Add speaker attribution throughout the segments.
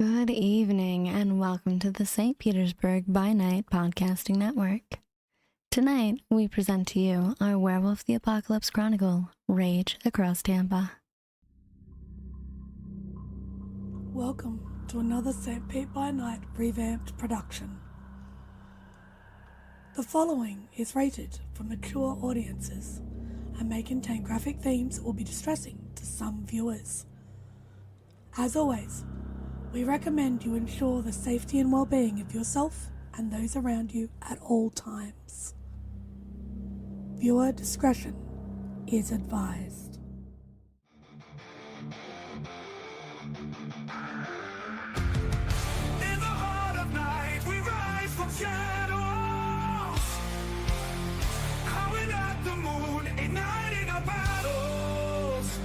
Speaker 1: Good evening and welcome to the St. Petersburg by Night podcasting network. Tonight, we present to you our Werewolf the Apocalypse Chronicle, Rage Across Tampa.
Speaker 2: Welcome to another St. Pete by Night revamped production. The following is rated for mature audiences and may contain graphic themes that will be distressing to some viewers. As always, we recommend you ensure the safety and well-being of yourself and those around you at all times. Viewer discretion is advised.
Speaker 3: In the heart of night, we rise from shadows, howling at the moon, igniting our battles,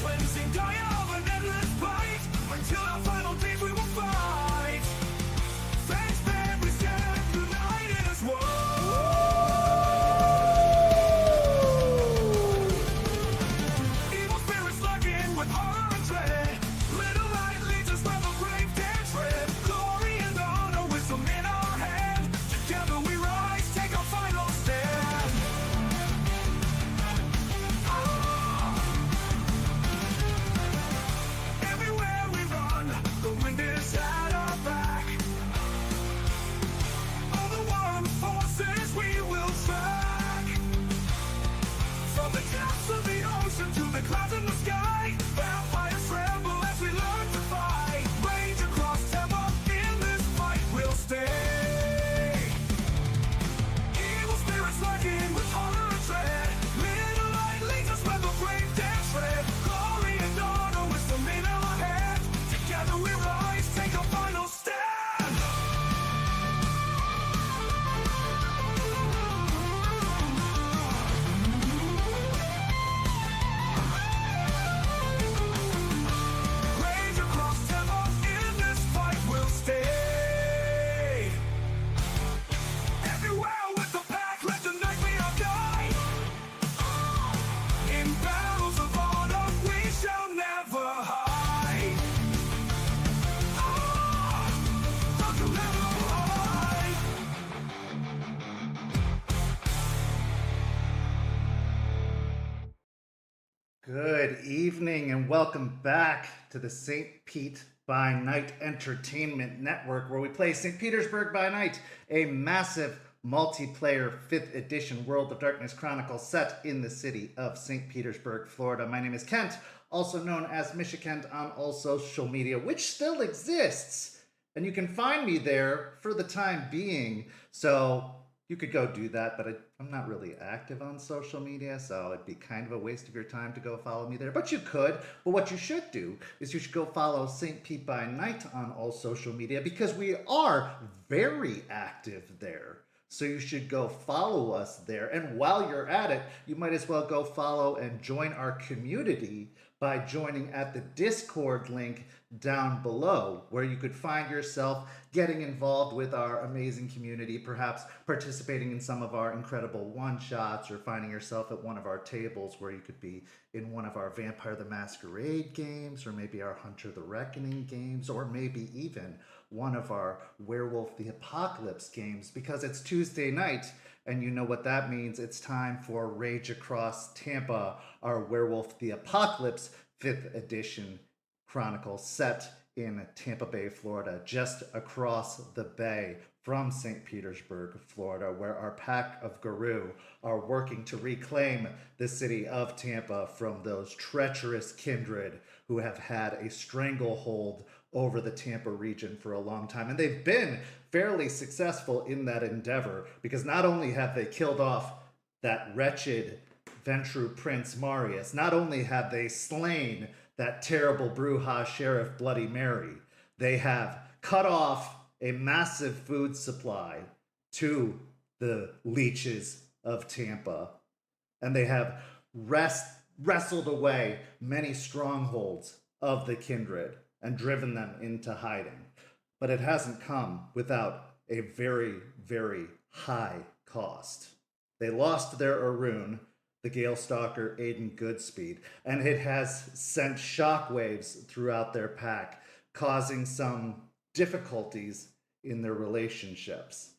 Speaker 3: cleansing Gaia of an endless fight, until our final days we will fight. Thanks, man, we stand united as one. Evil spirits lurking with horror and dread. Little light leads us where the brave dare tread. Glory and honor, wisdom in our hand. Together we rise, take our final stand. Everywhere we run, the wind is at our back. All the warring forces we will track. From the depths of the ocean to the clouds in the sky, vampires tremble as we learn to fight. Rage across Tampa, in this fight we'll stay. Evil spirits lurking with horror and dread. Little light leads us where the brave dare tread. Glory and honor, wisdom in our hands. Together we rise, take our final stand. Rage across Tampa, in this fight we'll stay. Everywhere with the pack, let the night be our guide. In battles of honor, we shall never hide. Those who never hide.
Speaker 4: Good evening and welcome back to the St. Pete by Night Entertainment Network, where we play St. Petersburg by Night, a massive multiplayer 5th edition World of Darkness Chronicle set in the city of St. Petersburg, Florida. My name is Kent, also known as Misha Kent on all social media, which still exists. And you can find me there for the time being. So you could go do that, but I'm not really active on social media, so it'd be kind of a waste of your time to go follow me there. But you could. But what you should do is you should go follow St. Pete by Night on all social media, because we are very active there. So you should go follow us there. And while you're at it, you might as well go follow and join our community by joining at the Discord link down below, where you could find yourself getting involved with our amazing community, perhaps participating in some of our incredible one-shots, or finding yourself at one of our tables where you could be in one of our Vampire the Masquerade games, or maybe our Hunter the Reckoning games, or maybe even one of our Werewolf the Apocalypse games, because it's Tuesday night, and you know what that means. It's time for Rage Across Tampa, our Werewolf the Apocalypse 5th edition Chronicle set in Tampa Bay, Florida, just across the bay from St. Petersburg, Florida, where our pack of Guru are working to reclaim the city of Tampa from those treacherous kindred who have had a stranglehold over the Tampa region for a long time. And they've been fairly successful in that endeavor, because not only have they killed off that wretched Ventru Prince Marius, not only have they slain that terrible Bruja Sheriff Bloody Mary, they have cut off a massive food supply to the leeches of Tampa, and they have wrestled away many strongholds of the kindred and driven them into hiding. But it hasn't come without a very, very high cost. They lost their Arun, the Gale Stalker Aiden Goodspeed, and it has sent shockwaves throughout their pack, causing some difficulties in their relationships.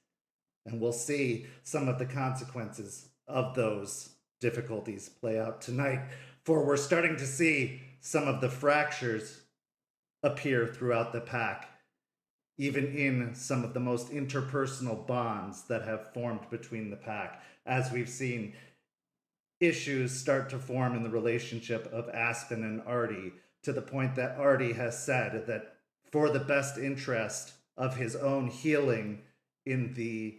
Speaker 4: And we'll see some of the consequences of those difficulties play out tonight, for we're starting to see some of the fractures appear throughout the pack, even in some of the most interpersonal bonds that have formed between the pack, as we've seen issues start to form in the relationship of Aspen and Artie, to the point that Artie has said that for the best interest of his own healing in the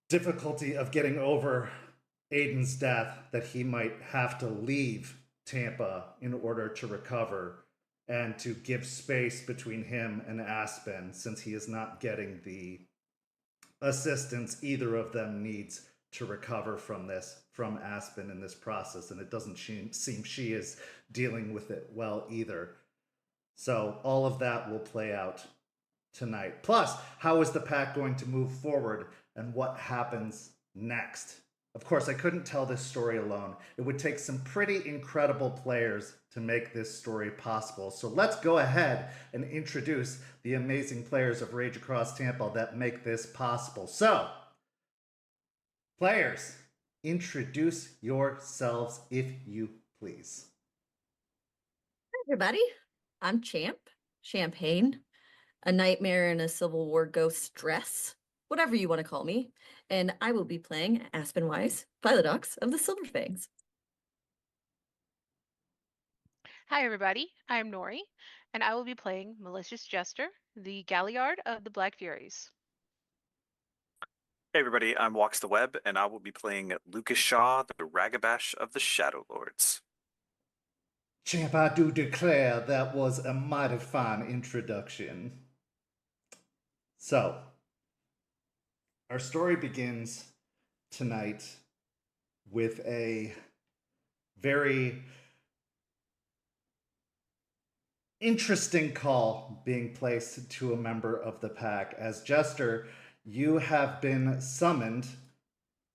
Speaker 4: difficulty of getting over Aiden's death, that he might have to leave Tampa in order to recover and to give space between him and Aspen, since he is not getting the assistance either of them needs to recover from Aspen in this process, and it doesn't seem she is dealing with it well either. So all of that will play out tonight. Plus, how is the pack going to move forward, and what happens next? Of course, I couldn't tell this story alone. It would take some pretty incredible players to make this story possible. So let's go ahead and introduce the amazing players of Rage Across Tampa that make this possible. So, players, introduce yourselves if you please.
Speaker 5: Hi, everybody. I'm Champagne, a nightmare in a Civil War ghost dress, whatever you want to call me, and I will be playing Aspen Weiss, Philodox of the Silverfangs.
Speaker 6: Hi everybody, I'm Noree, and I will be playing Malicious Jester, the Galliard of the Black Furies.
Speaker 7: Hey everybody, I'm Walks the Web, and I will be playing Lucas Shaw, the Ragabash of the Shadow Lords.
Speaker 4: Champ, I do declare that was a mighty fine introduction. So, our story begins tonight with a very interesting call being placed to a member of the pack. As Jester, you have been summoned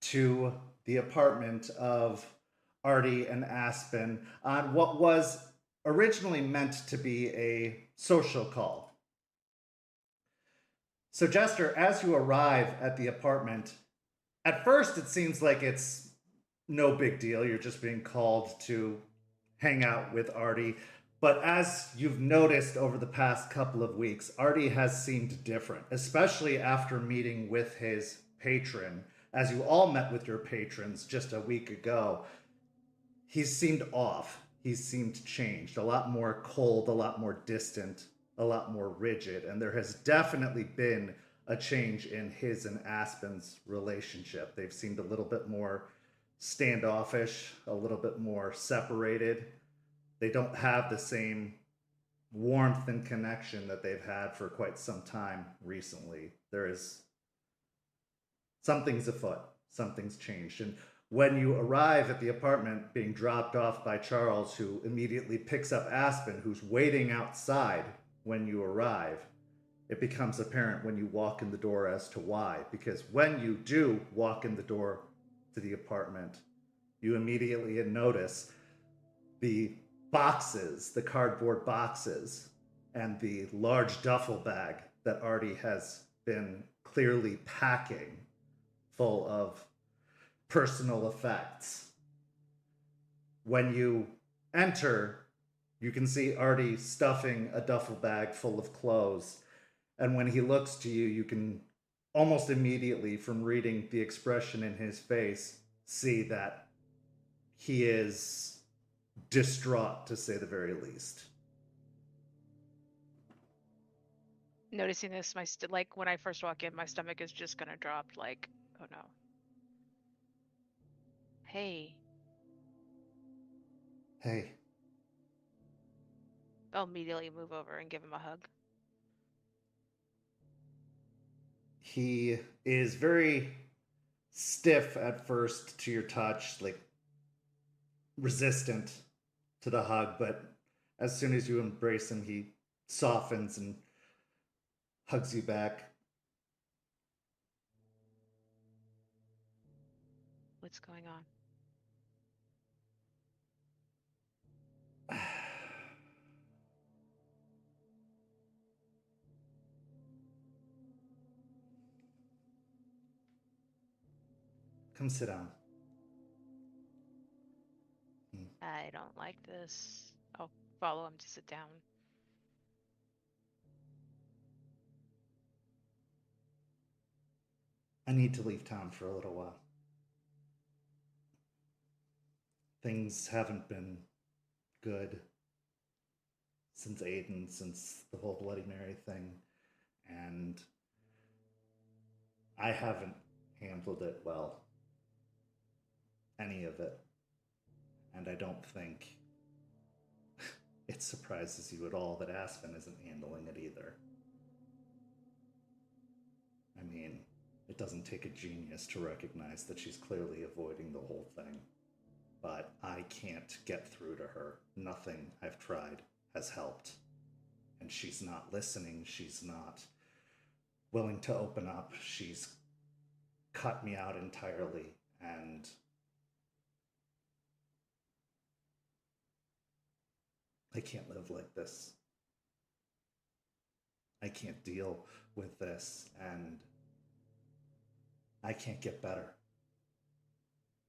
Speaker 4: to the apartment of Artie and Aspen on what was originally meant to be a social call. So Jester, as you arrive at the apartment, at first it seems like it's no big deal. You're just being called to hang out with Artie. But as you've noticed over the past couple of weeks, Artie has seemed different, especially after meeting with his patron. As you all met with your patrons just a week ago, he's seemed off. He's seemed changed, a lot more cold, a lot more distant, a lot more rigid. And there has definitely been a change in his and Aspen's relationship. They've seemed a little bit more standoffish, a little bit more separated. They don't have the same warmth and connection that they've had for quite some time recently. Something's afoot. Something's changed. And when you arrive at the apartment, being dropped off by Charles, who immediately picks up Aspen, who's waiting outside when you arrive, it becomes apparent when you walk in the door as to why. Because when you do walk in the door to the apartment, you immediately notice the boxes, the cardboard boxes, and the large duffel bag that Artie has been clearly packing full of personal effects. When you enter, you can see Artie stuffing a duffel bag full of clothes. And when he looks to you, you can almost immediately, from reading the expression in his face, see that he is distraught, to say the very least.
Speaker 6: Noticing this, like when I first walk in, my stomach is just gonna drop. Like, oh no. Hey. I'll immediately move over and give him a hug.
Speaker 4: He is very stiff at first to your touch, like resistant to the hug, but as soon as you embrace him, he softens and hugs you back.
Speaker 6: What's going on?
Speaker 4: Come sit down.
Speaker 6: I don't like this. I'll follow him to sit down.
Speaker 4: I need to leave town for a little while. Things haven't been good since Aiden, since the whole Bloody Mary thing, and I haven't handled it well. Any of it. And I don't think it surprises you at all that Aspen isn't handling it either. I mean, it doesn't take a genius to recognize that she's clearly avoiding the whole thing. But I can't get through to her. Nothing I've tried has helped. And she's not listening. She's not willing to open up. She's cut me out entirely. And I can't live like this. I can't deal with this, and I can't get better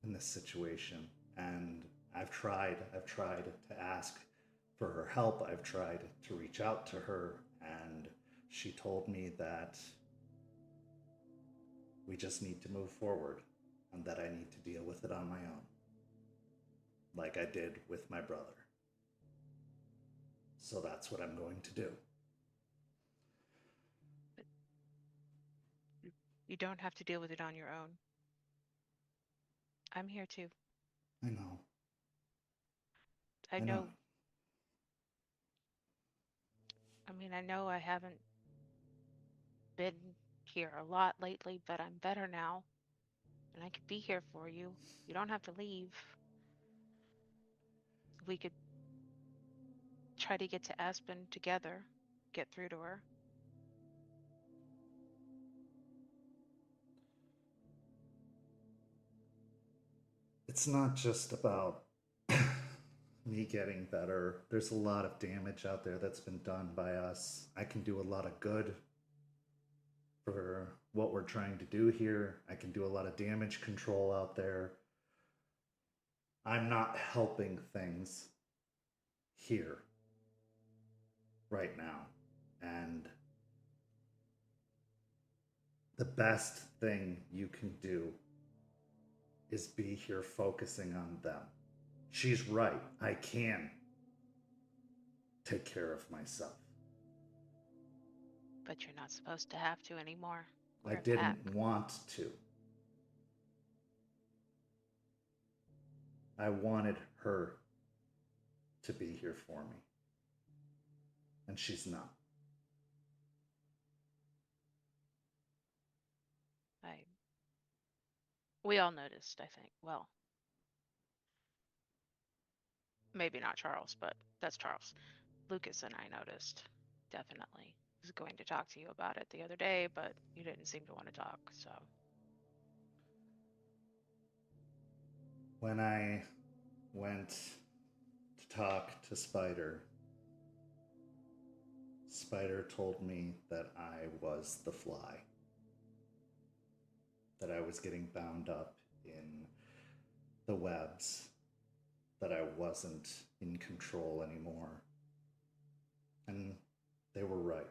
Speaker 4: in this situation. And I've tried to ask for her help. I've tried to reach out to her, and she told me that we just need to move forward and that I need to deal with it on my own, like I did with my brother. So that's what I'm going to do.
Speaker 6: But you don't have to deal with it on your own. I'm here too.
Speaker 4: I know.
Speaker 6: I know. I mean, I know I haven't been here a lot lately, but I'm better now. And I could be here for you. You don't have to leave. We could try to get to Aspen together, get through to her.
Speaker 4: It's not just about me getting better. There's a lot of damage out there that's been done by us. I can do a lot of good for what we're trying to do here. I can do a lot of damage control out there. I'm not helping things here right now. And the best thing you can do is be here focusing on them. She's right. I can take care of myself.
Speaker 6: But you're not supposed to have to anymore.
Speaker 4: I didn't want to. I wanted her to be here for me. And she's not.
Speaker 6: We all noticed, I think. Well, maybe not Charles, but that's Charles. Lucas and I noticed, definitely. I was going to talk to you about it the other day, but you didn't seem to want to talk, so.
Speaker 4: When I went to talk to Spider, Spider told me that I was the fly. That I was getting bound up in the webs, that I wasn't in control anymore. And they were right.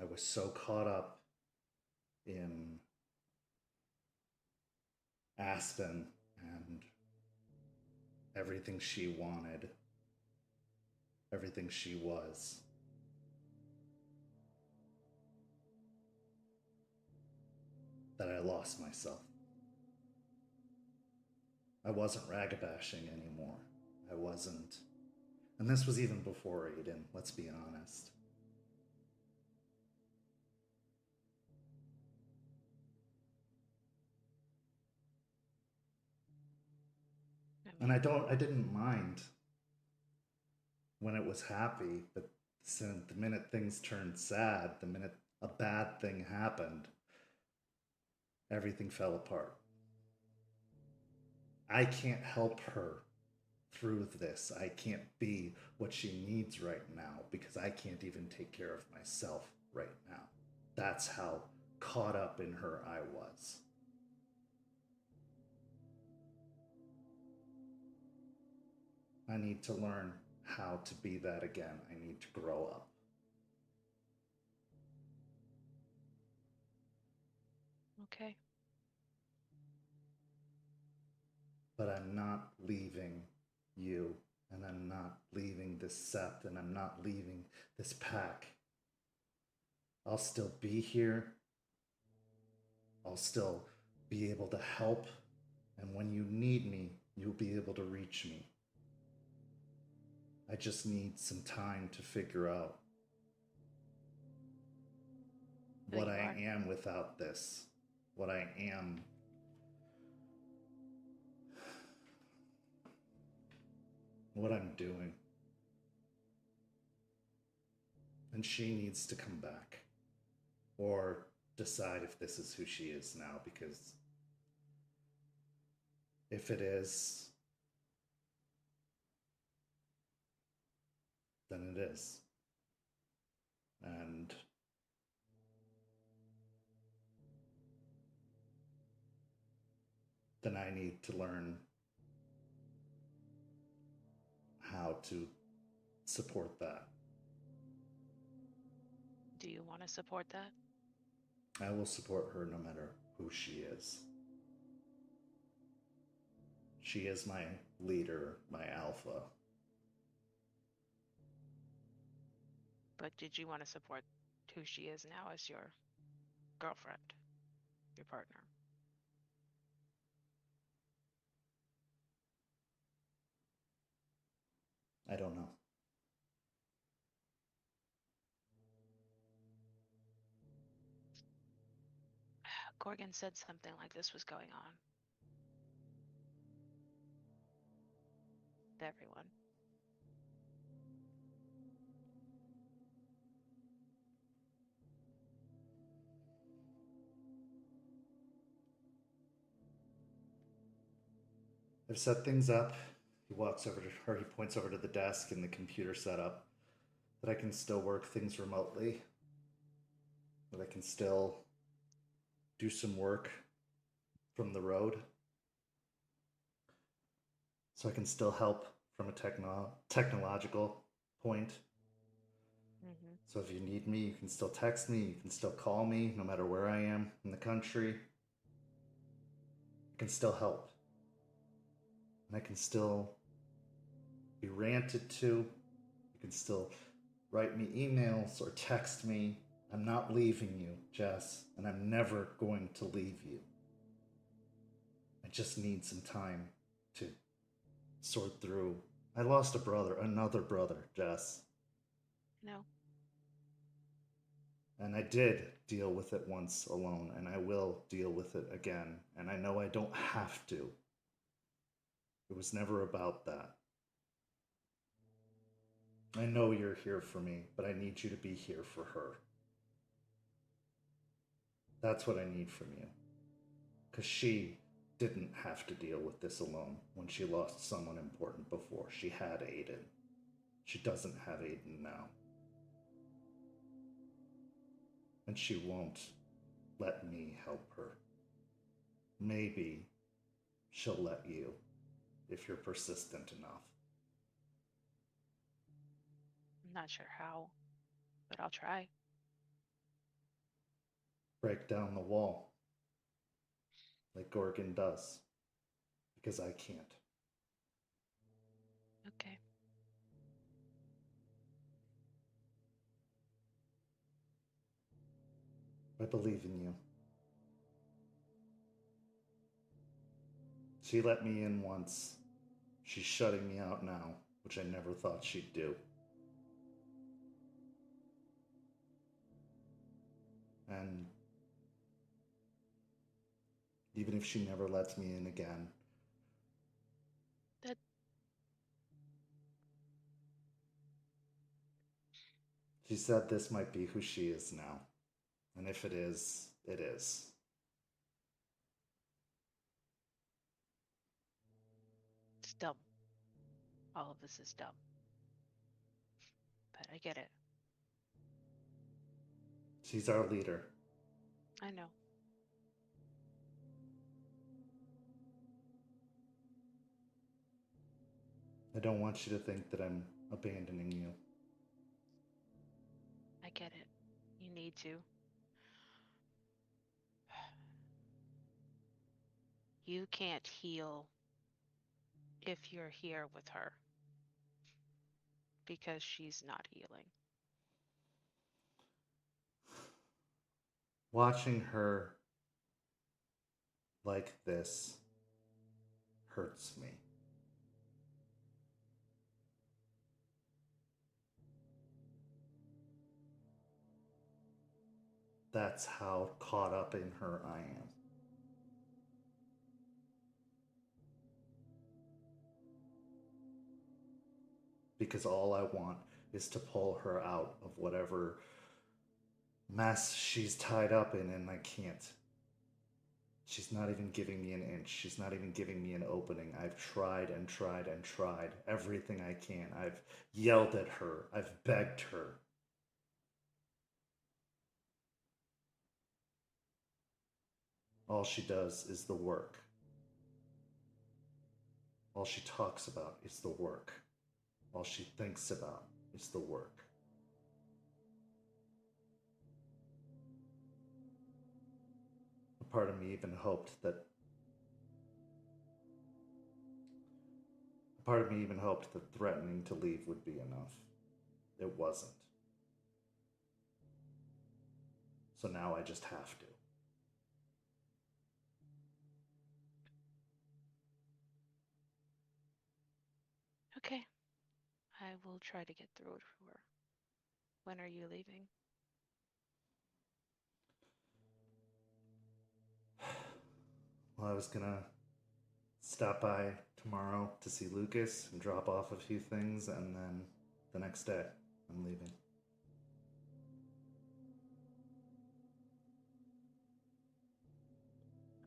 Speaker 4: I was so caught up in Aspen and everything she wanted, everything she was. That I lost myself. I wasn't ragabashing anymore. I wasn't. And this was even before Aiden, let's be honest. And I didn't mind when it was happy, but the minute things turned sad, the minute a bad thing happened, everything fell apart. I can't help her through this. I can't be what she needs right now because I can't even take care of myself right now. That's how caught up in her I was. I need to learn how to be that again. I need to grow up.
Speaker 6: Okay.
Speaker 4: But I'm not leaving you, and I'm not leaving this Sept, and I'm not leaving this pack. I'll still be here. I'll still be able to help, and when you need me, you'll be able to reach me. I just need some time to figure out what I am without this, what I am. What I'm doing. And she needs to come back. Or decide if this is who she is now, because if it is, then it is. And then I need to learn how to support that.
Speaker 6: Do you want to support that?
Speaker 4: I will support her no matter who she is. She is my leader, my alpha.
Speaker 6: But did you want to support who she is now as your girlfriend, your partner?
Speaker 4: I don't know.
Speaker 6: Gorgon said something like this was going on. With everyone.
Speaker 4: I've set things up. He walks over to her, he points over to the desk and the computer setup, that I can still work things remotely, that I can still do some work from the road, so I can still help from a technological point.
Speaker 6: Mm-hmm.
Speaker 4: So if you need me, you can still text me, you can still call me, no matter where I am in the country. I can still help. And I can still be ranted to. You can still write me emails or text me. I'm not leaving you, Jess, and I'm never going to leave you. I just need some time to sort through. I lost a brother, another brother, Jess.
Speaker 6: No.
Speaker 4: And I did deal with it once alone, and I will deal with it again. And I know I don't have to. It was never about that. I know you're here for me, but I need you to be here for her. That's what I need from you. Because she didn't have to deal with this alone when she lost someone important before. She had Aiden. She doesn't have Aiden now. And she won't let me help her. Maybe she'll let you if you're persistent enough.
Speaker 6: I'm not sure how, but I'll try.
Speaker 4: Break down the wall like Gorgon does, because I can't.
Speaker 6: Okay.
Speaker 4: I believe in you. She let me in once. She's shutting me out now, which I never thought she'd do. And even if she never lets me in again,
Speaker 6: That
Speaker 4: she said this might be who she is now. And if it is, it is.
Speaker 6: it's dumb. All of this is dumb. But I get it.
Speaker 4: She's our leader.
Speaker 6: I know.
Speaker 4: I don't want you to think that I'm abandoning you.
Speaker 6: I get it. You need to. You can't heal if you're here with her because she's not healing.
Speaker 4: Watching her like this hurts me. That's how caught up in her I am. Because all I want is to pull her out of whatever mess she's tied up in, and I can't. She's not even giving me an inch. She's not even giving me an opening. I've tried and tried and tried everything I can. I've yelled at her. I've begged her. All she does is the work. All she talks about is the work. All she thinks about is the work. A part of me even hoped that threatening to leave would be enough. It wasn't. So now I just have to.
Speaker 6: Okay. I will try to get through it for her. When are you leaving?
Speaker 4: Well, I was gonna stop by tomorrow to see Lucas and drop off a few things, and then the next day I'm leaving.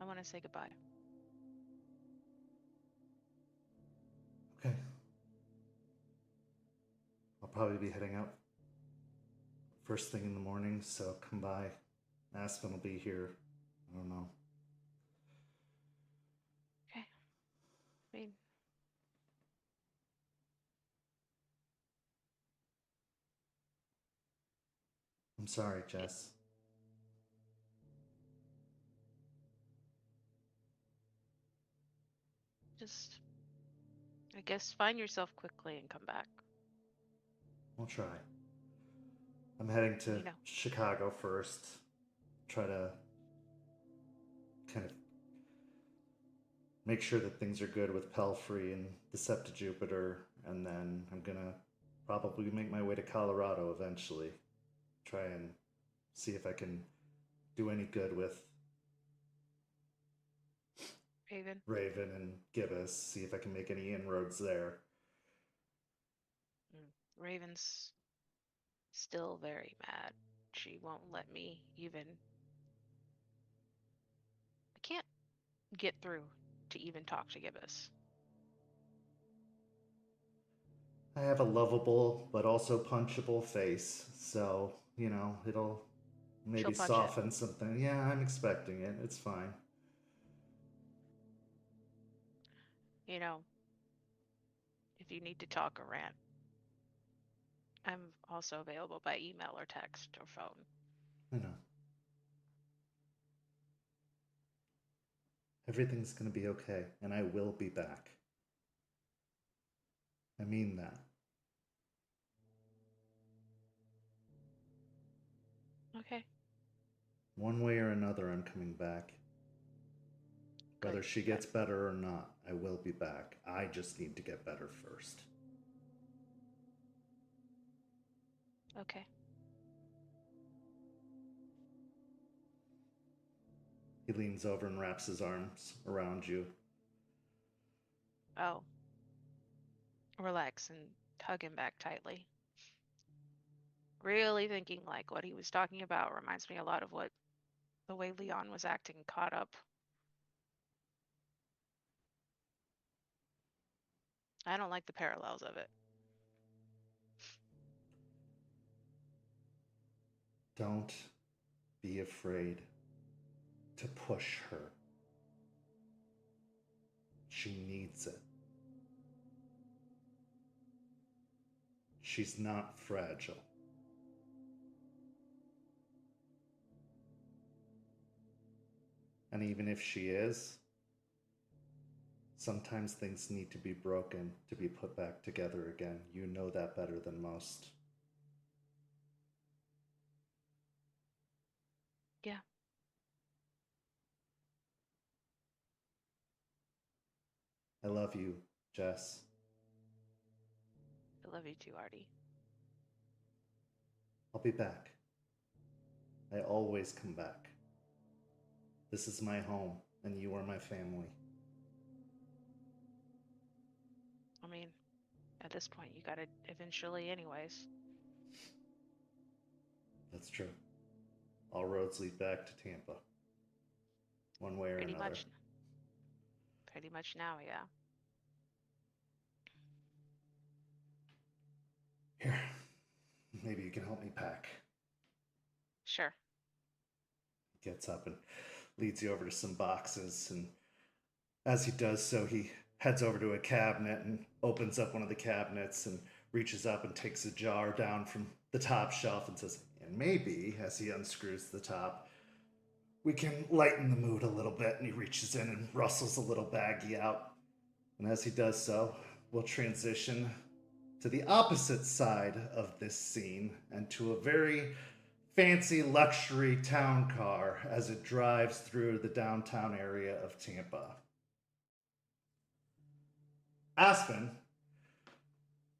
Speaker 6: I want to say goodbye.
Speaker 4: Okay. I'll probably be heading out first thing in the morning, so come by. Aspen will be here. I don't know.
Speaker 6: Okay. I mean,
Speaker 4: I'm sorry, Jess.
Speaker 6: just, I guess, find yourself quickly and come back.
Speaker 4: I'll try. I'm heading to
Speaker 6: You know.
Speaker 4: Chicago first. Try to kind of make sure that things are good with Pelfrey and the Sept Jupiter, and then I'm gonna probably make my way to Colorado eventually. Try and see if I can do any good with Raven and Gibbous, see if I can make any inroads there.
Speaker 6: Raven's still very mad. She won't let me even. I can't get through to even talk to Gibbous.
Speaker 4: I have a lovable but also punchable face, so, it'll maybe soften something. Yeah, I'm expecting it. It's fine.
Speaker 6: If you need to talk or rant, I'm also available by email or text or phone.
Speaker 4: I know. Everything's gonna be okay, and I will be back. I mean that.
Speaker 6: Okay.
Speaker 4: One way or another, I'm coming back. Whether she gets better or not, I will be back. I just need to get better first.
Speaker 6: Okay.
Speaker 4: He leans over and wraps his arms around you.
Speaker 6: Oh. Relax and hug him back tightly. Really thinking like what he was talking about reminds me a lot of the way Leon was acting, caught up. I don't like the parallels of it.
Speaker 4: Don't be afraid to push her. She needs it. She's not fragile. And even if she is, sometimes things need to be broken to be put back together again. You know that better than most.
Speaker 6: Yeah.
Speaker 4: I love you, Jess.
Speaker 6: I love you too, Artie.
Speaker 4: I'll be back. I always come back. This is my home, and you are my family.
Speaker 6: I mean, at this point, you gotta eventually, anyways.
Speaker 4: That's true. All roads lead back to Tampa. One way or
Speaker 6: Pretty
Speaker 4: another.
Speaker 6: much. Pretty much now, yeah.
Speaker 4: Here, maybe you can help me pack.
Speaker 6: Sure.
Speaker 4: Gets up and leads you over to some boxes, and as he does so, he heads over to a cabinet and opens up one of the cabinets and reaches up and takes a jar down from the top shelf and says, and maybe, as he unscrews the top, we can lighten the mood a little bit. And he reaches in and rustles a little baggie out. And as he does so, we'll transition to the opposite side of this scene and to a very fancy luxury town car as it drives through the downtown area of Tampa. Aspen,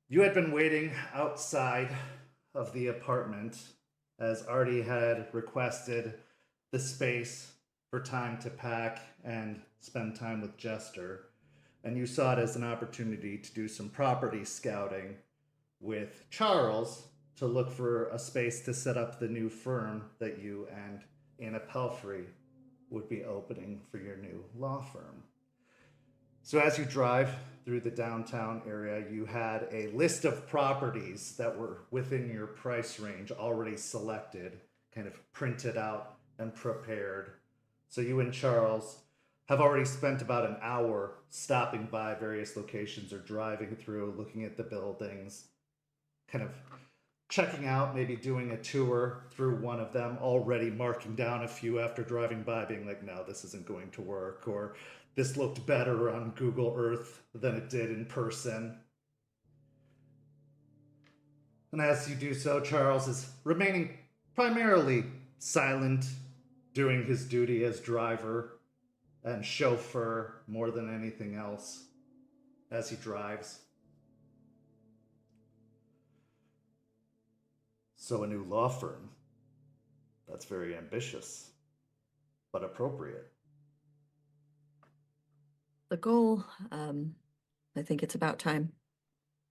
Speaker 4: you had been waiting outside of the apartment as Artie had requested the space for time to pack and spend time with Jester, and you saw it as an opportunity to do some property scouting with Charles to look for a space to set up the new firm that you and Anna Pelfrey would be opening for your new law firm. So as you drive through the downtown area, you had a list of properties that were within your price range already selected, kind of printed out and prepared. So you and Charles have already spent about an hour stopping by various locations or driving through, looking at the buildings, kind of checking out, maybe doing a tour through one of them, already marking down a few after driving by, being like, no, this isn't going to work, or this looked better on Google Earth than it did in person. And as you do so, Charles is remaining primarily silent, doing his duty as driver and chauffeur more than anything else as he drives. So a new law firm. That's very ambitious, but appropriate.
Speaker 5: The goal, I think it's about time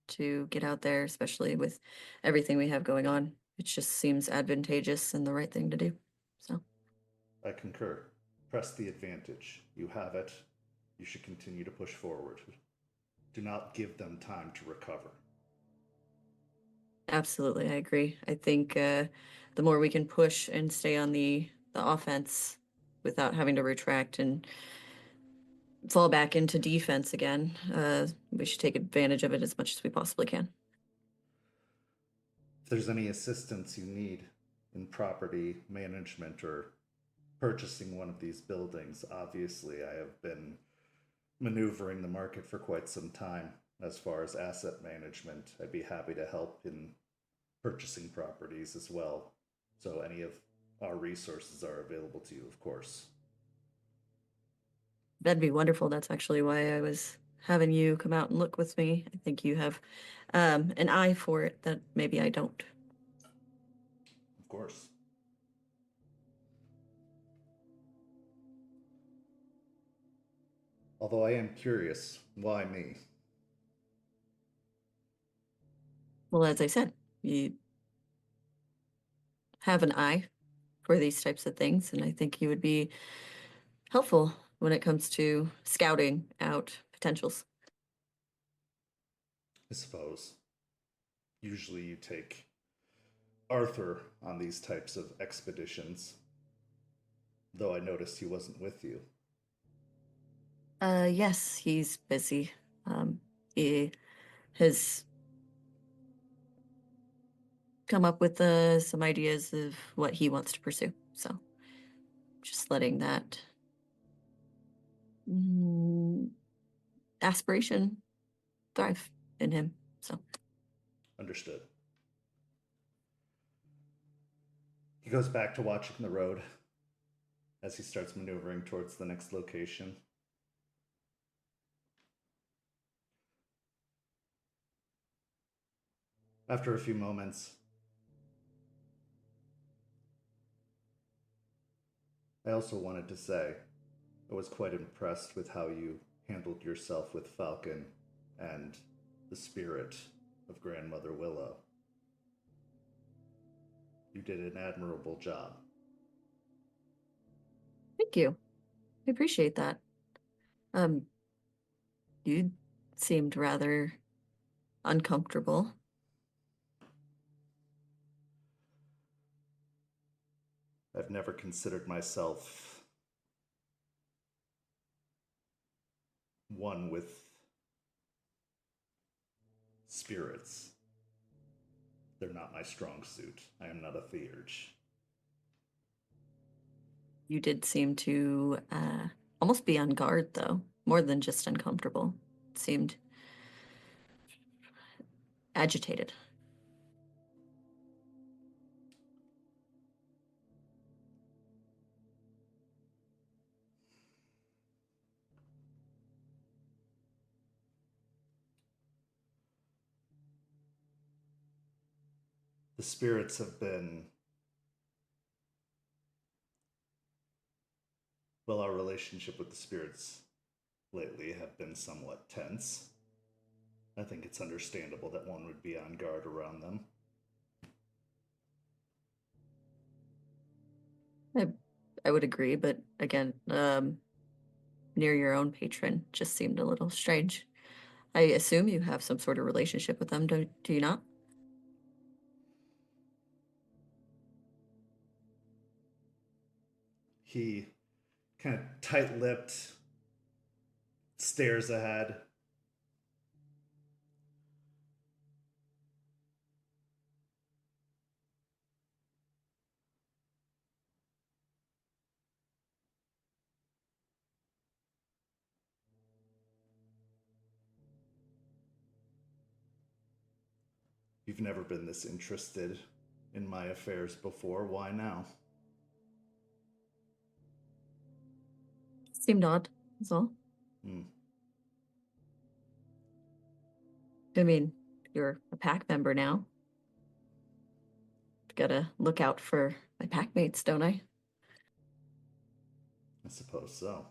Speaker 5: to get out there, especially with everything we have going on. It just seems advantageous and the right thing to do. So
Speaker 4: I concur. Press the advantage. You have it. You should continue to push forward. Do not give them time to recover.
Speaker 5: absolutely, I agree. I think the more we can push and stay on the offense without having to retract and fall back into defense again, we should take advantage of it as much as we possibly can.
Speaker 4: If there's any assistance you need in property management or purchasing one of these buildings, obviously I have been maneuvering the market for quite some time as far as asset management. I'd be happy to help in purchasing properties as well. So any of our resources are available to you, of course.
Speaker 5: That'd be wonderful. That's actually why I was having you come out and look with me. I think you have an eye for it that maybe I don't.
Speaker 4: Of course. Although I am curious, why me?
Speaker 5: Well, as I said, you have an eye for these types of things, and I think you would be helpful when it comes to scouting out potentials.
Speaker 4: I suppose. Usually you take Arthur on these types of expeditions. though I noticed he wasn't with you.
Speaker 5: Yes, he's busy. He has come up with some ideas of what he wants to pursue. So just letting that aspiration thrive in him. So
Speaker 4: Understood. He goes back to watching the road as he starts maneuvering towards the next location. After a few moments, I also wanted to say I was quite impressed with how you handled yourself with Falcon and the spirit of Grandmother Willow. You did an admirable job.
Speaker 5: thank you. I appreciate that. You seemed rather uncomfortable.
Speaker 4: I've never considered myself one with spirits. They're not my strong suit. I am not a theurge.
Speaker 5: You did seem to almost be on guard, though, more than just uncomfortable. It seemed agitated.
Speaker 4: The spirits have been... Well, our relationship with the spirits lately have been somewhat tense. I think it's understandable that one would be on guard around them.
Speaker 5: I would agree, but again, near your own patron just seemed a little strange. I assume you have some sort of relationship with them, do you not?
Speaker 4: He kind of tight-lipped, stares ahead. You've never been this interested in my affairs before. Why now?
Speaker 5: Seemed odd, is all. I mean, you're a pack member now. Gotta look out for my pack mates, don't I?
Speaker 4: I suppose so.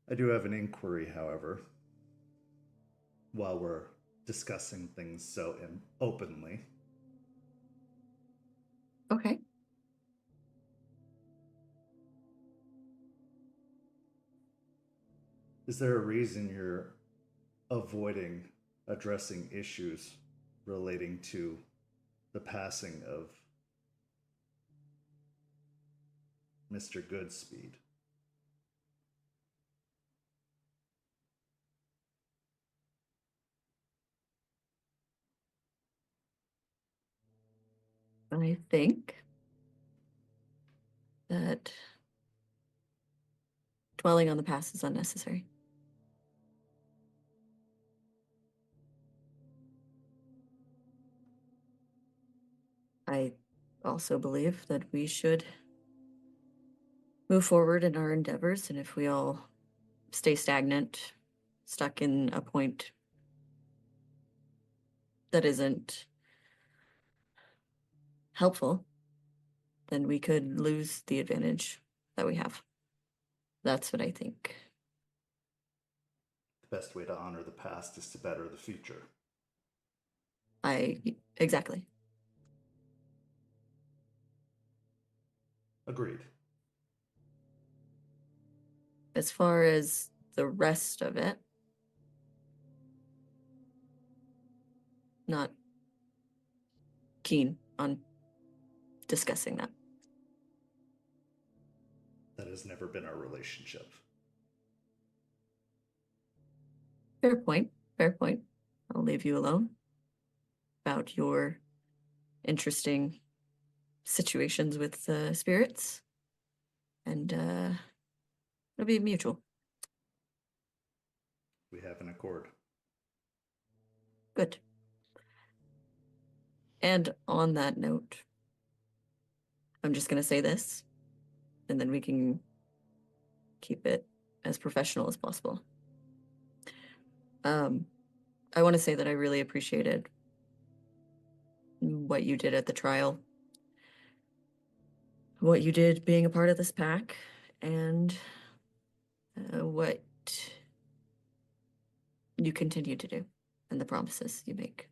Speaker 4: I do have an inquiry, however, while we're discussing things so openly.
Speaker 5: Okay.
Speaker 4: Is there a reason you're avoiding addressing issues relating to the passing of Mr. Goodspeed?
Speaker 5: I think that dwelling on the past is unnecessary. I also believe that we should move forward in our endeavors, and if we all stay stagnant, stuck in a point that isn't helpful, then we could lose the advantage that we have. That's what I think.
Speaker 4: The best way to honor the past is to better the future.
Speaker 5: Exactly.
Speaker 4: Agreed.
Speaker 5: As far as the rest of it, not keen on discussing that.
Speaker 4: That has never been our relationship.
Speaker 5: Fair point. Fair point. I'll leave you alone about your interesting situations with spirits, and it'll be mutual.
Speaker 4: We have an accord.
Speaker 5: Good. And on that note, I'm just going to say this, and then we can keep it as professional as possible. I want to say that I really appreciated what you did at the trial, what you did being a part of this pack, and what you continue to do, and the promises you make,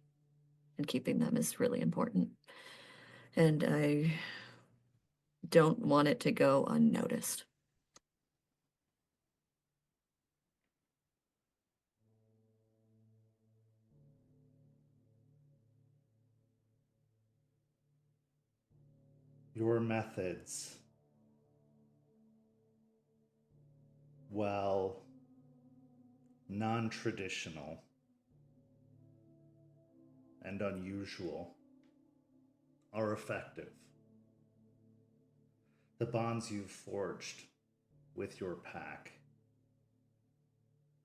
Speaker 5: and keeping them is really important. And I don't want it to go unnoticed.
Speaker 4: Your methods, while non-traditional and unusual, are effective. The bonds you've forged with your pack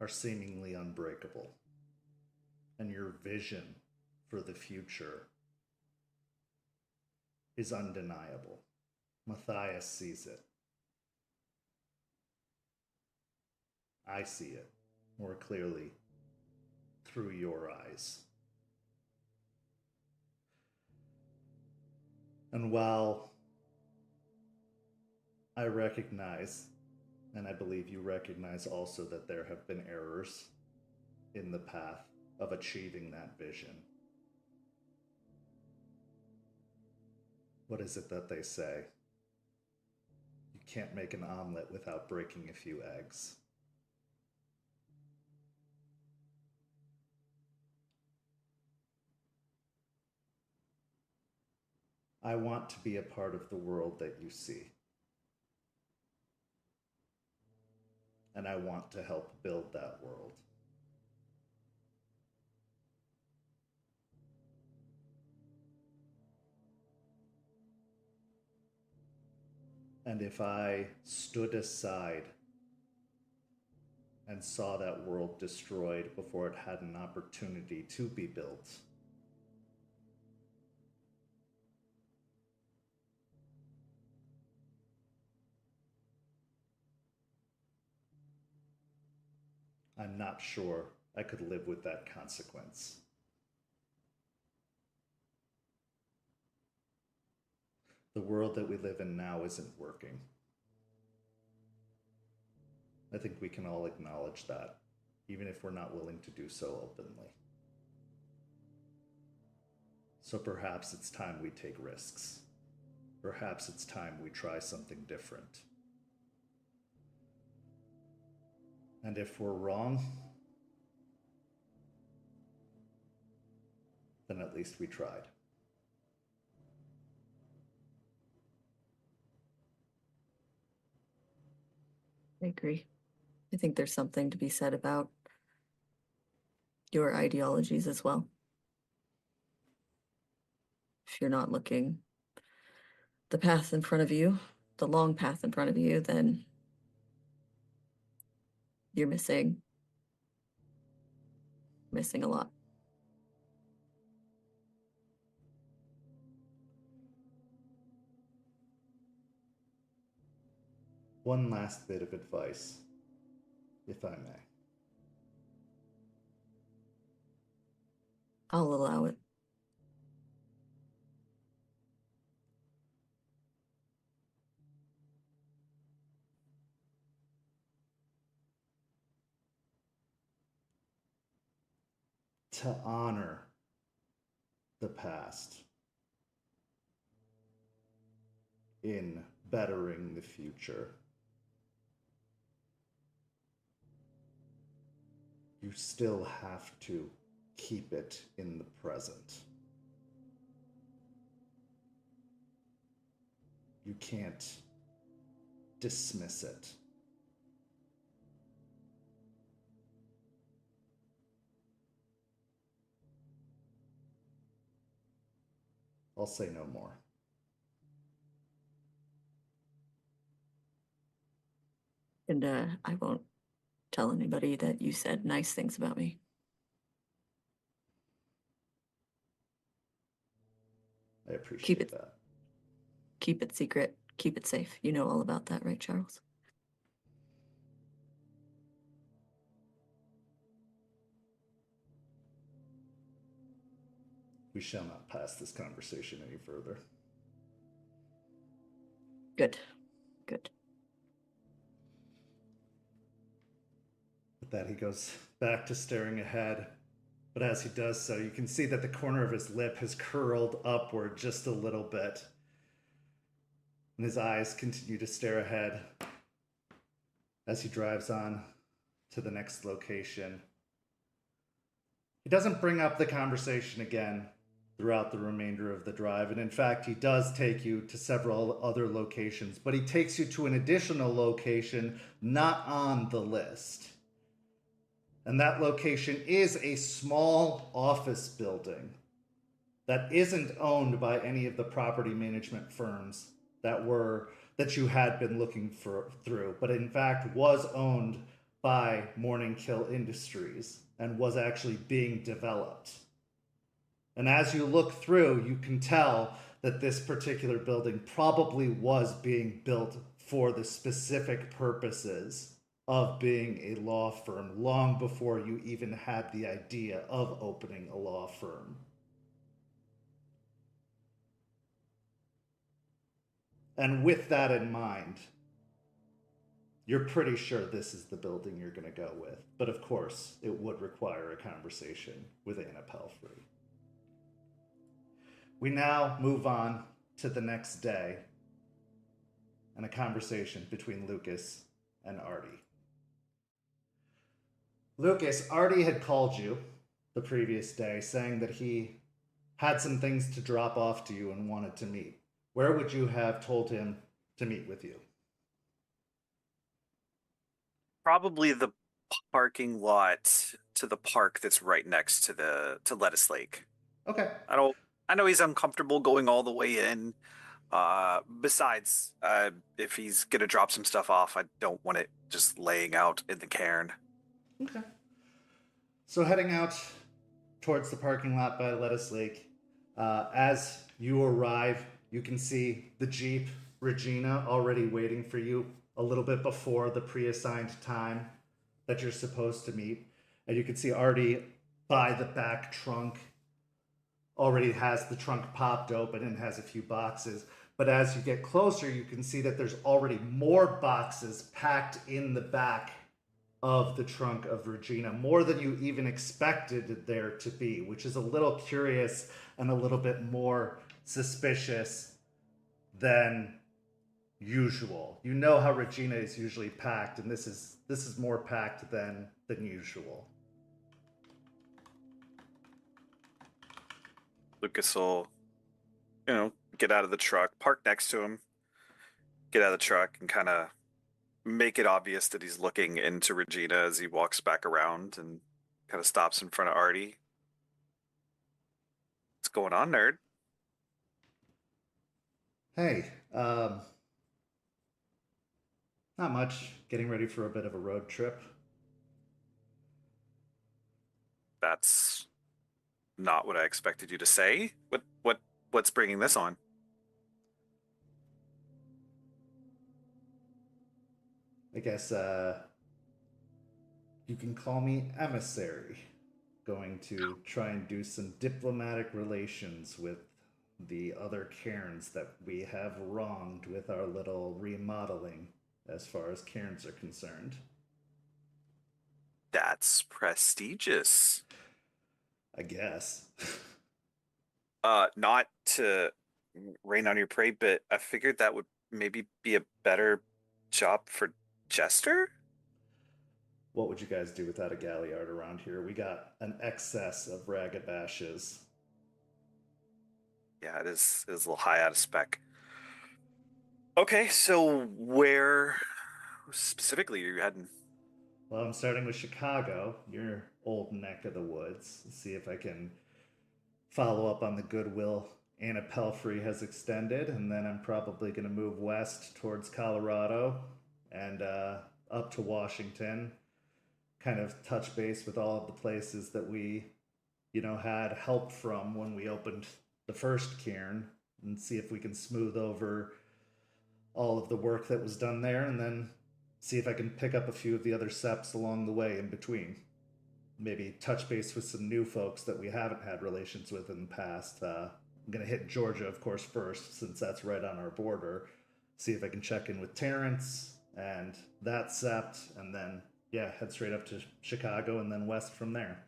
Speaker 4: are seemingly unbreakable, and your vision for the future is undeniable. Matthias sees it. I see it more clearly through your eyes. And while I recognize, and I believe you recognize also, that there have been errors in the path of achieving that vision, what is it that they say? You can't make an omelet without breaking a few eggs. I want to be a part of the world that you see. And I want to help build that world. And if I stood aside and saw that world destroyed before it had an opportunity to be built, I'm not sure I could live with that consequence. The world that we live in now isn't working. I think we can all acknowledge that, even if we're not willing to do so openly. So perhaps it's time we take risks. Perhaps it's time we try something different. And if we're wrong, then at least we tried.
Speaker 5: I agree. I think there's something to be said about your ideologies as well. If you're not looking the path in front of you, the long path in front of you, then you're missing a lot.
Speaker 4: One last bit of advice, if I may.
Speaker 5: I'll allow it.
Speaker 4: To honor the past in bettering the future, you still have to keep it in the present. You can't dismiss it. I'll say no more.
Speaker 5: And I won't tell anybody that you said nice things about me.
Speaker 4: I appreciate that.
Speaker 5: Keep it secret. Keep it safe. You know all about that, right, Charles?
Speaker 4: We shall not pass this conversation any further.
Speaker 5: Good. Good.
Speaker 4: With that, he goes back to staring ahead. But as he does so, you can see that the corner of his lip has curled upward just a little bit. And his eyes continue to stare ahead as he drives on to the next location. He doesn't bring up the conversation again throughout the remainder of the drive. And in fact, he does take you to several other locations, but he takes you to an additional location not on the list. And that location is a small office building that isn't owned by any of the property management firms that you had been looking through, but in fact was owned by Morning Kill Industries and was actually being developed. And as you look through, you can tell that this particular building probably was being built for the specific purposes of being a law firm long before you even had the idea of opening a law firm. And with that in mind, you're pretty sure this is the building you're going to go with. But of course, it would require a conversation with Anna Pelfrey. We now move on to the next day and a conversation between Lucas and Artie. Lucas, Artie had called you the previous day saying that he had some things to drop off to you and wanted to meet. Where would you have told him to meet with you?
Speaker 7: Probably the parking lot to the park that's right next to Lettuce Lake.
Speaker 4: Okay.
Speaker 7: I know he's uncomfortable going all the way in. Besides, if he's gonna drop some stuff off, I don't want it just laying out in the cairn.
Speaker 4: Okay. So heading out towards the parking lot by Lettuce Lake, as you arrive, you can see the Jeep Regina already waiting for you a little bit before the pre-assigned time that you're supposed to meet. And you can see Artie by the back trunk already has the trunk popped open and has a few boxes. But as you get closer, you can see that there's already more boxes packed in the back of the trunk of Regina, more than you even expected there to be, which is a little curious and a little bit more suspicious than usual. You know how Regina is usually packed, and this is more packed than usual.
Speaker 7: Lucas will, get out of the truck, park next to him, get out of the truck, and kind of make it obvious that he's looking into Regina as he walks back around and kind of stops in front of Artie. What's going on, nerd?
Speaker 4: Hey, not much. Getting ready for a bit of a road trip.
Speaker 7: That's not what I expected you to say. What's bringing this on?
Speaker 4: I guess you can call me emissary. Going to try and do some diplomatic relations with the other Cairns that we have wronged with our little remodeling as far as Cairns are concerned.
Speaker 7: That's prestigious.
Speaker 4: I guess.
Speaker 7: Not to rain on your parade, but I figured that would maybe be a better job for Jester?
Speaker 4: What would you guys do without a galliard around here? We got an excess of ragged bashes.
Speaker 7: Yeah, it is a little high out of spec. Okay, so where specifically are you heading?
Speaker 4: Well, I'm starting with Chicago, your old neck of the woods. See if I can follow up on the goodwill Anna Pelfrey has extended, and then I'm probably going to move west towards Colorado and up to Washington. Kind of touch base with all of the places that we, had help from when we opened the first Caern, and see if we can smooth over all of the work that was done there, and then see if I can pick up a few of the other Septs along the way in between. Maybe touch base with some new folks that we haven't had relations with in the past. I'm going to hit Georgia, of course, first, since that's right on our border. See if I can check in with Terrence and that Sept, and then, head straight up to Chicago and then west from there.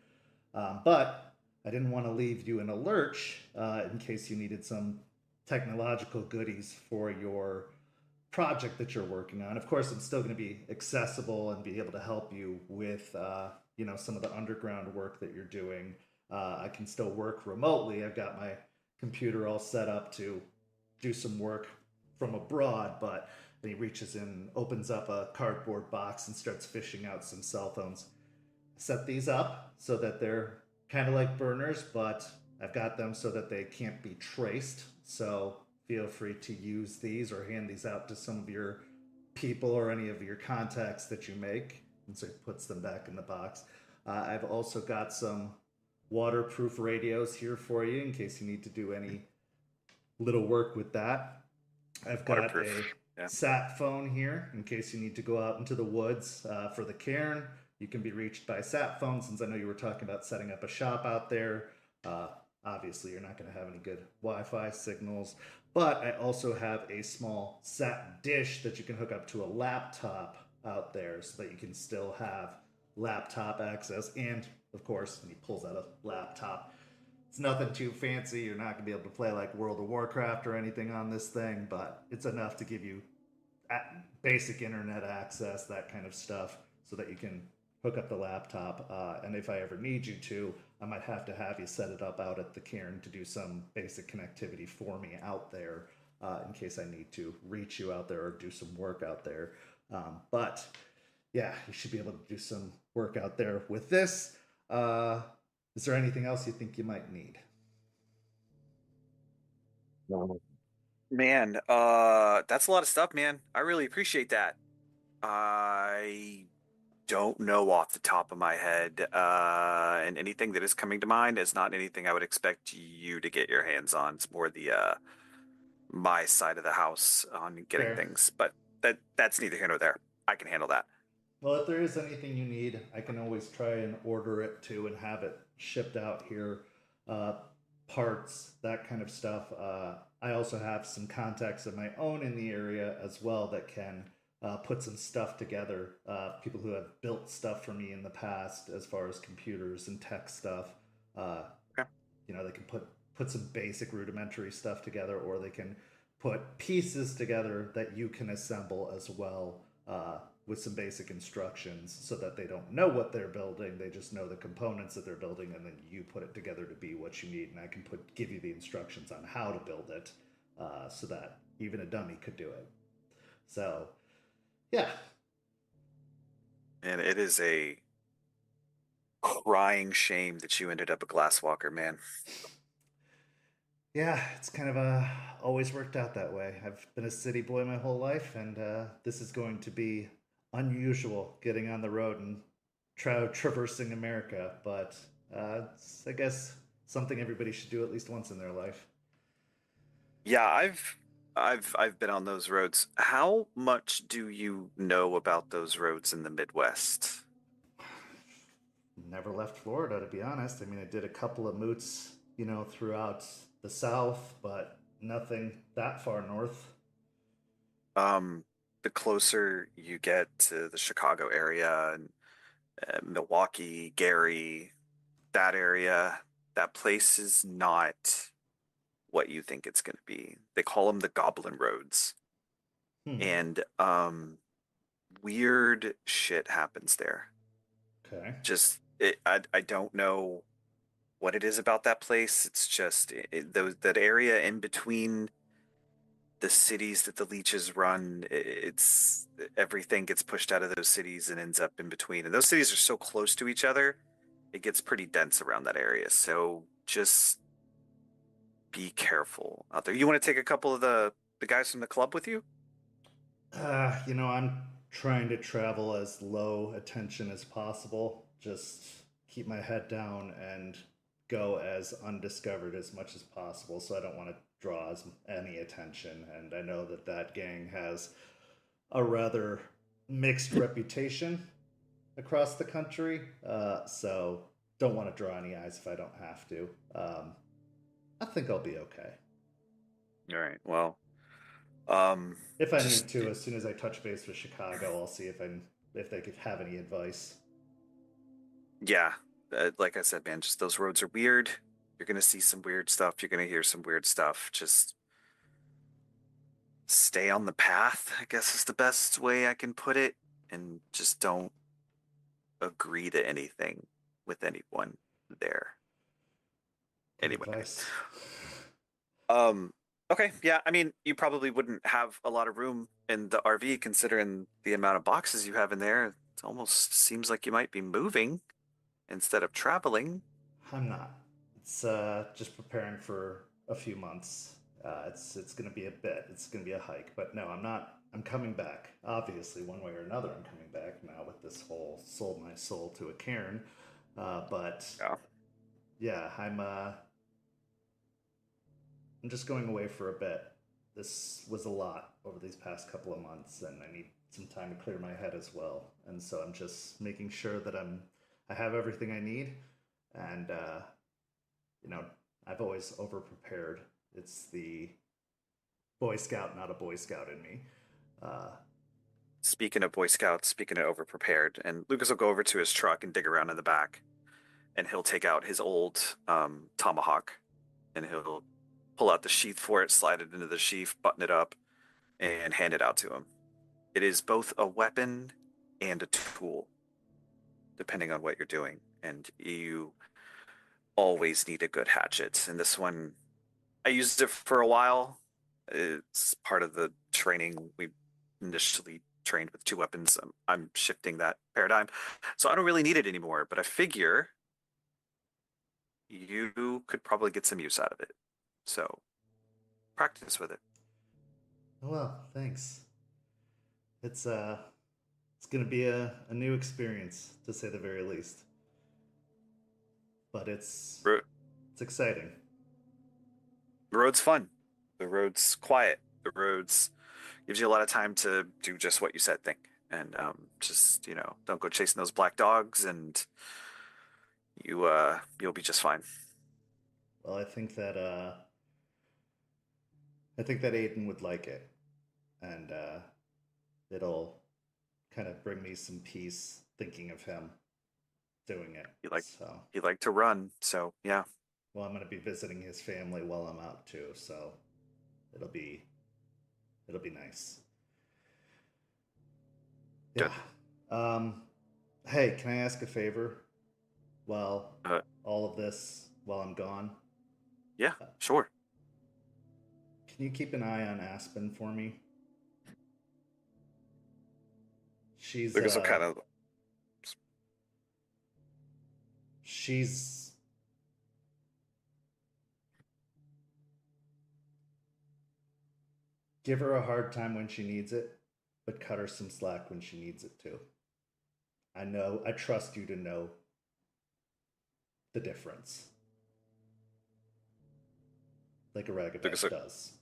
Speaker 4: But I didn't want to leave you in a lurch in case you needed some technological goodies for your project that you're working on. Of course, I'm still going to be accessible and be able to help you with, some of the underground work that you're doing. I can still work remotely. I've got my computer all set up to do some work from abroad, but then he reaches in, opens up a cardboard box and starts fishing out some cell phones. Set these up so that they're kind of like burners, but I've got them so that they can't be traced. So feel free to use these or hand these out to some of your people or any of your contacts that you make. And so he puts them back in the box. I've also got some waterproof radios here for you in case you need to do any little work with that. I've got
Speaker 7: Waterproof,
Speaker 4: a
Speaker 7: yeah.
Speaker 4: sat phone here in case you need to go out into the woods for the cairn. You can be reached by sat phone, since I know you were talking about setting up a shop out there. Obviously, you're not going to have any good Wi-Fi signals, but I also have a small sat dish that you can hook up to a laptop out there so that you can still have laptop access. And of course, when he pulls out a laptop, it's nothing too fancy. You're not going to be able to play like World of Warcraft or anything on this thing, but it's enough to give you basic internet access, that kind of stuff, so that you can hook up the laptop. And if I ever need you to, I might have you set it up out at the cairn to do some basic connectivity for me out there in case I need to reach you out there or do some work out there. But yeah, you should be able to do some work out there with this. Is there anything else you think you might need?
Speaker 7: Man, that's a lot of stuff, man. I really appreciate that. I don't know off the top of my head, and anything that is coming to mind is not anything I would expect you to get your hands on. It's more the my side of the house on getting
Speaker 4: Fair.
Speaker 7: things, but that's neither here nor there. I can handle that.
Speaker 4: Well, if there is anything you need, I can always try and order it too and have it shipped out here. Parts, that kind of stuff. I also have some contacts of my own in the area as well that can put some stuff together. People who have built stuff for me in the past, as far as computers and tech stuff.
Speaker 7: Okay.
Speaker 4: They can put some basic rudimentary stuff together, or they can put pieces together that you can assemble as well. With some basic instructions so that they don't know what they're building. They just know the components that they're building, and then you put it together to be what you need. And I can give you the instructions on how to build it so that even a dummy could do it. So, yeah.
Speaker 7: And it is a crying shame that you ended up a glasswalker, man.
Speaker 4: Yeah, it's kind of always worked out that way. I've been a city boy my whole life, and this is going to be unusual, getting on the road and traversing America, but it's, I guess, something everybody should do at least once in their life.
Speaker 7: Yeah, I've been on those roads. How much do you know about those roads in the Midwest?
Speaker 4: Never left Florida, to be honest. I mean, I did a couple of moots, throughout the South, but nothing that far north.
Speaker 7: The closer you get to the Chicago area and Milwaukee, Gary, that area, that place is not what you think it's going to be. They call them the Goblin Roads. and weird shit happens there.
Speaker 4: Okay.
Speaker 7: I don't know what it is about that place. It's just that area in between the cities that the leeches run. It's everything gets pushed out of those cities and ends up in between. And those cities are so close to each other, it gets pretty dense around that area. So just be careful out there. You want to take a couple of the guys from the club with you?
Speaker 4: I'm trying to travel as low attention as possible. Just keep my head down and go as undiscovered as much as possible. So I don't want to draw any attention. And I know that gang has a rather mixed reputation across the country. So don't want to draw any eyes if I don't have to. I think I'll be okay.
Speaker 7: All right. Well,
Speaker 4: if I need to, as soon as I touch base with Chicago, I'll see if they could have any advice.
Speaker 7: Yeah, like I said, man, just those roads are weird. You're gonna see some weird stuff. You're gonna hear some weird stuff. Just stay on the path, I guess is the best way I can put it, and just don't agree to anything with anyone there. Anyway.
Speaker 4: Advice.
Speaker 7: Okay, yeah, I mean, you probably wouldn't have a lot of room in the RV considering the amount of boxes you have in there. It almost seems like you might be moving instead of traveling.
Speaker 4: I'm not. It's just preparing for a few months. It's going to be a bit. It's going to be a hike. But no, I'm not. I'm coming back. Obviously, one way or another, I'm coming back now with this whole sold my soul to a Caern. But yeah, I'm just going away for a bit. This was a lot over these past couple of months, and I need some time to clear my head as well. And so I'm just making sure that I have everything I need, and I've always over prepared. It's the Boy Scout, not a Boy Scout in me.
Speaker 7: Speaking of Boy Scouts, speaking of over prepared, and Lucas will go over to his truck and dig around in the back, and he'll take out his old tomahawk, and he'll pull out the sheath for it, slide it into the sheath, button it up, and hand it out to him. It is both a weapon and a tool, depending on what you're doing. And you always need a good hatchet. And this one, I used it for a while. It's part of the training. We initially trained with 2 weapons. I'm shifting that paradigm. So I don't really need it anymore, but I figure you could probably get some use out of it. So practice with it.
Speaker 4: Well, thanks. It's gonna be a new experience, to say the very least. But it's exciting.
Speaker 7: The road's fun. The road's quiet. The road's gives you a lot of time to do just what you said, think. And just, don't go chasing those black dogs, and you'll be just fine.
Speaker 4: Well, I think that Aiden would like it, and it'll kind of bring me some peace thinking of him doing it.
Speaker 7: He liked to run, so yeah.
Speaker 4: Well, I'm going to be visiting his family while I'm out too, so it'll be nice.
Speaker 7: Good.
Speaker 4: Yeah. Hey, can I ask a favor? While all of this, while I'm gone.
Speaker 7: Yeah, sure.
Speaker 4: Can you keep an eye on Aspen for me? She's
Speaker 7: Lucas will kind of.
Speaker 4: She's. Give her a hard time when she needs it, but cut her some slack when she needs it too. I trust you to know the difference. Like a ragamuffin does.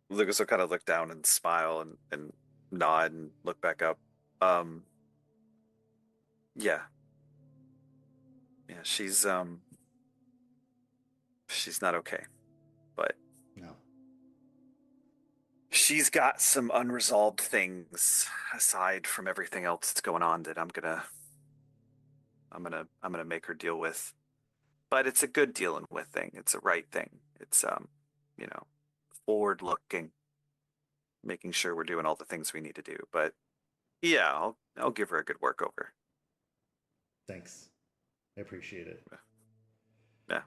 Speaker 7: Lucas will kind of look down and smile and nod and look back up. Yeah. Yeah, she's not okay. But
Speaker 4: no.
Speaker 7: She's got some unresolved things aside from everything else that's going on that I'm gonna make her deal with. But it's a good dealing with thing. It's a right thing. It's forward looking. making sure we're doing all the things we need to do. But yeah, I'll give her a good work over.
Speaker 4: Thanks. I appreciate it.
Speaker 7: Yeah.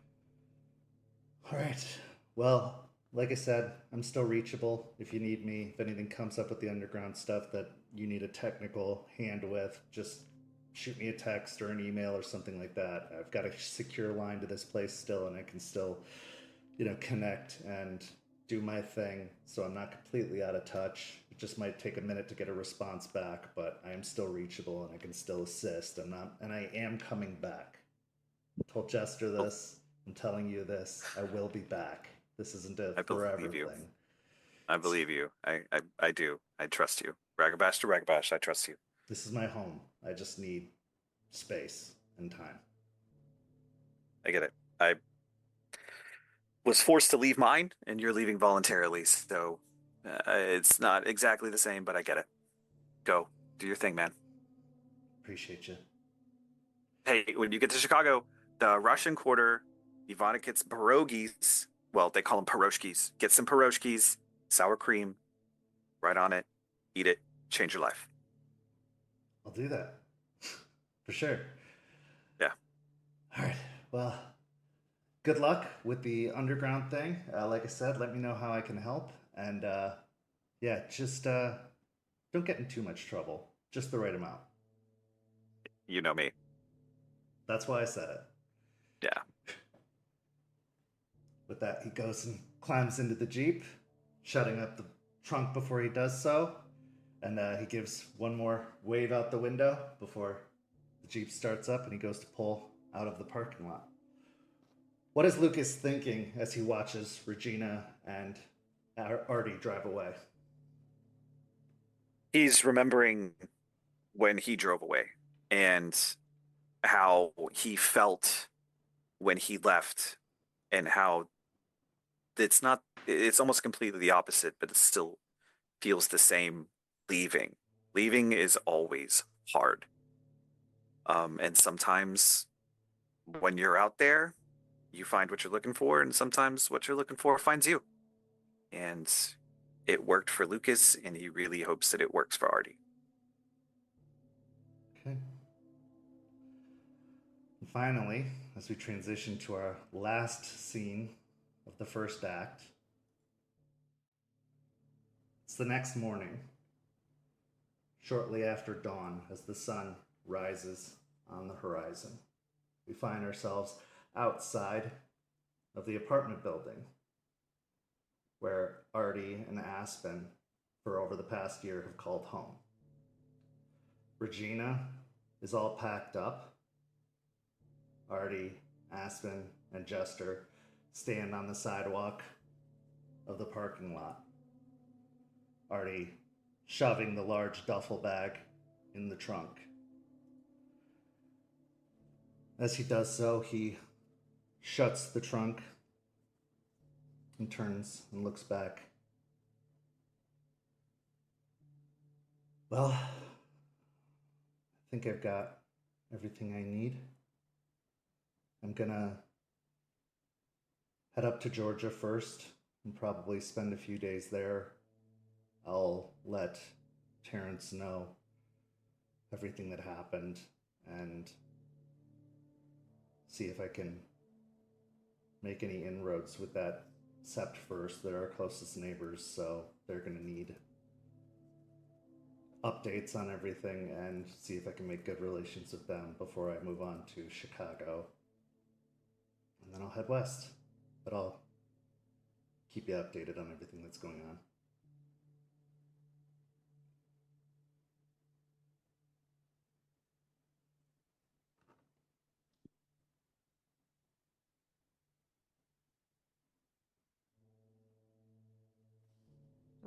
Speaker 4: All right. Well, like I said, I'm still reachable if you need me. If anything comes up with the underground stuff that you need a technical hand with, just shoot me a text or an email or something like that. I've got a secure line to this place still, and I can still, connect and do my thing. So I'm not completely out of touch. It just might take a minute to get a response back, but I am still reachable and I can still assist. And I am coming back. I told Jester this. I'm telling you this. I will be back. This isn't a forever thing.
Speaker 7: I believe you. I do. I trust you. Ragabash to Ragabash, I trust you.
Speaker 4: This is my home. I just need space and time.
Speaker 7: I get it. I was forced to leave mine, and you're leaving voluntarily, so it's not exactly the same, but I get it. Go. Do your thing, man.
Speaker 4: Appreciate you.
Speaker 7: Hey, when you get to Chicago, the Russian Quarter, Ivana gets pierogies. Well, they call them piroshkis. Get some piroshkis, sour cream, right on it, eat it, change your life.
Speaker 4: I'll do that. For sure.
Speaker 7: Yeah.
Speaker 4: All right. Well, good luck with the underground thing. Like I said, let me know how I can help. And yeah, just don't get in too much trouble. Just the right amount.
Speaker 7: You know me.
Speaker 4: That's why I said it.
Speaker 7: Yeah.
Speaker 4: With that, he goes and climbs into the Jeep, shutting up the trunk before he does so. And he gives one more wave out the window before the Jeep starts up and he goes to pull out of the parking lot. What is Lucas thinking as he watches Regina and Artie drive away?
Speaker 7: He's remembering when he drove away and how he felt when he left, and how it's almost completely the opposite, but it still feels the same. Leaving is always hard, and sometimes when you're out there you find what you're looking for, and sometimes what you're looking for finds you. And it worked for Lucas, and he really hopes that it works for Artie.
Speaker 4: Okay. And finally, as we transition to our last scene of the first act, it's the next morning, shortly after dawn, as the sun rises on the horizon. We find ourselves outside of the apartment building where Artie and Aspen, for over the past year, have called home. Regina is all packed up. Artie, Aspen, and Jester stand on the sidewalk of the parking lot. Artie shoving the large duffel bag in the trunk. As he does so, he shuts the trunk and turns and looks back. Well, I think I've got everything I need. I'm gonna head up to Georgia first and probably spend a few days there. I'll let Terrence know everything that happened and see if I can make any inroads with that Sept first. They're our closest neighbors, so they're going to need updates on everything, and see if I can make good relations with them before I move on to Chicago. And then I'll head west. But I'll keep you updated on everything that's going on.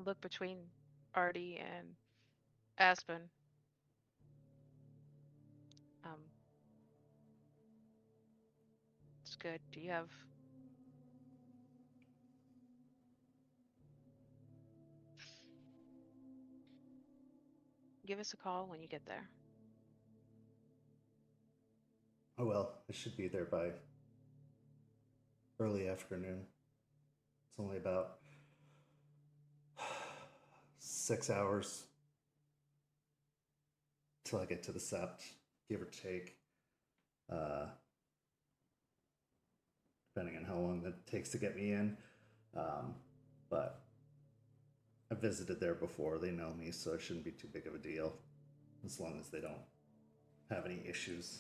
Speaker 6: Look between Artie and Aspen. It's good. Do you have give us a call when you get there.
Speaker 4: Oh well, I should be there by early afternoon. It's only about 6 hours till I get to the Sept, give or take. Depending on how long it takes to get me in. But I've visited there before. They know me, so it shouldn't be too big of a deal as long as they don't have any issues.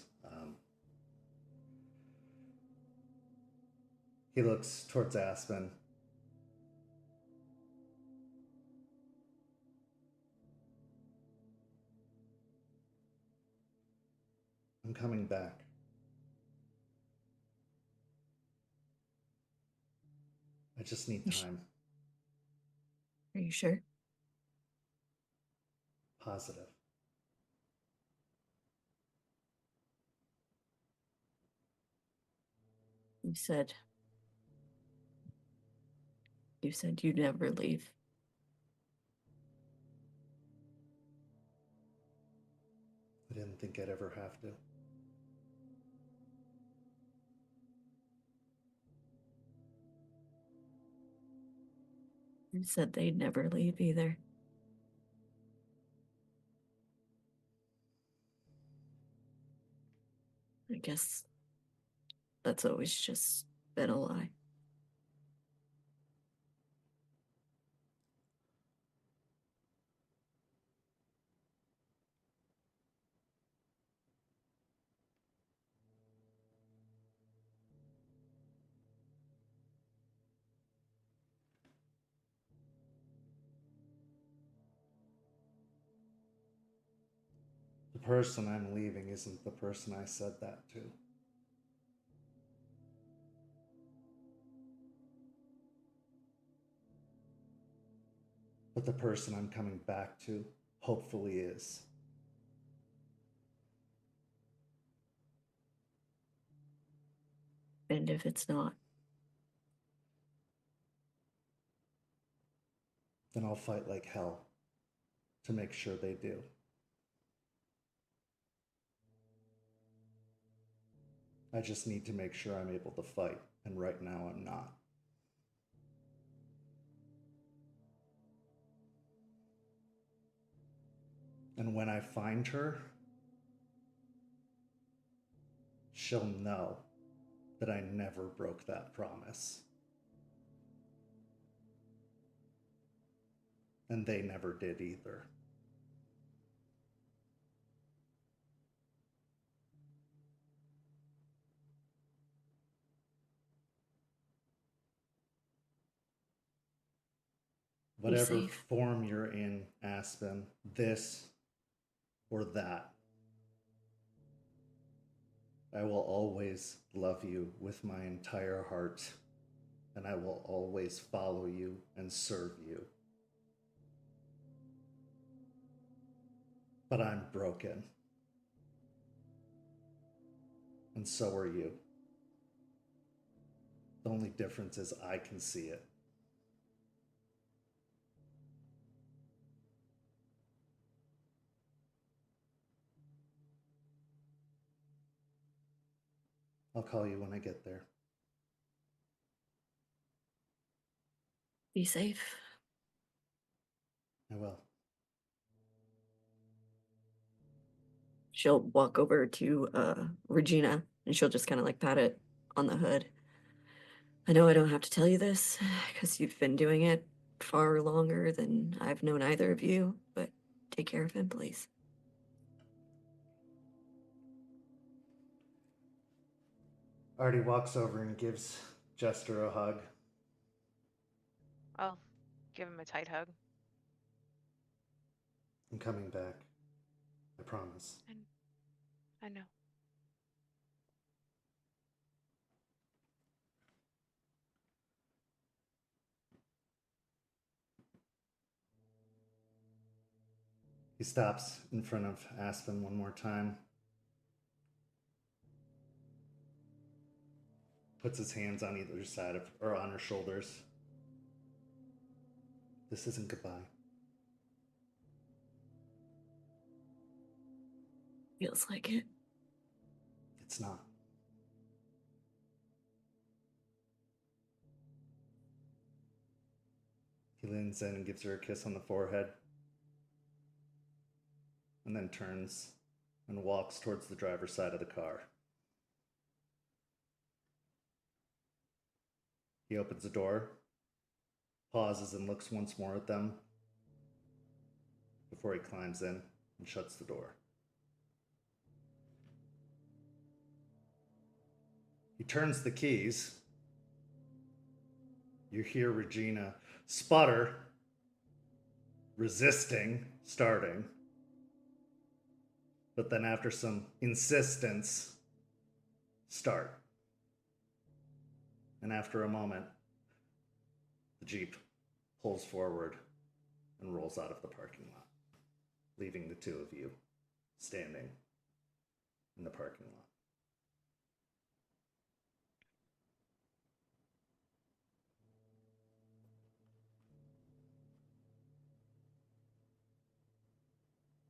Speaker 4: He looks towards Aspen. I'm coming back. I just need time.
Speaker 5: Are you sure?
Speaker 4: Positive.
Speaker 5: You said you'd never leave.
Speaker 4: I didn't think I'd ever have to.
Speaker 5: You said they'd never leave either. I guess that's always just been a lie.
Speaker 4: The person I'm leaving isn't the person I said that to. But the person I'm coming back to hopefully is.
Speaker 5: And if it's not,
Speaker 4: Then I'll fight like hell to make sure they do. I just need to make sure I'm able to fight, and right now I'm not. And when I find her, she'll know that I never broke that promise. And they never did either. Whatever
Speaker 5: safe.
Speaker 4: form you're in, Aspen, this or that, I will always love you with my entire heart, and I will always follow you and serve you. But I'm broken. And so are you. The only difference is I can see it. I'll call you when I get there.
Speaker 5: be safe.
Speaker 4: I will.
Speaker 5: She'll walk over to Regina and she'll just kind of like pat it on the hood. I know I don't have to tell you this because you've been doing it far longer than I've known either of you, but take care of him, please.
Speaker 4: Artie walks over and gives Jester a hug.
Speaker 6: I'll give him a tight hug.
Speaker 4: I'm coming back. I promise.
Speaker 6: I know.
Speaker 4: He stops in front of Aspen one more time. Puts his hands on either side of, or on her shoulders. This isn't goodbye.
Speaker 5: Feels like it.
Speaker 4: It's not. He leans in and gives her a kiss on the forehead. and then turns and walks towards the driver's side of the car. He opens the door, pauses and looks once more at them before he climbs in and shuts the door. He turns the keys. You hear Regina sputter, resisting starting. But then after some insistence, start. And after a moment, the Jeep pulls forward and rolls out of the parking lot, leaving the two of you standing in the parking lot.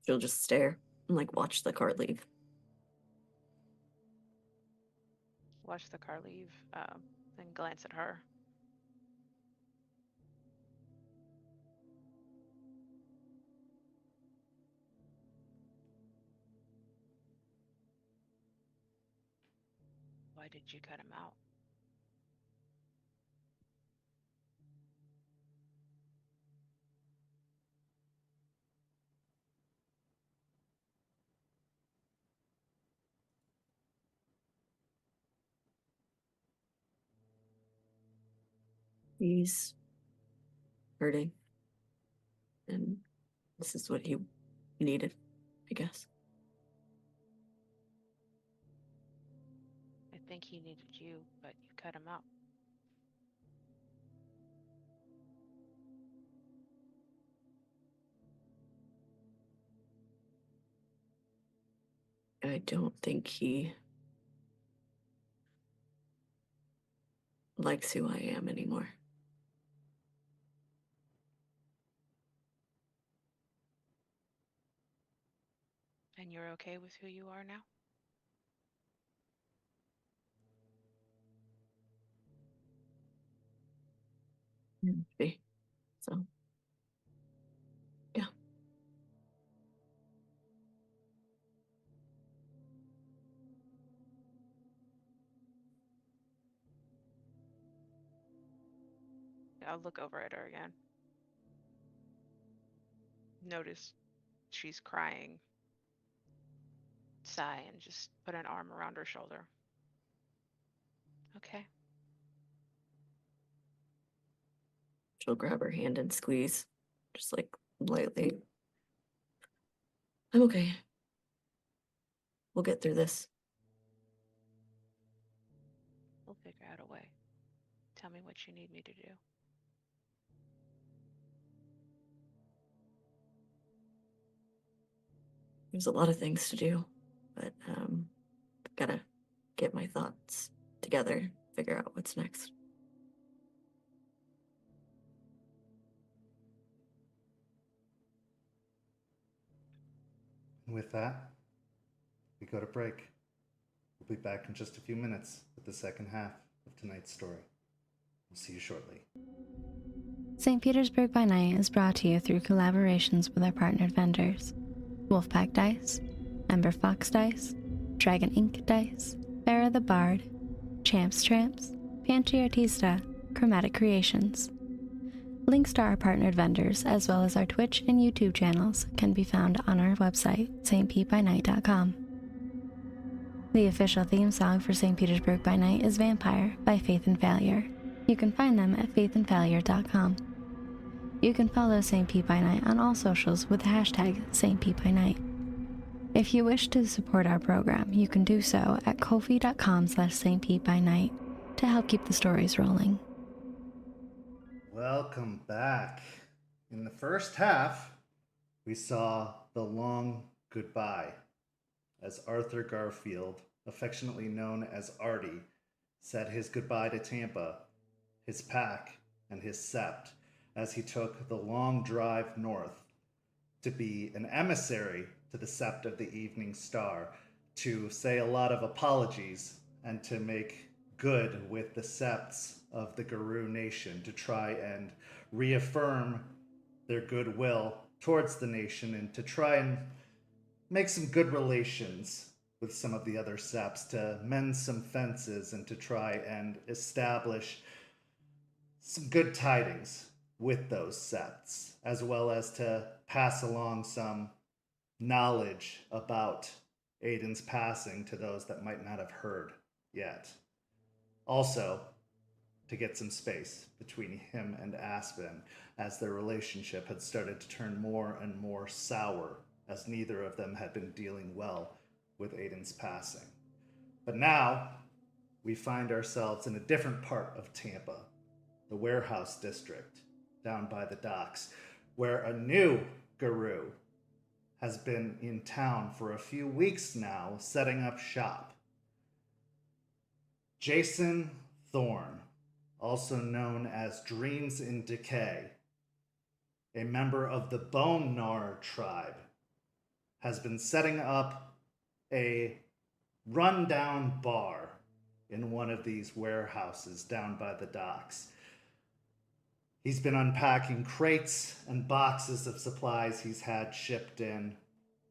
Speaker 5: She'll just stare and like watch the car leave.
Speaker 6: Watch the car leave, then glance at her. Why did you cut him out?
Speaker 5: He's hurting. And this is what he needed, I guess.
Speaker 6: I think he needed you, but you cut him out.
Speaker 5: I don't think he likes who I am anymore.
Speaker 6: And you're okay with who you are now?
Speaker 5: Maybe. So, yeah.
Speaker 6: I'll look over at her again. Notice she's crying. Sigh and just put an arm around her shoulder. Okay.
Speaker 5: She'll grab her hand and squeeze, just like lightly. I'm okay. We'll get through this.
Speaker 6: We'll figure out a way. Tell me what you need me to do.
Speaker 5: There's a lot of things to do, but gotta get my thoughts together, figure out what's next.
Speaker 4: And with that, we go to break. We'll be back in just a few minutes with the second half of tonight's story. We'll see you shortly.
Speaker 1: St. Petersburg by Night is brought to you through collaborations with our partnered vendors: Wolfpack Dice, Ember Fox Dice, Dragon Ink Dice, Farrah the Bard, Champs Tramps, Panty Artista, Chromatic Creations. Links to our partnered vendors, as well as our Twitch and YouTube channels, can be found on our website, stpbynight.com. The official theme song for St. Petersburg by Night is Vampire by Faith and Failure. You can find them at faithandfailure.com. You can follow St. Pete by Night on all socials with the hashtag St. Pete by Night. If you wish to support our program, you can do so at ko-fi.com/St. Pete by Night to help keep the stories rolling.
Speaker 4: Welcome back. In the first half, we saw the long goodbye as Arthur Garfield, affectionately known as Artie, said his goodbye to Tampa, his pack, and his Sept as he took the long drive north to be an emissary to the Sept of the Evening Star, to say a lot of apologies and to make good with the Septs of the Garou Nation, to try and reaffirm their goodwill towards the nation and to try and make some good relations with some of the other Septs, to mend some fences and to try and establish some good tidings with those Septs, as well as to pass along some knowledge about Aiden's passing to those that might not have heard yet. Also, to get some space between him and Aspen, as their relationship had started to turn more and more sour, as neither of them had been dealing well with Aiden's passing. But now, we find ourselves in a different part of Tampa, the warehouse district, down by the docks, where a new guru has been in town for a few weeks now, setting up shop. Jason Thorne, also known as Dreams in Decay, a member of the Bone Gnar tribe, has been setting up a rundown bar in one of these warehouses down by the docks. He's been unpacking crates and boxes of supplies he's had shipped in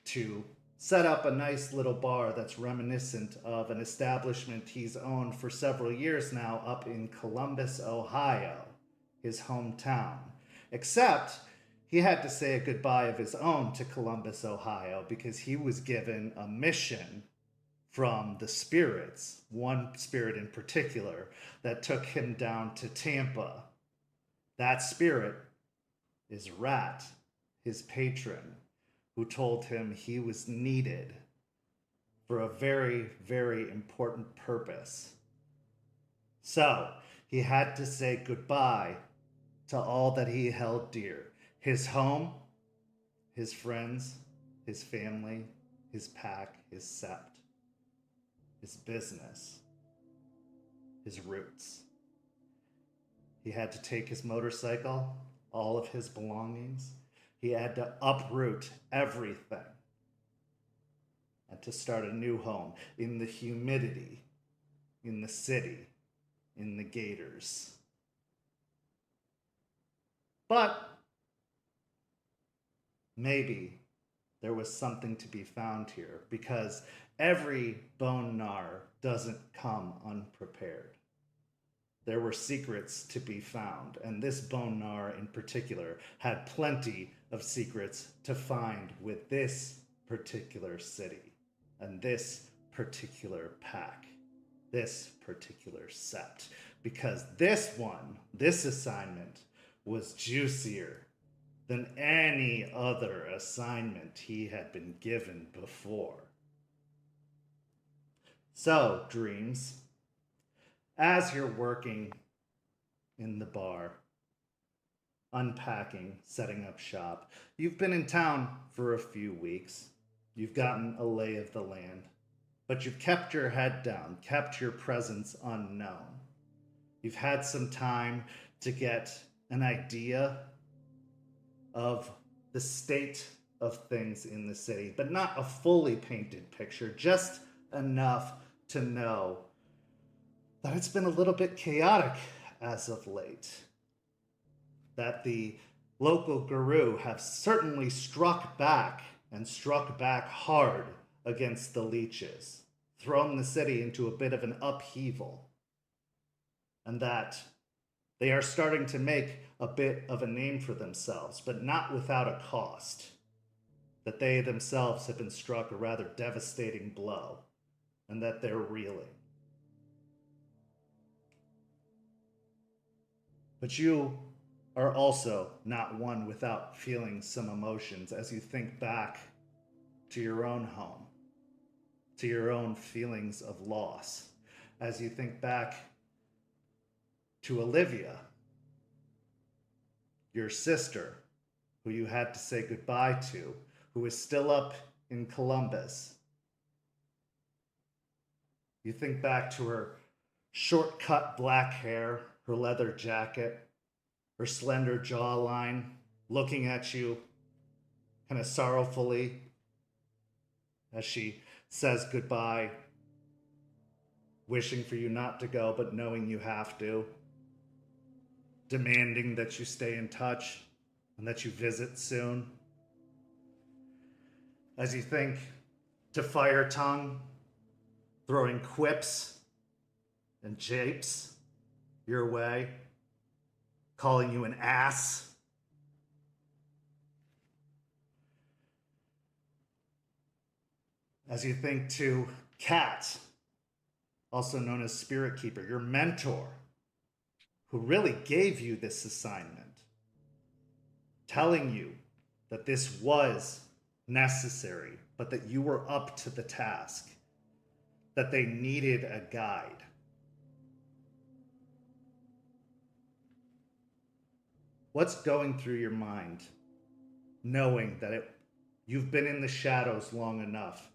Speaker 4: to set up a nice little bar that's reminiscent of an establishment he's owned for several years now up in Columbus, Ohio, his hometown. Except he had to say a goodbye of his own to Columbus, Ohio, because he was given a mission from the spirits, one spirit in particular, that took him down to Tampa. That spirit is Rat, his patron, who told him he was needed for a very, very important purpose. So he had to say goodbye to all that he held dear: his home, his friends, his family, his pack, his sept, his business, his roots. He had to take his motorcycle, all of his belongings. He had to uproot everything and to start a new home in the humidity, in the city, in the gators. But maybe there was something to be found here, because every Bone Gnar doesn't come unprepared. There were secrets to be found, and this Bone Gnar in particular had plenty of secrets to find with this particular city and this particular pack, this particular sept, because this assignment was juicier than any other assignment he had been given before. So, Dreams, as you're working in the bar, unpacking, setting up shop, you've been in town for a few weeks. You've gotten a lay of the land, but you've kept your head down, kept your presence unknown. You've had some time to get an idea of the state of things in the city, but not a fully painted picture, just enough to know that it's been a little bit chaotic as of late. That the local guru have certainly struck back, and struck back hard, against the leeches, thrown the city into a bit of an upheaval, and that they are starting to make a bit of a name for themselves, but not without a cost. That they themselves have been struck a rather devastating blow, and that they're reeling. But you are also not one without feeling some emotions as you think back to your own home, to your own feelings of loss, as you think back to Olivia, your sister, who you had to say goodbye to, who is still up in Columbus. You think back to her short-cut black hair, her leather jacket, her slender jawline, looking at you kind of sorrowfully as she says goodbye, wishing for you not to go, but knowing you have to, demanding that you stay in touch and that you visit soon. as you think to Fire Tongue, throwing quips and japes your way, calling you an ass. As you think to Cat, also known as Spirit Keeper, your mentor, who really gave you this assignment, telling you that this was necessary, but that you were up to the task, that they needed a guide. What's going through your mind, knowing that you've been in the shadows long enough,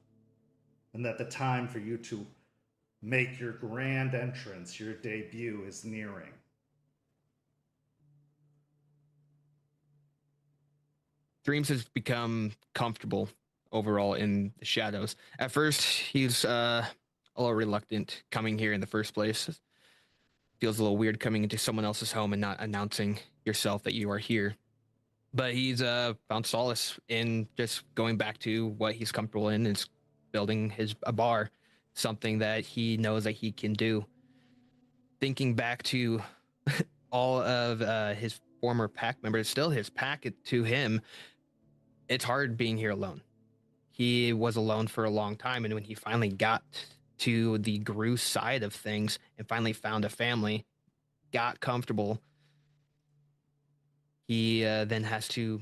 Speaker 4: and that the time for you to make your grand entrance, your debut, is nearing?
Speaker 8: Dreams has become comfortable overall in the shadows. At first, he's a little reluctant coming here in the first place. Feels a little weird coming into someone else's home and not announcing yourself that you are here. But he's found solace in just going back to what he's comfortable in, is building a bar, something that he knows that he can do. Thinking back to all of his former pack members, still his pack to him, it's hard being here alone. He was alone for a long time, and when he finally got to the Gru side of things and finally found a family, got comfortable, he then has to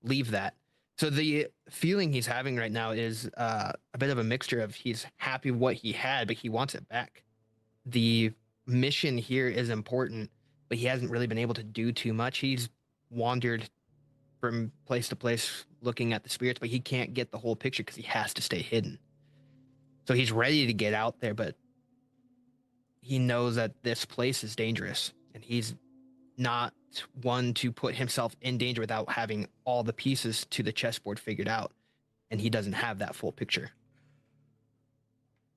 Speaker 8: leave that. So the feeling he's having right now is a bit of a mixture of he's happy with what he had, but he wants it back. The mission here is important, but he hasn't really been able to do too much. He's wandered from place to place looking at the spirits, but he can't get the whole picture because he has to stay hidden. So he's ready to get out there, but he knows that this place is dangerous, and he's not one to put himself in danger without having all the pieces to the chessboard figured out, and he doesn't have that full picture.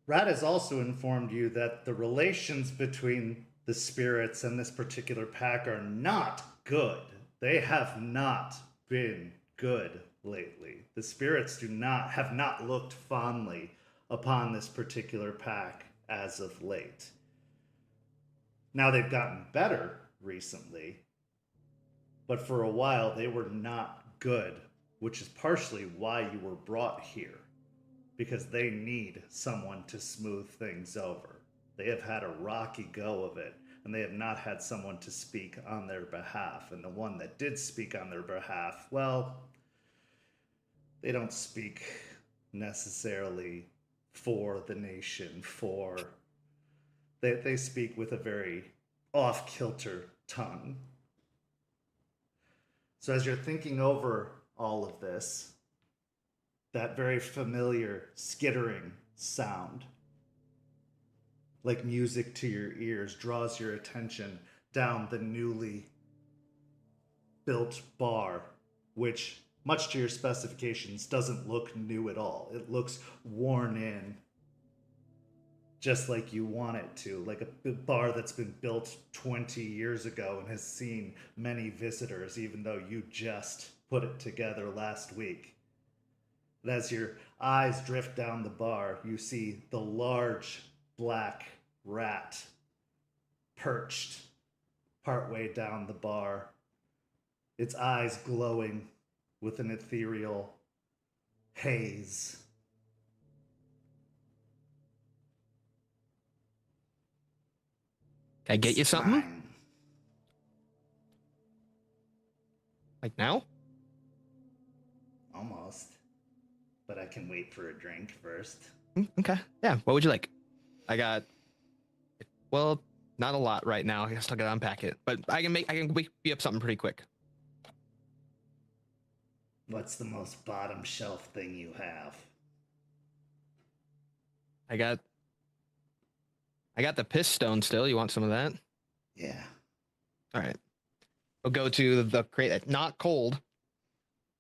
Speaker 4: Rat has also informed you that the relations between the spirits and this particular pack are not good. They have not been good lately. The spirits have not looked fondly upon this particular pack as of late. Now they've gotten better recently, but for a while they were not good, which is partially why you were brought here, because they need someone to smooth things over. They have had a rocky go of it, and they have not had someone to speak on their behalf. And the one that did speak on their behalf, well, they don't speak necessarily for the nation, they speak with a very off-kilter tongue. So as you're thinking over all of this, that very familiar skittering sound, like music to your ears, draws your attention down the newly built bar, which, much to your specifications, doesn't look new at all. It looks worn in, just like you want it to, like a bar that's been built 20 years ago and has seen many visitors, even though you just put it together last week. And as your eyes drift down the bar, you see the large black rat perched partway down the bar, its eyes glowing with an ethereal haze.
Speaker 8: Can I get you something?
Speaker 4: Fine.
Speaker 8: Like now?
Speaker 4: Almost. But I can wait for a drink first.
Speaker 8: Okay. Yeah. What would you like? I got, well, not a lot right now. I still gotta unpack it, but I can whip you up something pretty quick.
Speaker 4: What's the most bottom shelf thing you have?
Speaker 8: I got the piss stone still. You want some of that?
Speaker 4: Yeah.
Speaker 8: All right. We'll go to the crate that's not cold.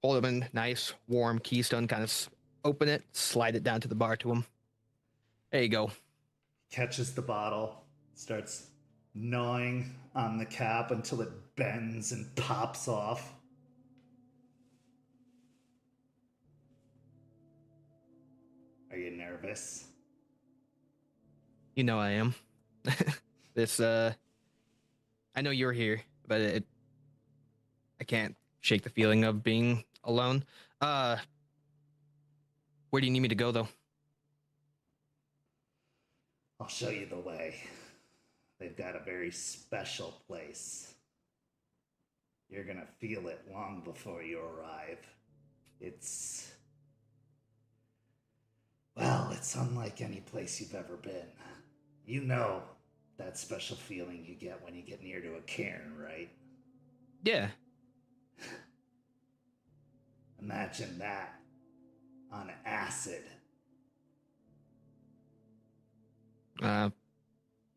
Speaker 8: Hold it in nice, warm keystone. Kind of open it, slide it down to the bar to him. There you go.
Speaker 4: Catches the bottle, starts gnawing on the cap until it bends and pops off. you nervous?
Speaker 8: You know I am. This, I know you're here, but I can't shake the feeling of being alone. Where do you need me to go, though?
Speaker 4: I'll show you the way. They've got a very special place. You're gonna feel it long before you arrive. It's unlike any place you've ever been. You know that special feeling you get when you get near to a cairn, right?
Speaker 8: Yeah.
Speaker 4: Imagine that on acid.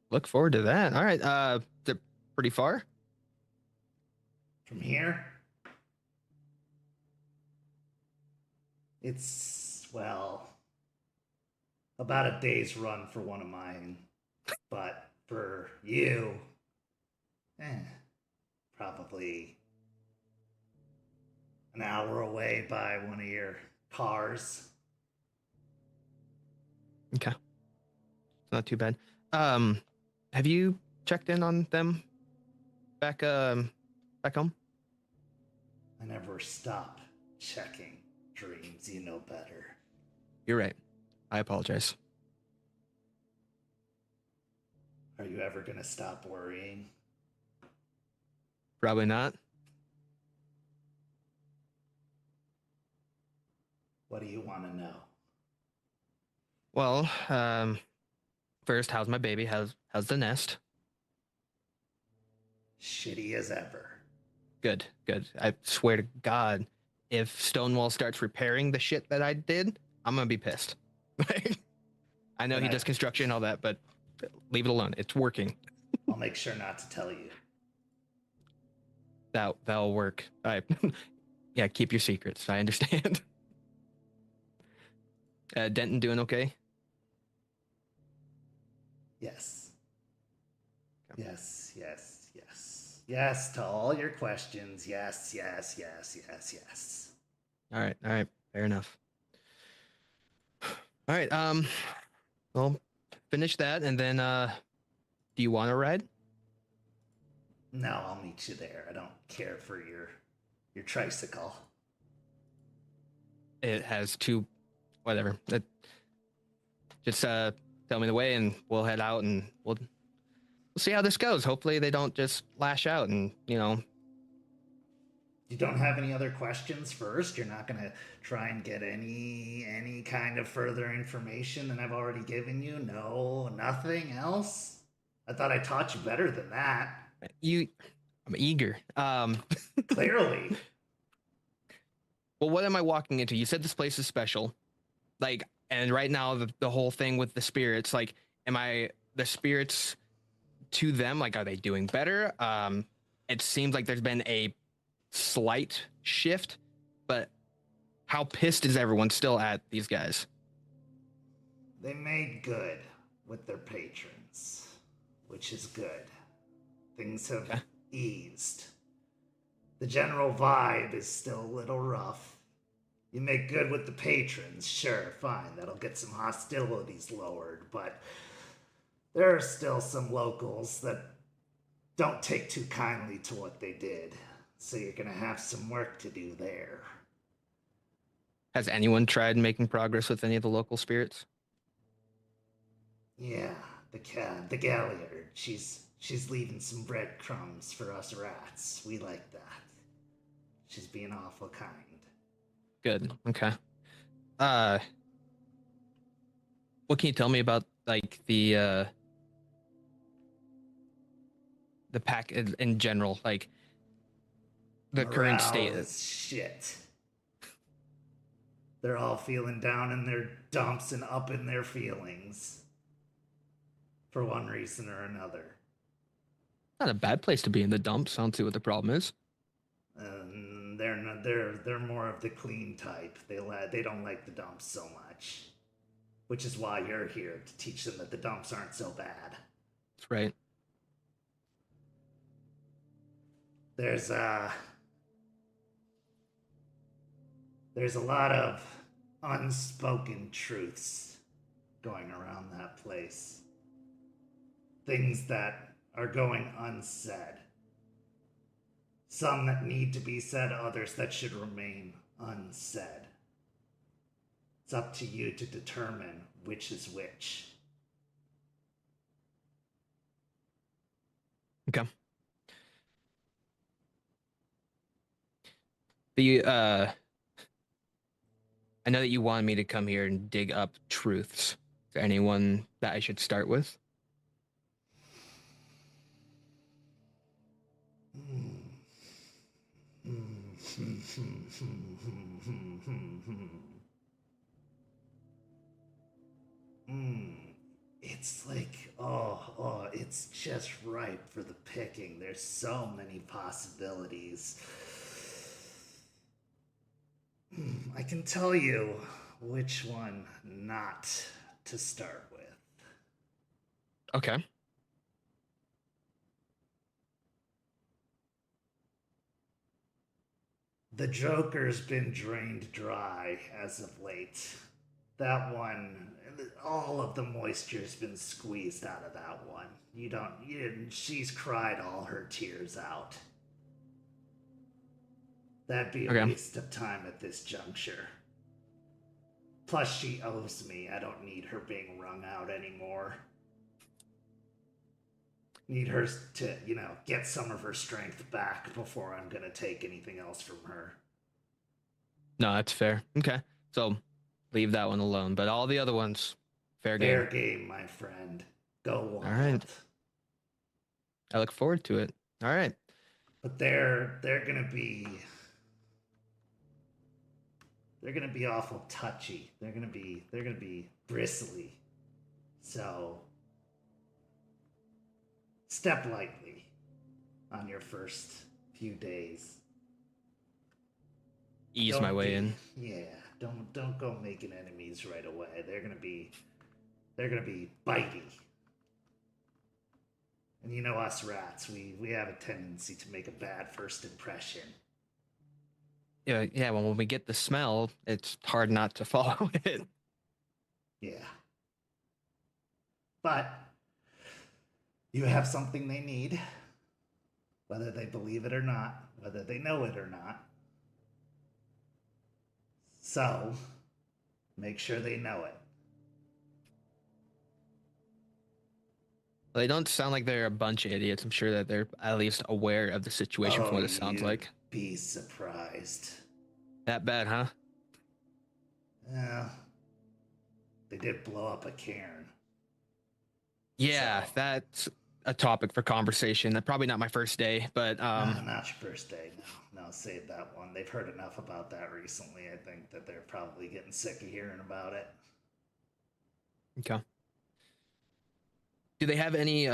Speaker 8: Look forward to that. All right. They're pretty far.
Speaker 4: From here, it's, well, about a day's run for one of mine. But for you, probably an hour away by one of your cars.
Speaker 8: Okay. Not too bad. Have you checked in on them back home?
Speaker 4: I never stop checking. Dreams, you know better.
Speaker 8: You're right. I apologize.
Speaker 4: Are you ever gonna stop worrying?
Speaker 8: Probably not.
Speaker 4: What do you want to know?
Speaker 8: Well, first, how's my baby? How's the nest?
Speaker 4: Shitty as ever.
Speaker 8: Good. I swear to God, if Stonewall starts repairing the shit that I did, I'm gonna be pissed. I know he does construction and all that, but leave it alone. It's working.
Speaker 4: I'll make sure not to tell you.
Speaker 8: That'll work. Yeah, keep your secrets. I understand. Denton doing okay?
Speaker 4: Yes. Yes to all your questions. Yes.
Speaker 8: All right. Fair enough. All right. Well, finish that, and then do you want to ride?
Speaker 4: No, I'll meet you there. I don't care for your tricycle.
Speaker 8: It has two, whatever. Just tell me the way, and we'll head out, and we'll see how this goes. Hopefully, they don't just lash out, and You
Speaker 4: don't have any other questions first? You're not gonna try and get any kind of further information than I've already given you? No, nothing else? I thought I taught you better than that.
Speaker 8: I'm eager.
Speaker 4: Clearly.
Speaker 8: Well, what am I walking into? You said this place is special. And right now, the whole thing with the spirits, am I the spirits to them? Are they doing better? It seems like there's been a slight shift, but how pissed is everyone still at these guys?
Speaker 4: They made good with their patrons, which is good. Things have eased. The general vibe is still a little rough. You make good with the patrons, sure, fine, that'll get some hostilities lowered, but there are still some locals that don't take too kindly to what they did, so you're gonna have some work to do there.
Speaker 8: Has anyone tried making progress with any of the local spirits?
Speaker 4: Yeah, the Galliard, she's leaving some breadcrumbs for us rats. We like that. She's being awful kind.
Speaker 8: Good. Okay. What can you tell me about the pack in general, the current state?
Speaker 4: Is shit. They're all feeling down in their dumps and up in their feelings, for one reason or another.
Speaker 8: Not a bad place to be in the dumps. I don't see what the problem is.
Speaker 4: They're more of the clean type. They don't like the dumps so much, which is why you're here, to teach them that the dumps aren't so bad.
Speaker 8: That's right.
Speaker 4: There's a lot of unspoken truths going around that place. Things that are going unsaid. Some that need to be said, others that should remain unsaid. It's up to you to determine which is which.
Speaker 8: Okay. I know that you wanted me to come here and dig up truths. Is there anyone that I should start with?
Speaker 4: It's like, it's just ripe for the picking. There's so many possibilities. I can tell you which one not to start with.
Speaker 8: Okay.
Speaker 4: The Joker's been drained dry as of late. That one, all of the moisture's been squeezed out of that one. She's cried all her tears out. That'd be a waste of time at this juncture. Plus, she owes me. I don't need her being wrung out anymore. Need her to, get some of her strength back before I'm gonna take anything else from her.
Speaker 8: No, that's fair. Okay. So leave that one alone. But all the other ones, fair game.
Speaker 4: Fair game, my friend. Go wild.
Speaker 8: All right. I look forward to it. All right.
Speaker 4: But they're gonna be awful touchy. They're gonna be bristly. So step lightly on your first few days.
Speaker 8: Ease my way in.
Speaker 4: Yeah, don't go making enemies right away. They're gonna be bitey. And you know us rats, we have a tendency to make a bad first impression.
Speaker 8: Yeah, well, when we get the smell, it's hard not to follow it.
Speaker 4: Yeah. But you have something they need, whether they believe it or not, whether they know it or not. So, make sure they know it.
Speaker 8: They don't sound like they're a bunch of idiots. I'm sure that they're at least aware of the situation from what it sounds like.
Speaker 4: Be surprised.
Speaker 8: That bad, huh?
Speaker 4: Yeah. They did blow up a Caern.
Speaker 8: Yeah, so that's a topic for conversation. That's probably not my first day, but
Speaker 4: not your first day. No, save that one. They've heard enough about that recently. I think that they're probably getting sick of hearing about it.
Speaker 8: Okay. Do they have any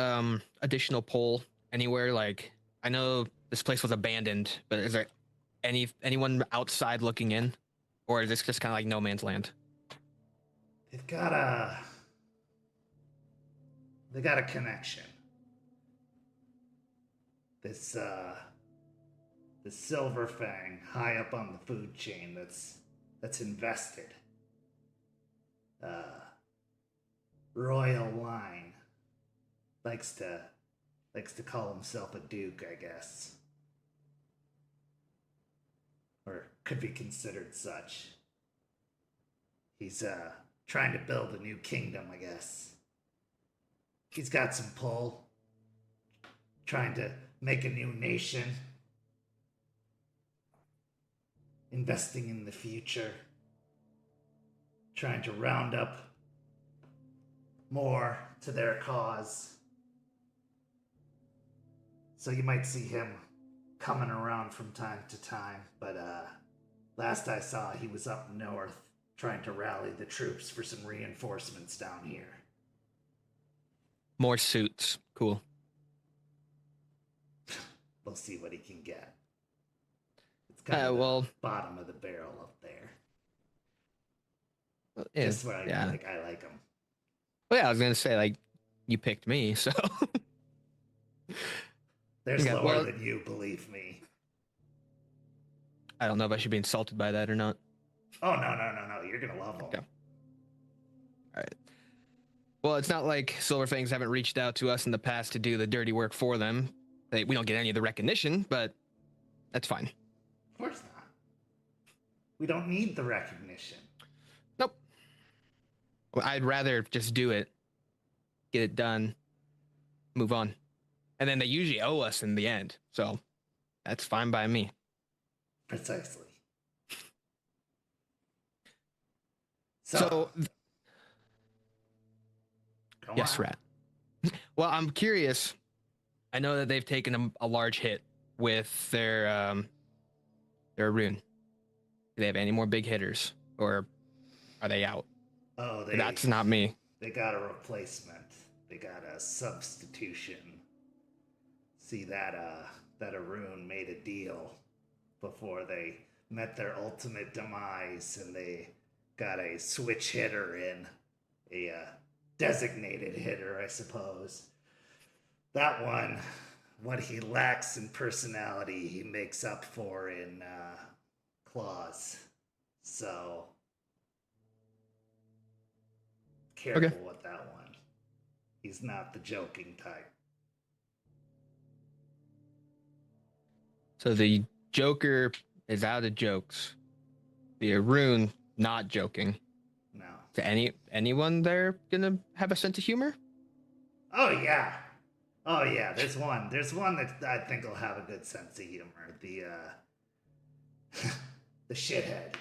Speaker 8: additional pull anywhere? Like, I know this place was abandoned, but is there anyone outside looking in, or is this just kind of like no man's land?
Speaker 4: They got a connection. This Silver Fang high up on the food chain that's invested. Royal line likes to call himself a duke, I guess. Or could be considered such. He's trying to build a new kingdom, I guess. He's got some pull. Trying to make a new nation. Investing in the future. Trying to round up more to their cause. So you might see him coming around from time to time, but last I saw he was up north trying to rally the troops for some reinforcements down here.
Speaker 8: More suits. Cool.
Speaker 4: We'll see what he can get. It's kind of the bottom of the barrel up there. Just where I like him.
Speaker 8: Well, yeah, I was gonna say, like, you picked me, so
Speaker 4: there's lower than you, believe me.
Speaker 8: I don't know if I should be insulted by that or not.
Speaker 4: Oh no! You're gonna love him.
Speaker 8: Okay. All right. Well, it's not like Silverfangs haven't reached out to us in the past to do the dirty work for them. We don't get any of the recognition, but that's fine.
Speaker 4: Of course not. We don't need the recognition.
Speaker 8: Nope. Well, I'd rather just do it, get it done, move on. And then they usually owe us in the end. So that's fine by me.
Speaker 4: Precisely.
Speaker 8: So
Speaker 4: go
Speaker 8: yes,
Speaker 4: on.
Speaker 8: Rat. Well, I'm curious. I know that they've taken a large hit with their rune. Do they have any more big hitters, or are they out?
Speaker 4: Oh,
Speaker 8: That's not me.
Speaker 4: They got a replacement. They got a substitution. See that a rune made a deal before they met their ultimate demise, and they got a switch hitter in, a designated hitter, I suppose. That one, what he lacks in personality, he makes up for in claws. So careful with that one. He's not the joking type.
Speaker 8: So the Joker is out of jokes. The rune not joking.
Speaker 4: No.
Speaker 8: Is anyone there gonna have a sense of humor?
Speaker 4: Oh yeah. Oh yeah. There's one that I think will have a good sense of humor. The the shithead.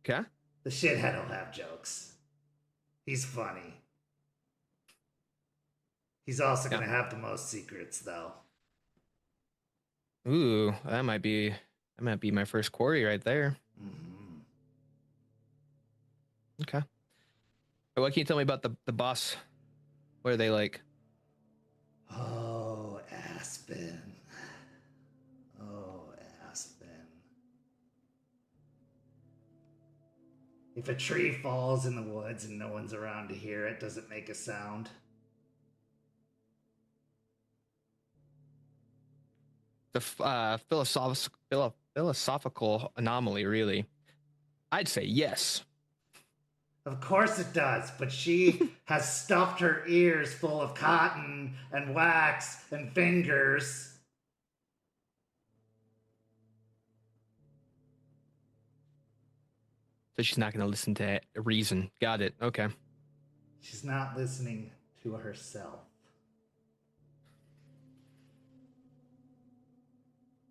Speaker 8: Okay.
Speaker 4: The shithead will have jokes. He's funny. He's also gonna have the most secrets though.
Speaker 8: Ooh, that might be my first quarry right there.
Speaker 4: Mm-hmm.
Speaker 8: Okay. What can you tell me about the boss? What are they like?
Speaker 4: Oh, Aspen. Oh, Aspen. If a tree falls in the woods and no one's around to hear it, does it make a sound?
Speaker 8: The philosophical anomaly, really. I'd say yes.
Speaker 4: Of course it does, but she has stuffed her ears full of cotton and wax and fingers.
Speaker 8: So she's not going to listen to reason. Got it. Okay.
Speaker 4: She's not listening to herself.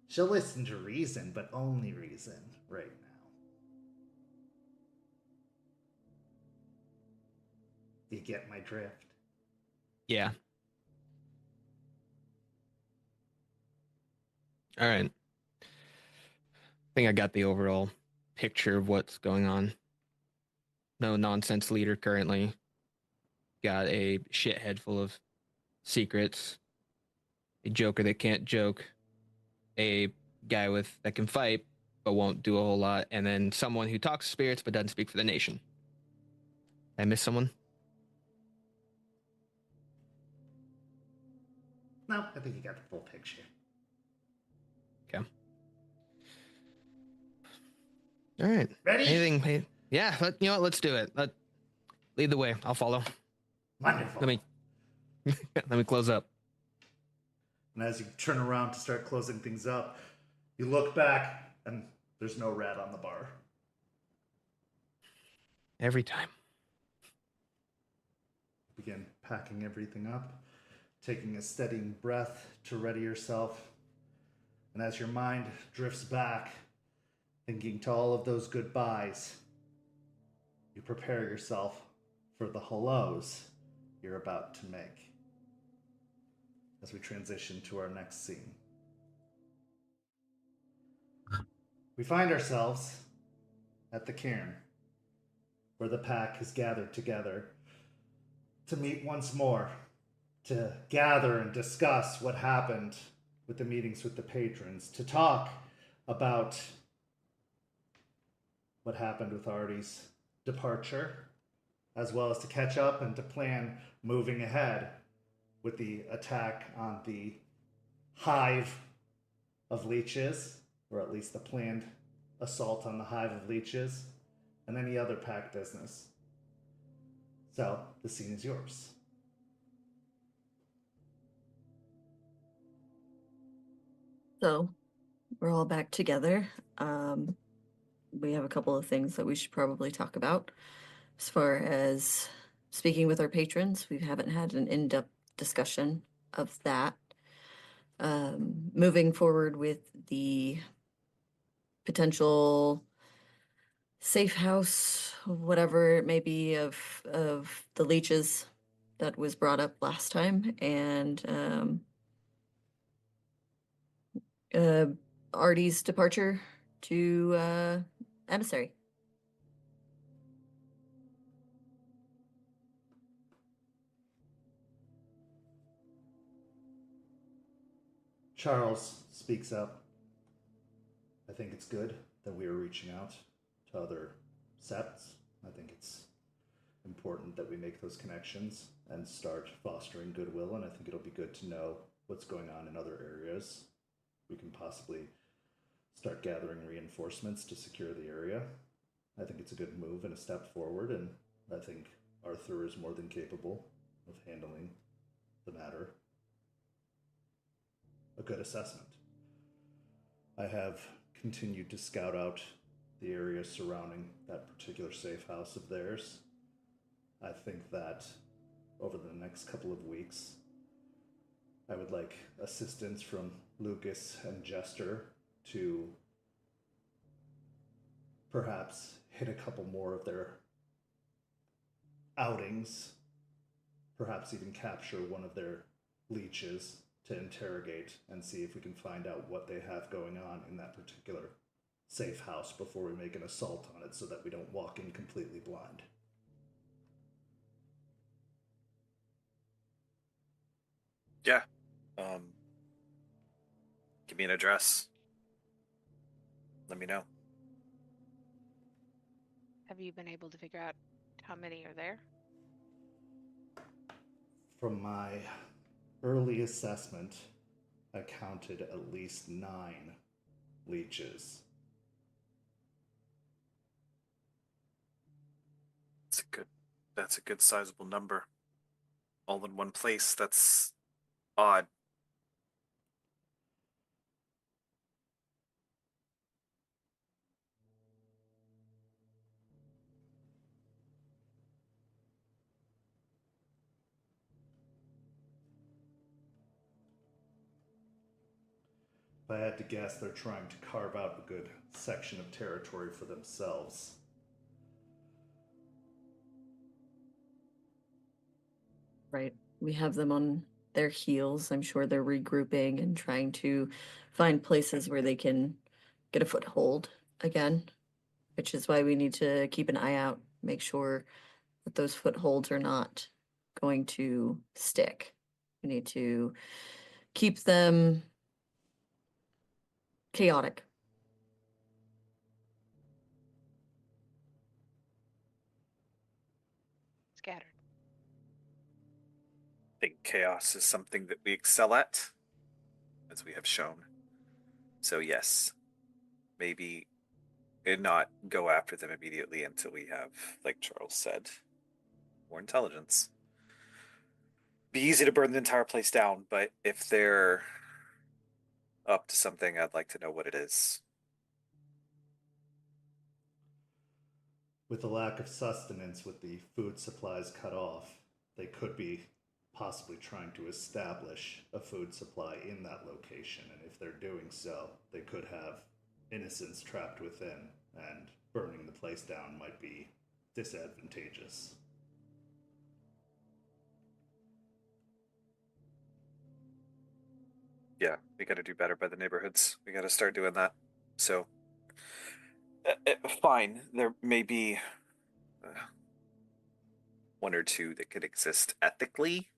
Speaker 4: She'll listen to reason, but only reason right now. You get my drift?
Speaker 8: Yeah. All right. I think I got the overall picture of what's going on. No nonsense leader currently. Got a shithead full of secrets. A joker that can't joke. A guy that can fight but won't do a whole lot, and then someone who talks spirits but doesn't speak for the nation. Did I miss someone?
Speaker 4: No, I think you got the full picture.
Speaker 8: Okay. All right.
Speaker 4: Ready?
Speaker 8: Anything? Yeah. You know what? Let's do it. Lead the way. I'll follow.
Speaker 4: Wonderful.
Speaker 8: Let me close up.
Speaker 4: And as you turn around to start closing things up, you look back and there's no rat on the bar.
Speaker 8: Every time.
Speaker 4: Begin packing everything up, taking a steadying breath to ready yourself. And as your mind drifts back, thinking to all of those goodbyes, you prepare yourself for the hellos you're about to make. As we transition to our next scene. We find ourselves at the Caern, where the pack has gathered together to meet once more, to gather and discuss what happened with the meetings with the patrons, to talk about what happened with Artie's departure, as well as to catch up and to plan moving ahead with the attack on the hive of leeches, or at least the planned assault on the hive of leeches, and any other pack business. So, the scene is yours.
Speaker 5: So, we're all back together. We have a couple of things that we should probably talk about. As far as speaking with our patrons, we haven't had an in-depth discussion of that. Moving forward with the potential safe house, whatever it may be, of the leeches that was brought up last time, and Artie's departure to emissary.
Speaker 4: Charles speaks up. I think it's good that we are reaching out to other Septs. I think it's important that we make those connections and start fostering goodwill, and I think it'll be good to know what's going on in other areas. We can possibly start gathering reinforcements to secure the area. I think it's a good move and a step forward, and I think Arthur is more than capable of handling the matter. A good assessment. I have continued to scout out the area surrounding that particular safe house of theirs. I think that over the next couple of weeks, I would like assistance from Lucas and Jester to perhaps hit a couple more of their outings, perhaps even capture one of their leeches to interrogate and see if we can find out what they have going on in that particular safe house before we make an assault on it, so that we don't walk in completely blind.
Speaker 7: Yeah. Give me an address. Let me know.
Speaker 6: Have you been able to figure out how many are there?
Speaker 4: From my early assessment, I counted at least 9 leeches.
Speaker 7: That's a good sizable number. All in one place. That's odd.
Speaker 4: If I had to guess, they're trying to carve out a good section of territory for themselves.
Speaker 5: Right. We have them on their heels. I'm sure they're regrouping and trying to find places where they can get a foothold again, which is why we need to keep an eye out, make sure that those footholds are not going to stick. We need to keep them chaotic.
Speaker 6: Scattered.
Speaker 7: I think chaos is something that we excel at, as we have shown. So yes, maybe not go after them immediately until we have, like Charles said, more intelligence. Be easy to burn the entire place down, but if they're up to something, I'd like to know what it is.
Speaker 4: With the lack of sustenance, with the food supplies cut off, they could be possibly trying to establish a food supply in that location, and if they're doing so, they could have innocents trapped within, and burning the place down might be disadvantageous.
Speaker 7: Yeah, we got to do better by the neighborhoods. We got to start doing that. So, fine. There may be one or two that could exist ethically.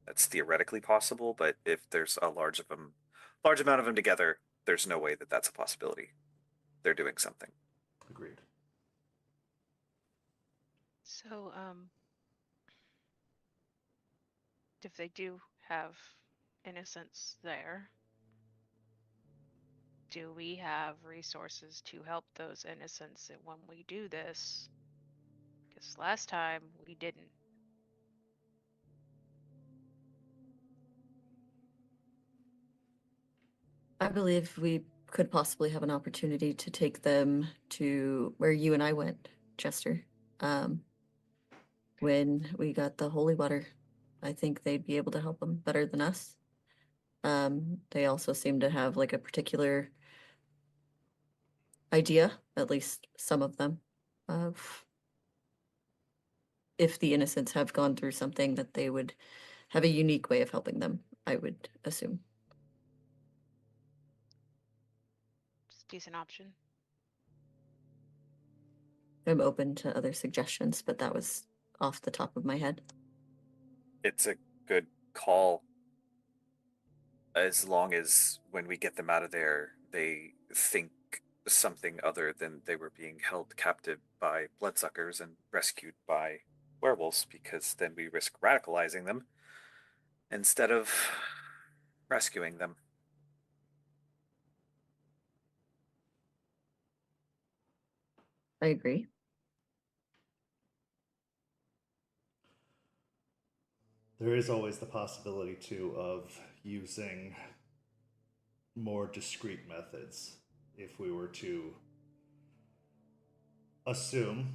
Speaker 7: That's theoretically possible, but if there's a large amount of them together, there's no way that that's a possibility. They're doing something.
Speaker 4: Agreed.
Speaker 6: So, if they do have innocents there, do we have resources to help those innocents when we do this? Because last time we didn't.
Speaker 5: I believe we could possibly have an opportunity to take them to where you and I went, Jester. When we got the holy water, I think they'd be able to help them better than us. They also seem to have like a particular idea, at least some of them, of if the innocents have gone through something that they would have a unique way of helping them, I would assume.
Speaker 6: It's a decent option.
Speaker 5: I'm open to other suggestions, but that was off the top of my head.
Speaker 7: It's a good call. As long as when we get them out of there, they think something other than they were being held captive by bloodsuckers and rescued by werewolves, because then we risk radicalizing them instead of rescuing them.
Speaker 5: I agree.
Speaker 4: There is always the possibility, too, of using more discreet methods if we were to assume,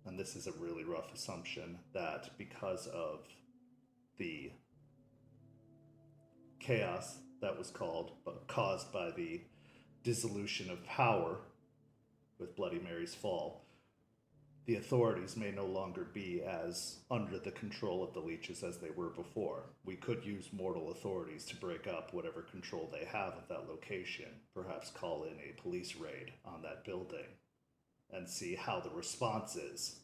Speaker 4: and this is a really rough assumption, that because of the chaos that was caused by the dissolution of power with Bloody Mary's fall, the authorities may no longer be as under the control of the leeches as they were before. We could use mortal authorities to break up whatever control they have of that location, perhaps call in a police raid on that building and see how the response is.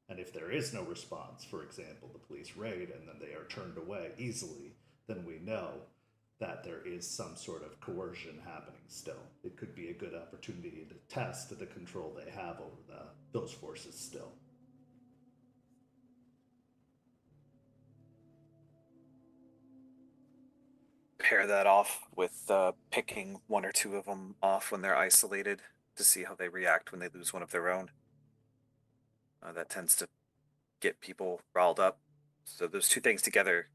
Speaker 4: And if there is no response, for example, the police raid, and then they are turned away easily, then we know that there is some sort of coercion happening still. It could be a good opportunity to test the control they have over those forces still.
Speaker 7: Pair that off with picking one or two of them off when they're isolated to see how they react when they lose one of their own. That tends to get people riled up. So those two things together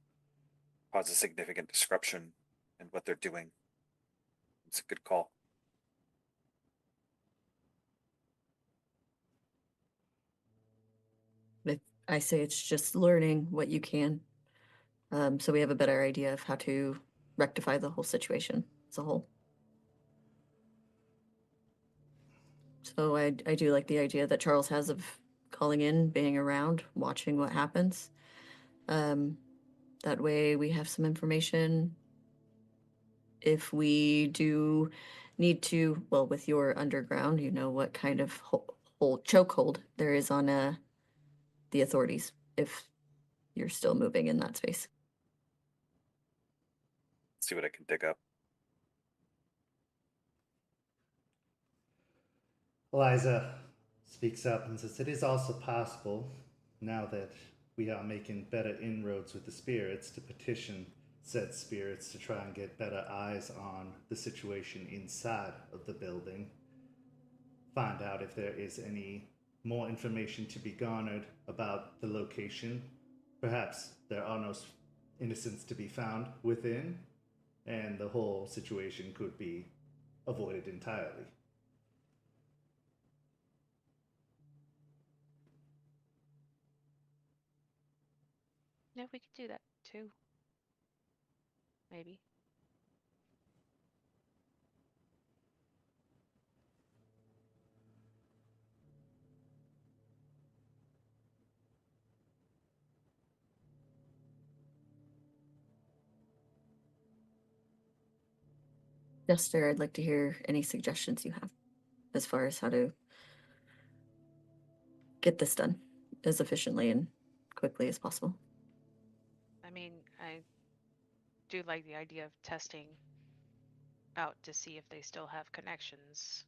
Speaker 7: cause a significant disruption in what they're doing. It's a good call.
Speaker 5: I say it's just learning what you can, so we have a better idea of how to rectify the whole situation as a whole. So I do like the idea that Charles has of calling in, being around, watching what happens. That way we have some information. If we do need to, well, with your underground, you know what kind of chokehold there is on the authorities if you're still moving in that space.
Speaker 7: See what I can dig up.
Speaker 4: Eliza speaks up and says, "It is also possible, now that we are making better inroads with the spirits, to petition said spirits to try and get better eyes on the situation inside of the building. Find out if there is any more information to be garnered about the location. Perhaps there are no innocents to be found within, and the whole situation could be avoided entirely."
Speaker 6: Yeah, we could do that too. Maybe.
Speaker 5: Jester, I'd like to hear any suggestions you have as far as how to get this done as efficiently and quickly as possible.
Speaker 6: I mean, I do like the idea of testing out to see if they still have connections.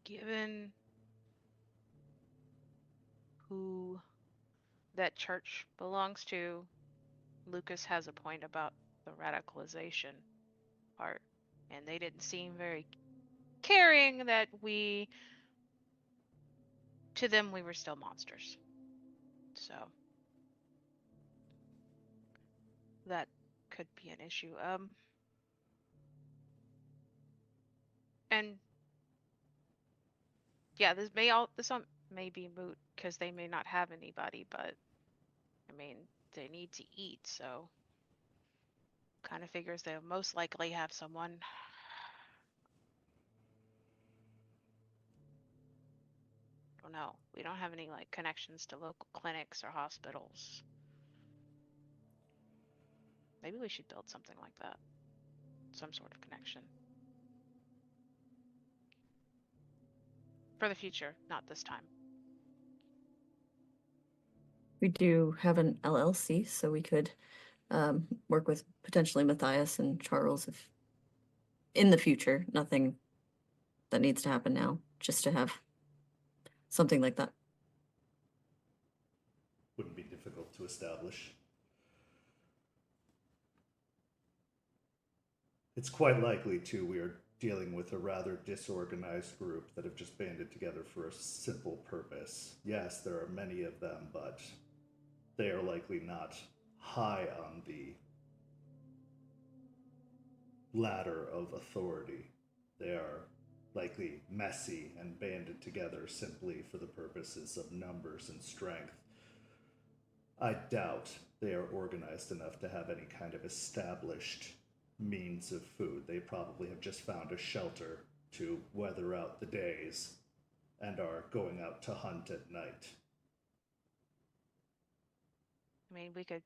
Speaker 6: Given who that church belongs to, Lucas has a point about the radicalization part, and they didn't seem very caring that to them we were still monsters. So that could be an issue. And yeah, this one may be moot because they may not have anybody, but I mean, they need to eat, so kind of figures they'll most likely have someone. I don't know. We don't have any like connections to local clinics or hospitals. Maybe we should build something like that. Some sort of connection. For the future, not this time.
Speaker 5: We do have an LLC, so we could work with potentially Matthias and Charles if in the future. Nothing that needs to happen now, just to have something like that.
Speaker 4: Wouldn't be difficult to establish. It's quite likely, too, we are dealing with a rather disorganized group that have just banded together for a simple purpose. Yes, there are many of them, but they are likely not high on the ladder of authority. They are likely messy and banded together simply for the purposes of numbers and strength. I doubt they are organized enough to have any kind of established means of food. They probably have just found a shelter to weather out the days and are going out to hunt at night.
Speaker 6: I mean, we could,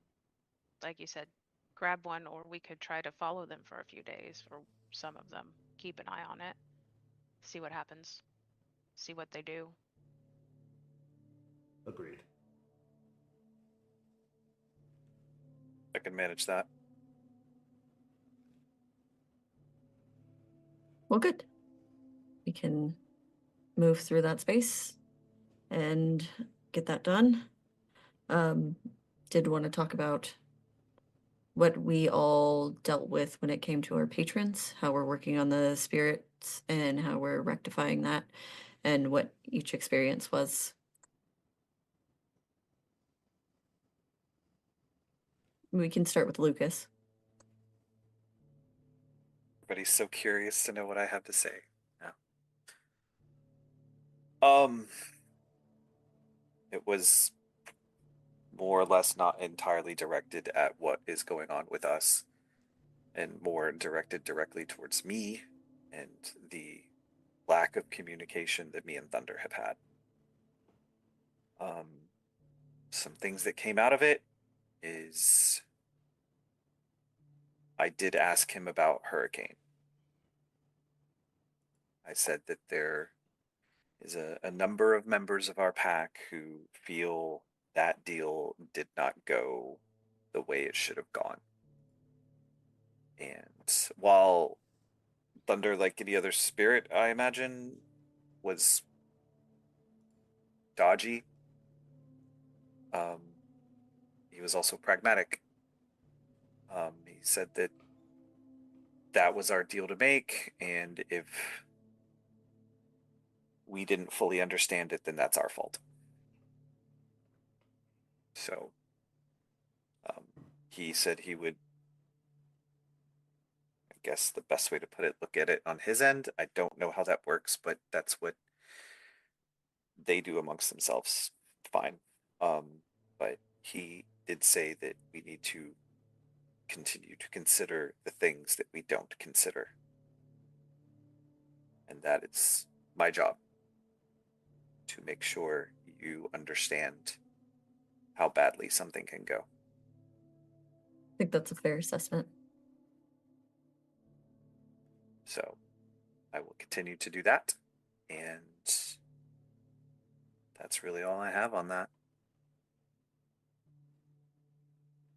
Speaker 6: like you said, grab one, or we could try to follow them for a few days, or some of them. Keep an eye on it. See what happens. See what they do.
Speaker 4: Agreed.
Speaker 7: I can manage that.
Speaker 5: Well, good. We can move through that space and get that done. Did want to talk about what we all dealt with when it came to our patrons, how we're working on the spirits and how we're rectifying that, and what each experience was. We can start with Lucas.
Speaker 7: Everybody's so curious to know what I have to say. Yeah. It was more or less not entirely directed at what is going on with us, and more directed directly towards me and the lack of communication that me and Thunder have had. Some things that came out of it is I did ask him about Hurricane. I said that there is a number of members of our pack who feel that deal did not go the way it should have gone. And while Thunder, like any other spirit, I imagine, was dodgy, he was also pragmatic. He said that that was our deal to make, and if we didn't fully understand it, then that's our fault. So he said he would, I guess the best way to put it, look at it on his end. I don't know how that works, but that's what they do amongst themselves. Fine. But he did say that we need to continue to consider the things that we don't consider. And that is my job, to make sure you understand how badly something can go.
Speaker 5: I think that's a fair assessment.
Speaker 7: So I will continue to do that. And that's really all I have on that.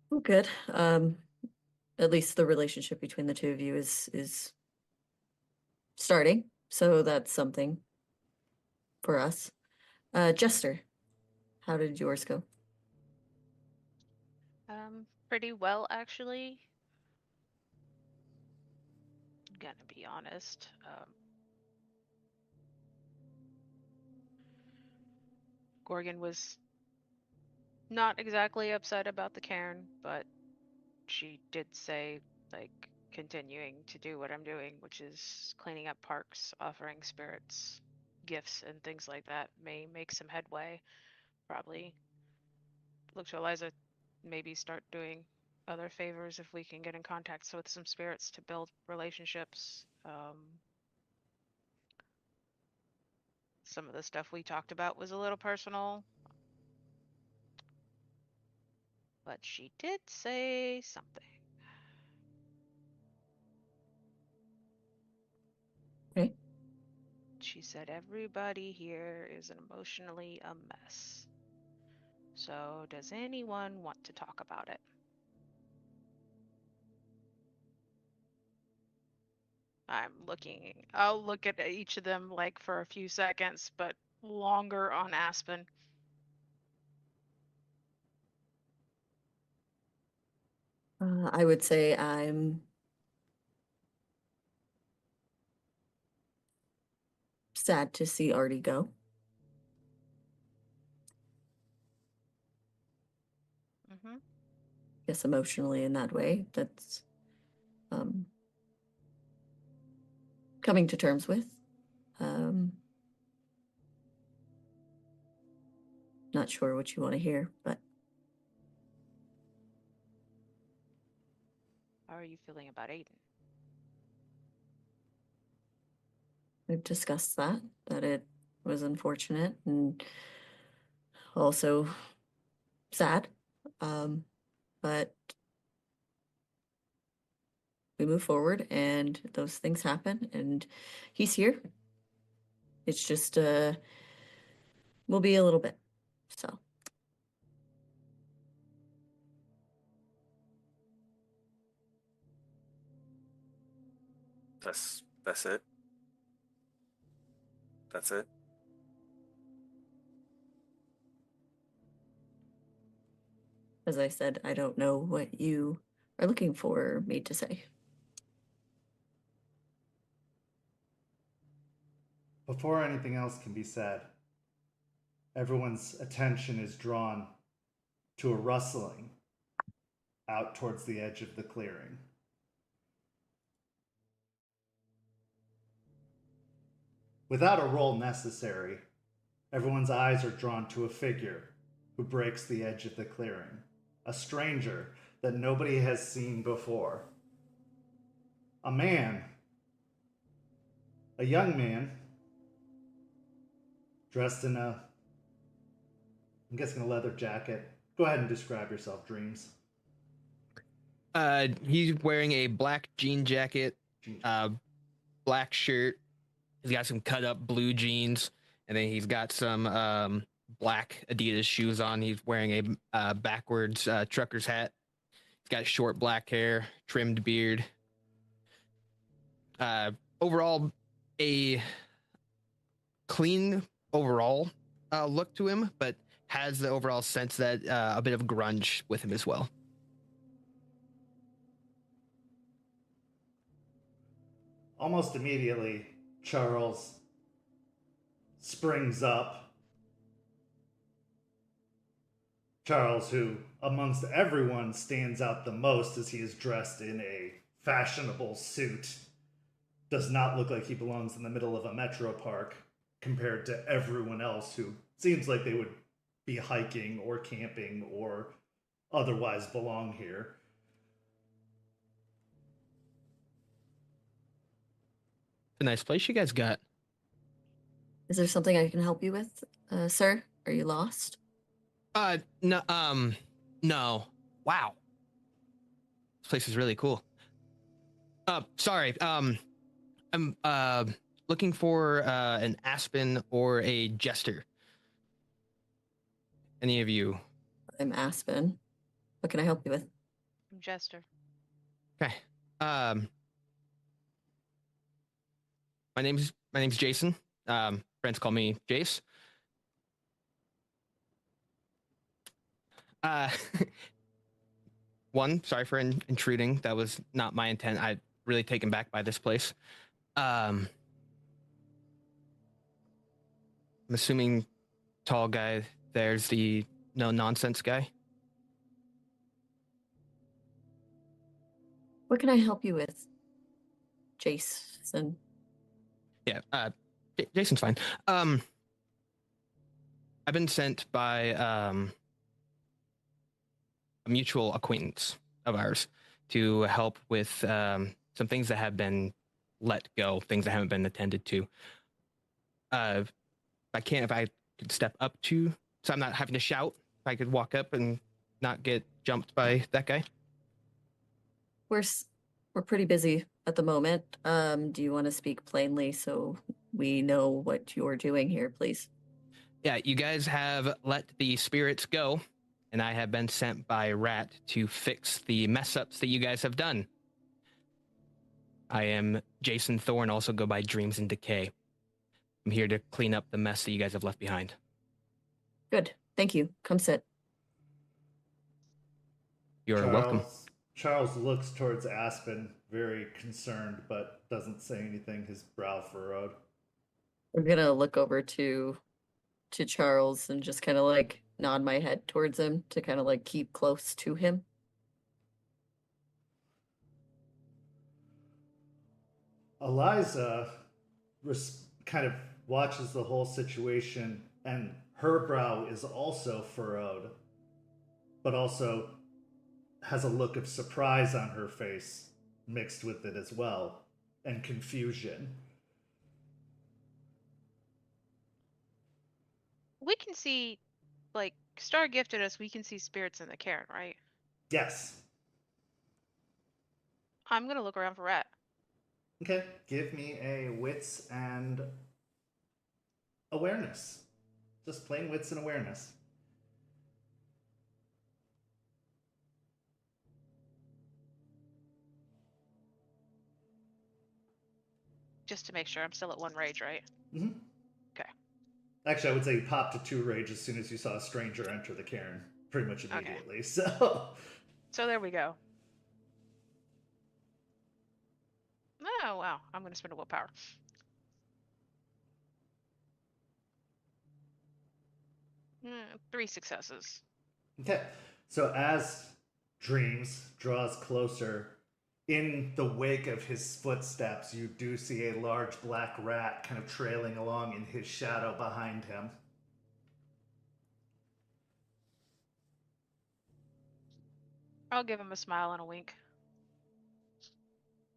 Speaker 5: Well, good. At least the relationship between the two of you is starting, so that's something for us. Jester, how did yours go?
Speaker 6: Pretty well, actually. Gonna be honest. Gorgon was not exactly upset about the Cairn, but she did say, like, continuing to do what I'm doing, which is cleaning up parks, offering spirits gifts and things like that, may make some headway. Probably look to Eliza, maybe start doing other favors if we can get in contact with some spirits to build relationships. Some of the stuff we talked about was a little personal, but she did say something.
Speaker 5: Okay.
Speaker 6: She said everybody here is emotionally a mess. So does anyone want to talk about it? I'll look at each of them like for a few seconds, but longer on Aspen.
Speaker 5: I would say I'm sad to see Artie go.
Speaker 6: Mm-hmm.
Speaker 5: Guess emotionally in that way. That's coming to terms with. Not sure what you want to hear, but
Speaker 6: How are you feeling about Aiden?
Speaker 5: we've discussed that it was unfortunate and also sad. But we move forward and those things happen and he's here. It's just will be a little bit. So
Speaker 7: That's it. That's it.
Speaker 5: as I said, I don't know what you are looking for me to say.
Speaker 4: Before anything else can be said, everyone's attention is drawn to a rustling out towards the edge of the clearing. Without a roll necessary, everyone's eyes are drawn to a figure who breaks the edge of the clearing, a stranger that nobody has seen before. A man, a young man, dressed in I'm guessing a leather jacket. Go ahead and describe yourself, Dreams.
Speaker 8: He's wearing a black jean jacket, black shirt. He's got some cut up blue jeans, and then he's got some black Adidas shoes on. He's wearing a backwards trucker's hat. He's got short black hair, trimmed beard. Overall, a clean overall look to him, but has the overall sense that a bit of grunge with him as well.
Speaker 4: Almost immediately, Charles springs up. Charles, who amongst everyone stands out the most as he is dressed in a fashionable suit, does not look like he belongs in the middle of a metro park compared to everyone else who seems like they would be hiking or camping or otherwise belong here.
Speaker 8: A nice place you guys got.
Speaker 5: Is there something I can help you with, sir? Are you lost?
Speaker 8: No, no. Wow. This place is really cool. Sorry. I'm looking for an Aspen or a Jester. Any of you?
Speaker 5: I'm Aspen. What can I help you with?
Speaker 6: I'm Jester.
Speaker 8: Okay. My name's Jason. Friends call me Jace. One, sorry for intruding. That was not my intent. I'm really taken back by this place. I'm assuming tall guy there's the no nonsense guy.
Speaker 5: What can I help you with, Jason?
Speaker 8: Yeah, Jason's fine. I've been sent by a mutual acquaintance of ours to help with some things that have been let go, things that haven't been attended to. If I could step up to, so I'm not having to shout, if I could walk up and not get jumped by that guy.
Speaker 5: We're pretty busy at the moment. Do you want to speak plainly so we know what you're doing here, please?
Speaker 8: Yeah, you guys have let the spirits go, and I have been sent by Rat to fix the mess ups that you guys have done. I am Jason Thorne, also go by Dreams and Decay. I'm here to clean up the mess that you guys have left behind.
Speaker 5: Good. Thank you. Come sit.
Speaker 8: You're welcome.
Speaker 4: Charles looks towards Aspen, very concerned, but doesn't say anything, his brow furrowed.
Speaker 5: I'm gonna look over to Charles and just kind of like nod my head towards him to kind of like keep close to him.
Speaker 4: Eliza kind of watches the whole situation, and her brow is also furrowed, but also has a look of surprise on her face mixed with it as well, and confusion.
Speaker 6: We can see, like, Star gifted us, we can see spirits in the Caern, right?
Speaker 4: Yes.
Speaker 6: I'm gonna look around for Rat.
Speaker 4: Okay, give me a wits and awareness. Just plain wits and awareness.
Speaker 6: Just to make sure I'm still at 1 rage, right?
Speaker 4: Mm-hmm.
Speaker 6: Okay.
Speaker 4: Actually, I would say you popped to 2 rage as soon as you saw a stranger enter the Cairn, pretty much immediately.
Speaker 6: Okay.
Speaker 4: So
Speaker 6: there we go. Oh, wow. I'm going to spend a willpower. Mm, 3 successes.
Speaker 4: Okay. So as Dreams draws closer, in the wake of his footsteps, you do see a large black rat kind of trailing along in his shadow behind him.
Speaker 6: I'll give him a smile and a wink.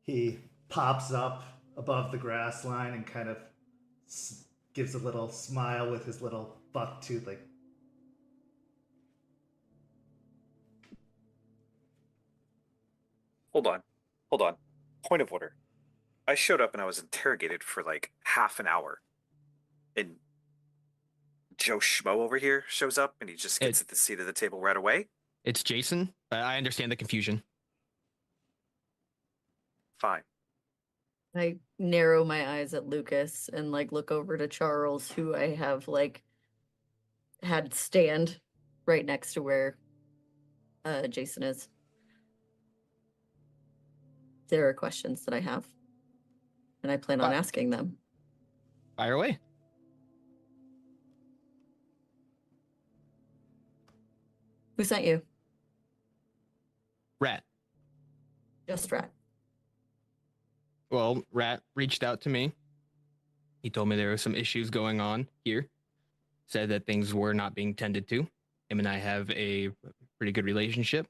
Speaker 4: He pops up above the grass line and kind of gives a little smile with his little buck tooth, like,
Speaker 7: Hold on. Point of order. I showed up and I was interrogated for like half an hour. And Joe Schmo over here shows up and he just gets at the seat of the table right away.
Speaker 8: It's Jason. I understand the confusion.
Speaker 7: Fine.
Speaker 5: I narrow my eyes at Lucas and like look over to Charles, who I have like had stand right next to where Jason is. There are questions that I have, and I plan on asking them.
Speaker 8: Fire away.
Speaker 5: Who sent you?
Speaker 8: Rat.
Speaker 5: Just Rat.
Speaker 8: Well, Rat reached out to me. He told me there were some issues going on here. Said that things were not being tended to. Him and I have a pretty good relationship.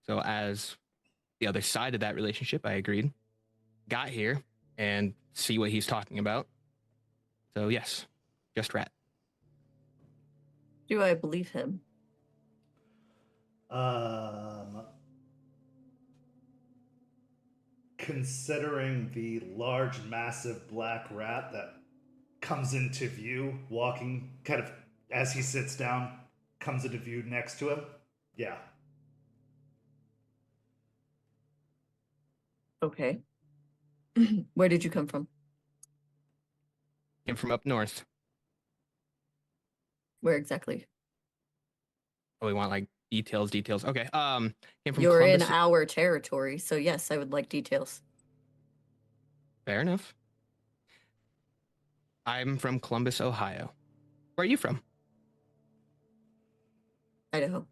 Speaker 8: So as the other side of that relationship, I agreed. Got here and see what he's talking about. So yes, just Rat.
Speaker 5: Do I believe him?
Speaker 4: Considering the large, massive black rat that comes into view, walking kind of as he sits down, comes into view next to him, yeah.
Speaker 5: Okay. Where did you come from?
Speaker 8: Came from up north.
Speaker 5: Where exactly?
Speaker 8: Oh, we want like details. Okay. Came from
Speaker 5: You're
Speaker 8: Columbus.
Speaker 5: in our territory, so yes, I would like details.
Speaker 8: Fair enough. I'm from Columbus, Ohio. Where are you from?
Speaker 5: Idaho.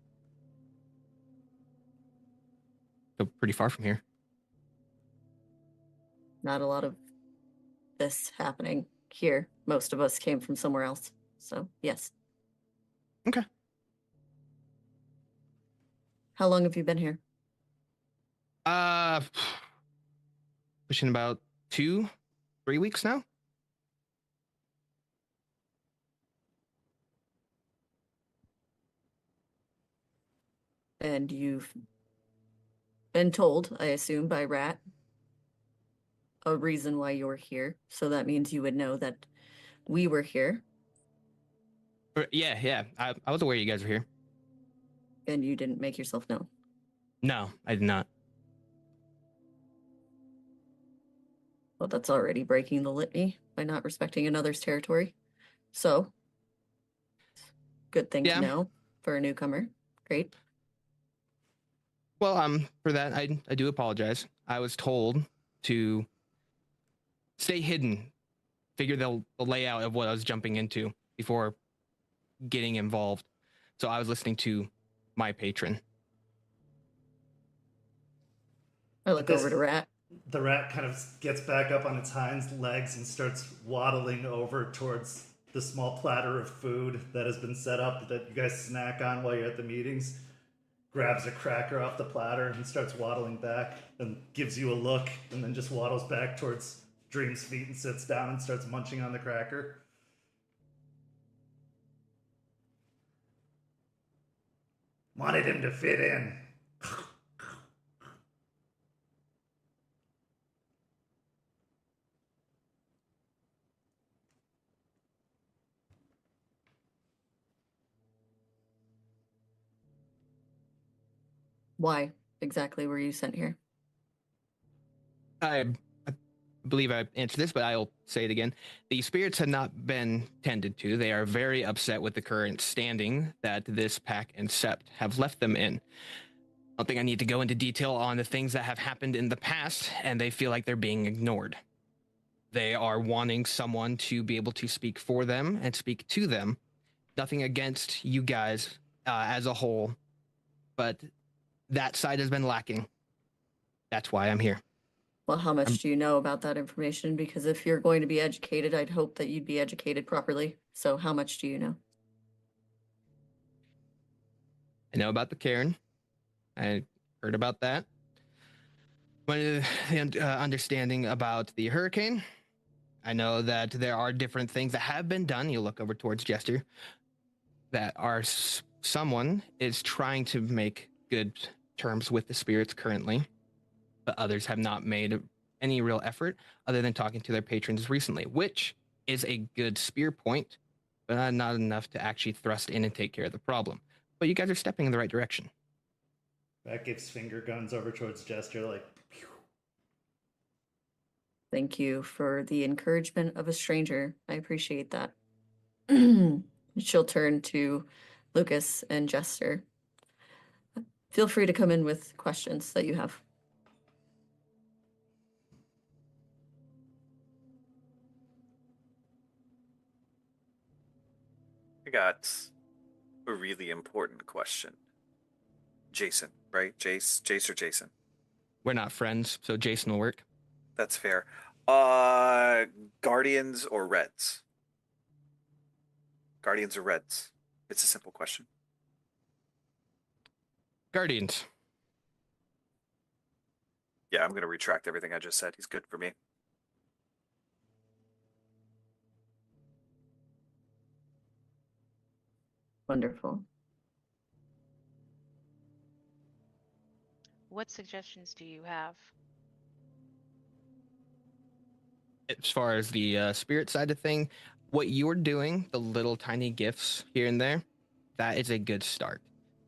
Speaker 8: So pretty far from here.
Speaker 5: Not a lot of this happening here. Most of us came from somewhere else. So, yes.
Speaker 8: Okay.
Speaker 5: How long have you been here?
Speaker 8: Pushing about 2-3 weeks now.
Speaker 5: And you've been told, I assume, by Rat, a reason why you're here. So that means you would know that we were here.
Speaker 8: Yeah. I was aware you guys were here.
Speaker 5: And you didn't make yourself known.
Speaker 8: No, I did not.
Speaker 5: Well, that's already breaking the litany by not respecting another's territory. So, good thing to know for a newcomer. Great.
Speaker 8: Well, for that, I do apologize. I was told to stay hidden, figure the layout of what I was jumping into before getting involved. So I was listening to my patron.
Speaker 5: I look over to Rat.
Speaker 4: The rat kind of gets back up on its hind legs and starts waddling over towards the small platter of food that has been set up that you guys snack on while you're at the meetings. Grabs a cracker off the platter and starts waddling back and gives you a look and then just waddles back towards Dream's feet and sits down and starts munching on the cracker. Wanted him to fit in.
Speaker 5: Why exactly were you sent here?
Speaker 8: I believe I answered this, but I'll say it again. The spirits have not been tended to. They are very upset with the current standing that this pack and Sept have left them in. I don't think I need to go into detail on the things that have happened in the past, and they feel like they're being ignored. They are wanting someone to be able to speak for them and speak to them. Nothing against you guys as a whole, but that side has been lacking. That's why I'm here.
Speaker 5: Well, how much do you know about that information? Because if you're going to be educated, I'd hope that you'd be educated properly. So how much do you know?
Speaker 8: I know about the Caern. I heard about that. The understanding about the hurricane. I know that there are different things that have been done. You look over towards Jester. That are someone is trying to make good terms with the spirits currently, but others have not made any real effort other than talking to their patrons recently, which is a good spear point, but not enough to actually thrust in and take care of the problem. But you guys are stepping in the right direction.
Speaker 4: That gives finger guns over towards Jester, like, pew.
Speaker 5: Thank you for the encouragement of a stranger. I appreciate that. She'll turn to Lucas and Jester. Feel free to come in with questions that you have.
Speaker 7: I got a really important question. Jason, right? Jace or Jason?
Speaker 8: We're not friends, so Jason will work.
Speaker 7: That's fair. Guardians or Reds? Guardians or Reds? It's a simple question.
Speaker 8: Guardians.
Speaker 7: Yeah, I'm going to retract everything I just said. He's good for me.
Speaker 5: Wonderful.
Speaker 6: What suggestions do you have?
Speaker 8: As far as the spirit side of thing, what you're doing, the little tiny gifts here and there, that is a good start.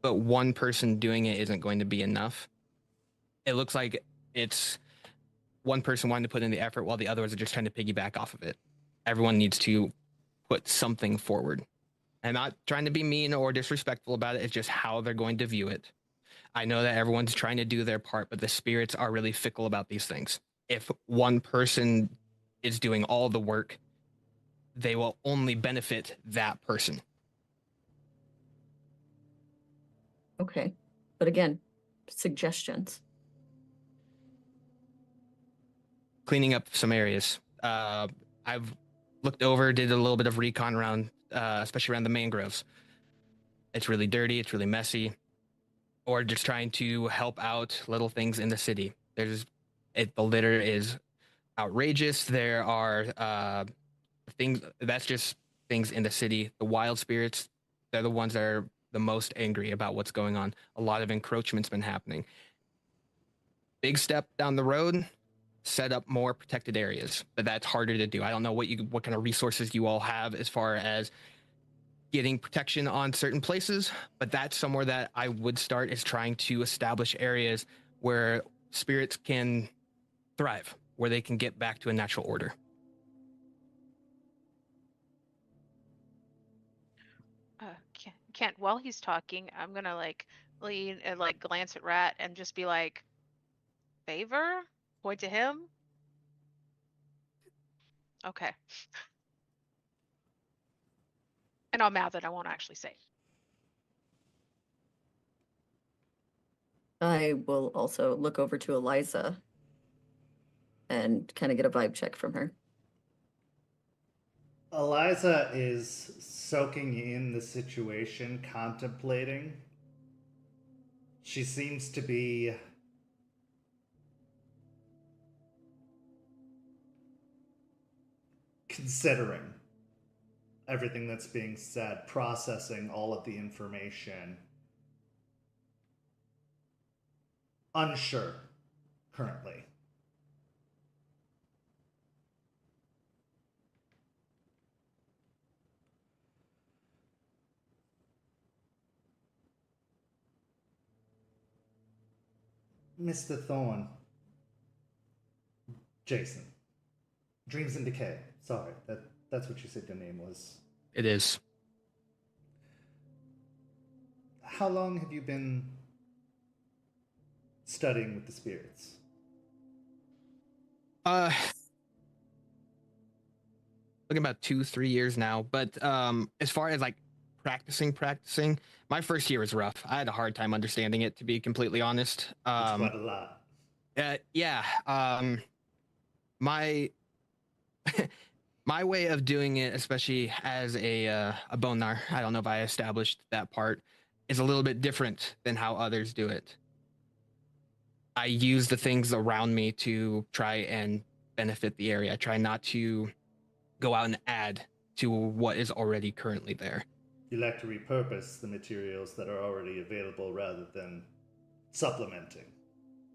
Speaker 8: But one person doing it isn't going to be enough. It looks like it's one person wanting to put in the effort while the others are just trying to piggyback off of it. Everyone needs to put something forward. I'm not trying to be mean or disrespectful about it. It's just how they're going to view it. I know that everyone's trying to do their part, but the spirits are really fickle about these things. If one person is doing all the work, they will only benefit that person.
Speaker 5: Okay. But again, suggestions.
Speaker 8: Cleaning up some areas. I've looked over, did a little bit of recon around, especially around the mangroves. It's really dirty. It's really messy. Or just trying to help out little things in the city. The litter is outrageous. There are things that's just things in the city. The wild spirits, they're the ones that are the most angry about what's going on. A lot of encroachment's been happening. Big step down the road, set up more protected areas, but that's harder to do. I don't know what kind of resources you all have as far as getting protection on certain places, but that's somewhere that I would start, is trying to establish areas where spirits can thrive, where they can get back to a natural order.
Speaker 6: Kent, while he's talking, I'm gonna like lean and like glance at Rat and just be like, favor? Point to him? Okay. And I'll mouth it, I won't actually say.
Speaker 5: I will also look over to Eliza and kind of get a vibe check from her.
Speaker 4: Eliza is soaking in the situation, contemplating. She seems to be considering everything that's being said, processing all of the information. Unsure currently. Mr. Thorne. Jason. Dreams in Decay. Sorry, that's what you said your name was.
Speaker 8: It is.
Speaker 4: How long have you been studying with the spirits?
Speaker 8: Looking about 2-3 years now, but as far as like practicing, my first year was rough. I had a hard time understanding it, to be completely honest.
Speaker 4: It's quite a lot.
Speaker 8: Yeah. My my way of doing it, especially as a bonar, I don't know if I established that part, is a little bit different than how others do it. I use the things around me to try and benefit the area. I try not to go out and add to what is already currently there.
Speaker 4: You like to repurpose the materials that are already available rather than supplementing.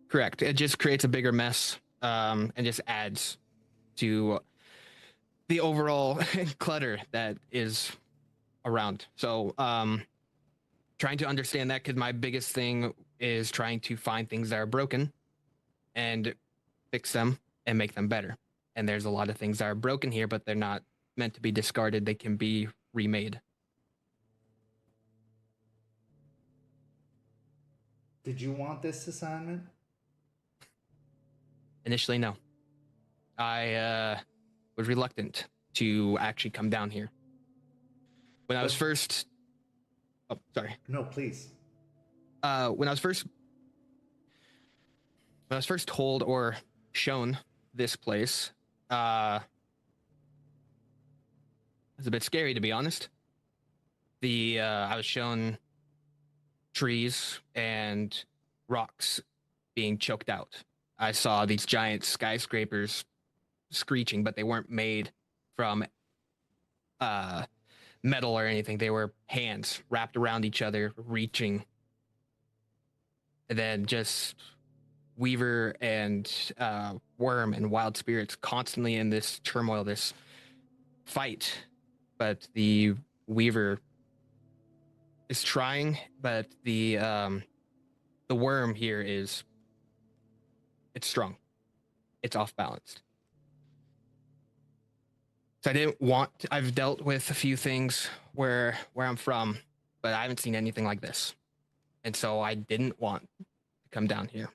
Speaker 8: Correct. It just creates a bigger mess, and just adds to the overall clutter that is around. So trying to understand that, because my biggest thing is trying to find things that are broken and fix them and make them better. And there's a lot of things that are broken here, but they're not meant to be discarded. They can be remade.
Speaker 4: Did you want this assignment?
Speaker 8: Initially, no. I was reluctant to actually come down here. When I was first... Oh, sorry.
Speaker 4: No, please.
Speaker 8: When I was first told or shown this place, it was a bit scary, to be honest. I was shown trees and rocks being choked out. I saw these giant skyscrapers screeching, but they weren't made from metal or anything. They were hands wrapped around each other, reaching. And then just Weaver and Worm and wild spirits constantly in this turmoil, this fight. But the Weaver is trying, but the Worm here it's strong. It's off balanced. So I didn't want I've dealt with a few things where I'm from, but I haven't seen anything like this. And so I didn't want to come down here.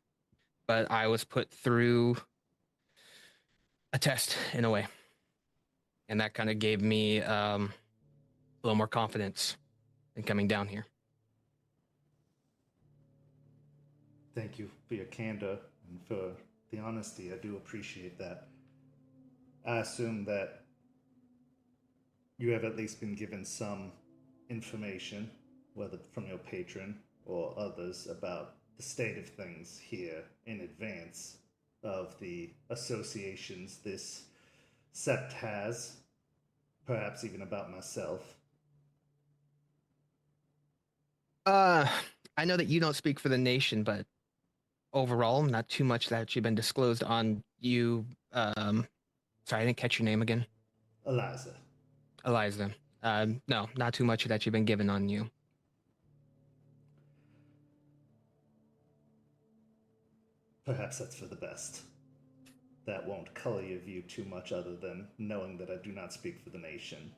Speaker 8: But I was put through a test in a way. And that kind of gave me a little more confidence in coming down here.
Speaker 4: Thank you for your candor and for the honesty. I do appreciate that. I assume that you have at least been given some information, whether from your patron or others, about the state of things here in advance of the associations this Sept has, perhaps even about myself.
Speaker 8: I know that you don't speak for the nation, but overall, not too much that actually been disclosed on you. Sorry, I didn't catch your name again.
Speaker 4: Eliza.
Speaker 8: Eliza. No, not too much that you've been given on you.
Speaker 4: Perhaps that's for the best. That won't color your view too much, other than knowing that I do not speak for the nation.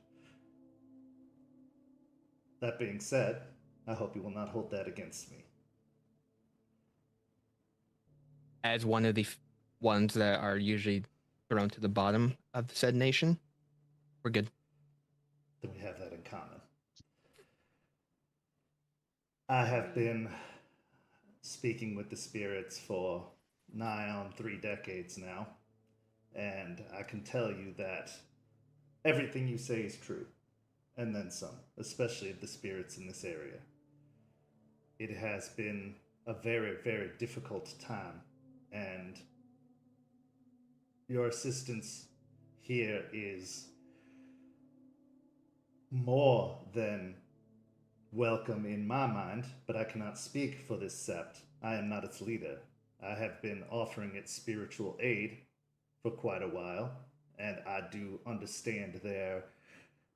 Speaker 4: That being said, I hope you will not hold that against me.
Speaker 8: As one of the ones that are usually thrown to the bottom of the said nation, we're good.
Speaker 4: Then we have that in common. I have been speaking with the spirits for nigh on 3 decades now, and I can tell you that everything you say is true, and then some, especially of the spirits in this area. It has been a very, very difficult time, and your assistance here is more than welcome in my mind, but I cannot speak for this sept. I am not its leader. I have been offering it spiritual aid for quite a while, and I do understand their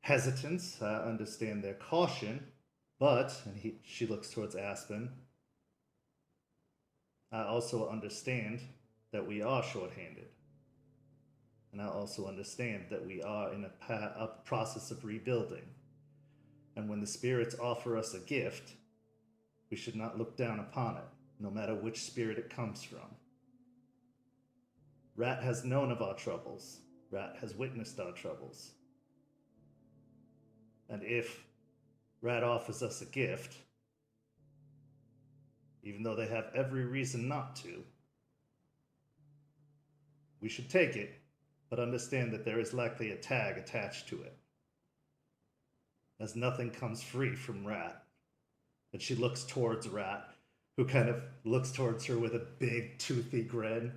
Speaker 4: hesitance. I understand their caution, but, and she looks towards Aspen, I also understand that we are short-handed. And I also understand that we are in a process of rebuilding. And when the spirits offer us a gift, we should not look down upon it, no matter which spirit it comes from. Rat has known of our troubles. Rat has witnessed our troubles. And if Rat offers us a gift, even though they have every reason not to, we should take it, but understand that there is likely a tag attached to it, as nothing comes free from Rat. And she looks towards Rat, who kind of looks towards her with a big, toothy grin.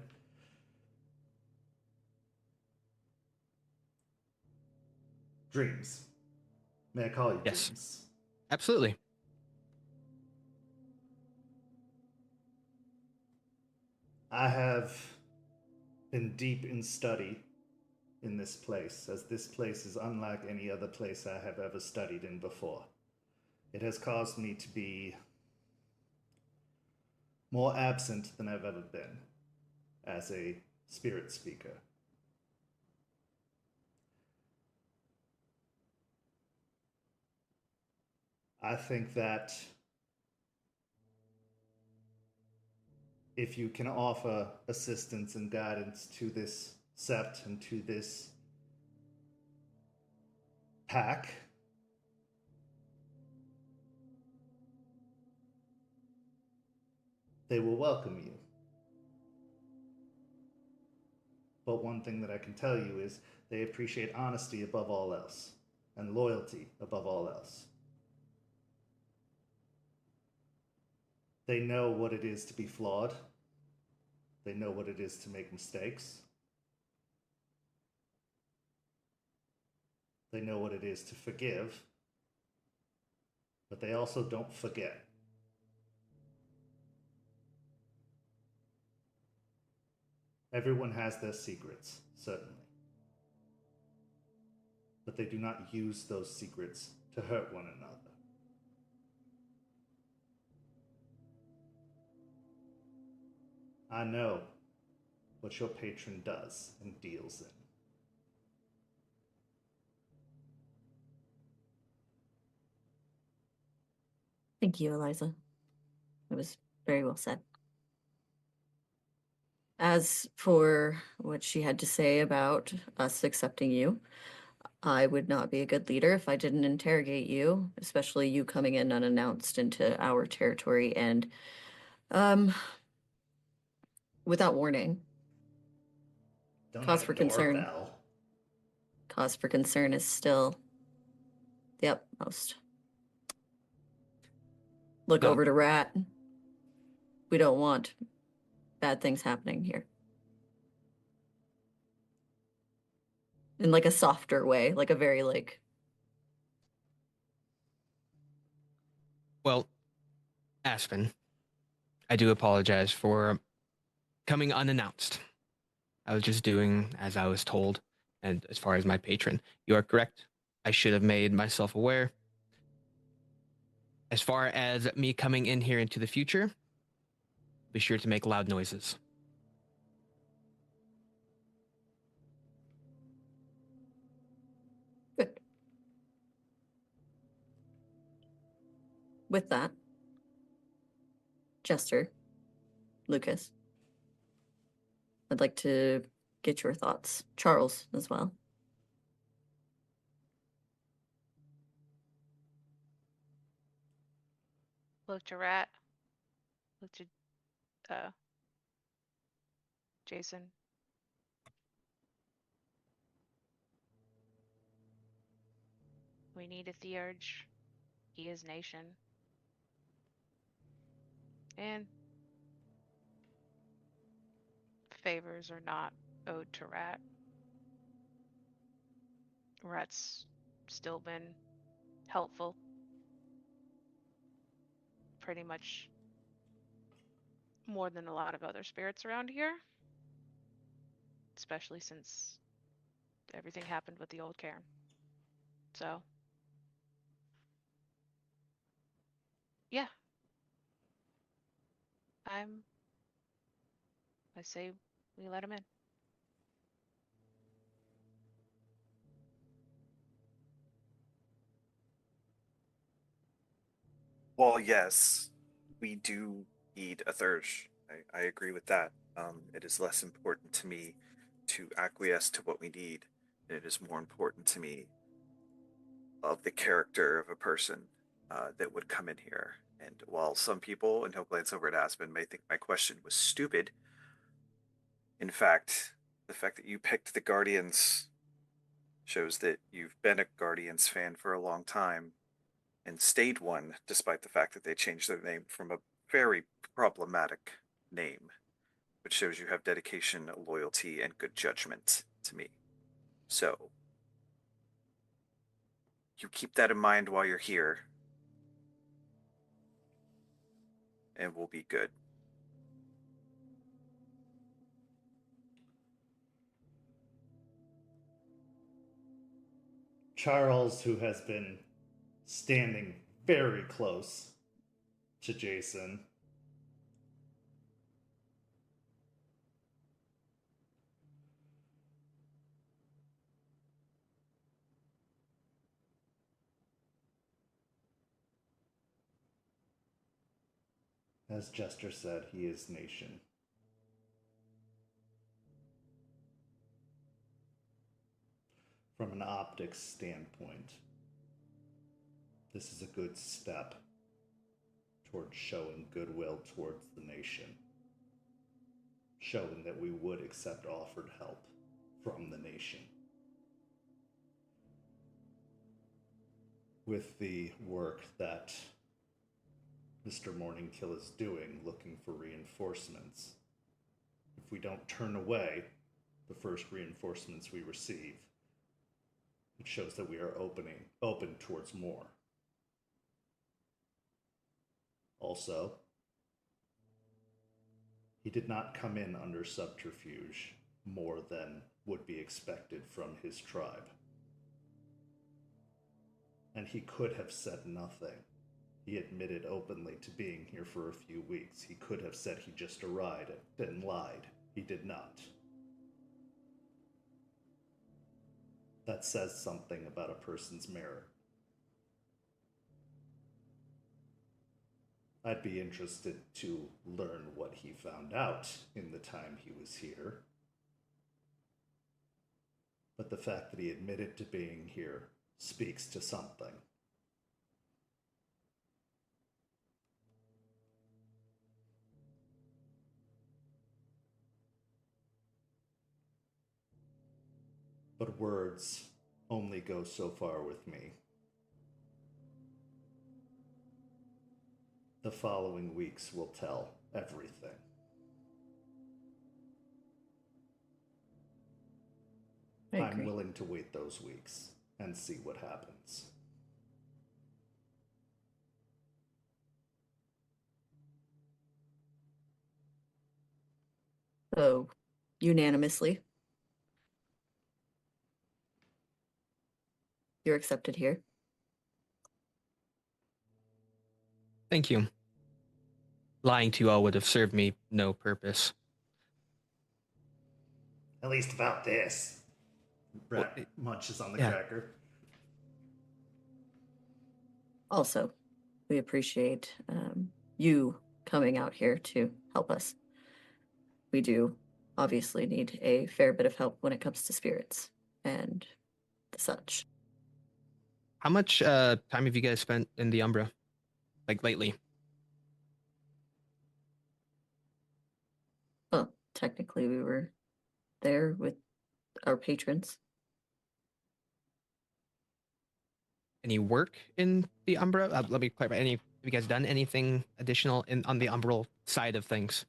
Speaker 4: Dreams. May I call you
Speaker 8: Yes.
Speaker 4: Dreams?
Speaker 8: Absolutely.
Speaker 4: I have been deep in study in this place, as this place is unlike any other place I have ever studied in before. It has caused me to be more absent than I've ever been as a spirit speaker. I think that if you can offer assistance and guidance to this sept and to this pack, they will welcome you. But one thing that I can tell you is they appreciate honesty above all else, and loyalty above all else. They know what it is to be flawed. They know what it is to make mistakes. They know what it is to forgive. But they also don't forget. Everyone has their secrets, certainly. But they do not use those secrets to hurt one another. I know what your patron does and deals in.
Speaker 5: Thank you, Eliza. It was very well said. As for what she had to say about us accepting you, I would not be a good leader if I didn't interrogate you, especially you coming in unannounced into our territory and without warning.
Speaker 4: Don't
Speaker 5: Cause
Speaker 4: have
Speaker 5: for
Speaker 4: a
Speaker 5: concern.
Speaker 4: doorbell.
Speaker 5: Cause for concern is still the utmost. Look
Speaker 8: No.
Speaker 5: over to Rat. We don't want bad things happening here. In like a softer way, like a very like.
Speaker 8: Well, Aspen, I do apologize for coming unannounced. I was just doing as I was told. And as far as my patron, you are correct. I should have made myself aware. As far as me coming in here into the future, be sure to make loud noises.
Speaker 5: Good. With that, Jester, Lucas, I'd like to get your thoughts. Charles as well.
Speaker 6: Look to Rat. Look to Jason. We need a Theurge. He is nation. And favors are not owed to Rat. Rat's still been helpful. Pretty much more than a lot of other spirits around here. Especially since everything happened with the old Caern. So, yeah. I say we let him in.
Speaker 7: Well, yes, we do need a Thurge. I agree with that. It is less important to me to acquiesce to what we need. It is more important to me of the character of a person that would come in here. And while some people, and he'll glance over at Aspen, may think my question was stupid, in fact, the fact that you picked the Guardians shows that you've been a Guardians fan for a long time and stayed one, despite the fact that they changed their name from a very problematic name, which shows you have dedication, loyalty, and good judgment to me. So, you keep that in mind while you're here, and we'll be good.
Speaker 4: Charles, who has been standing very close to Jason, as Jester said, he is nation. From an optics standpoint, this is a good step towards showing goodwill towards the nation, showing that we would accept offered help from the nation. With the work that Mr. Morningkill is doing, looking for reinforcements, if we don't turn away the first reinforcements we receive, it shows that we are open towards more. Also, he did not come in under subterfuge more than would be expected from his tribe. And he could have said nothing. He admitted openly to being here for a few weeks. He could have said he just arrived and lied. He did not. That says something about a person's merit. I'd be interested to learn what he found out in the time he was here. But the fact that he admitted to being here speaks to something. But words only go so far with me. The following weeks will tell everything.
Speaker 5: I
Speaker 4: I'm
Speaker 5: agree.
Speaker 4: willing to wait those weeks and see what happens.
Speaker 5: So, unanimously, you're accepted here.
Speaker 8: Thank you. Lying to you all would have served me no purpose.
Speaker 4: At least about this. Brett
Speaker 8: Well,
Speaker 4: munches on the
Speaker 8: yeah.
Speaker 4: cracker.
Speaker 5: Also, we appreciate you coming out here to help us. We do obviously need a fair bit of help when it comes to spirits and such.
Speaker 8: How much time have you guys spent in the Umbra? Like lately?
Speaker 5: Well, technically, we were there with our patrons.
Speaker 8: Any work in the Umbra? Let me clarify. Have you guys done anything additional on the Umbral side of things?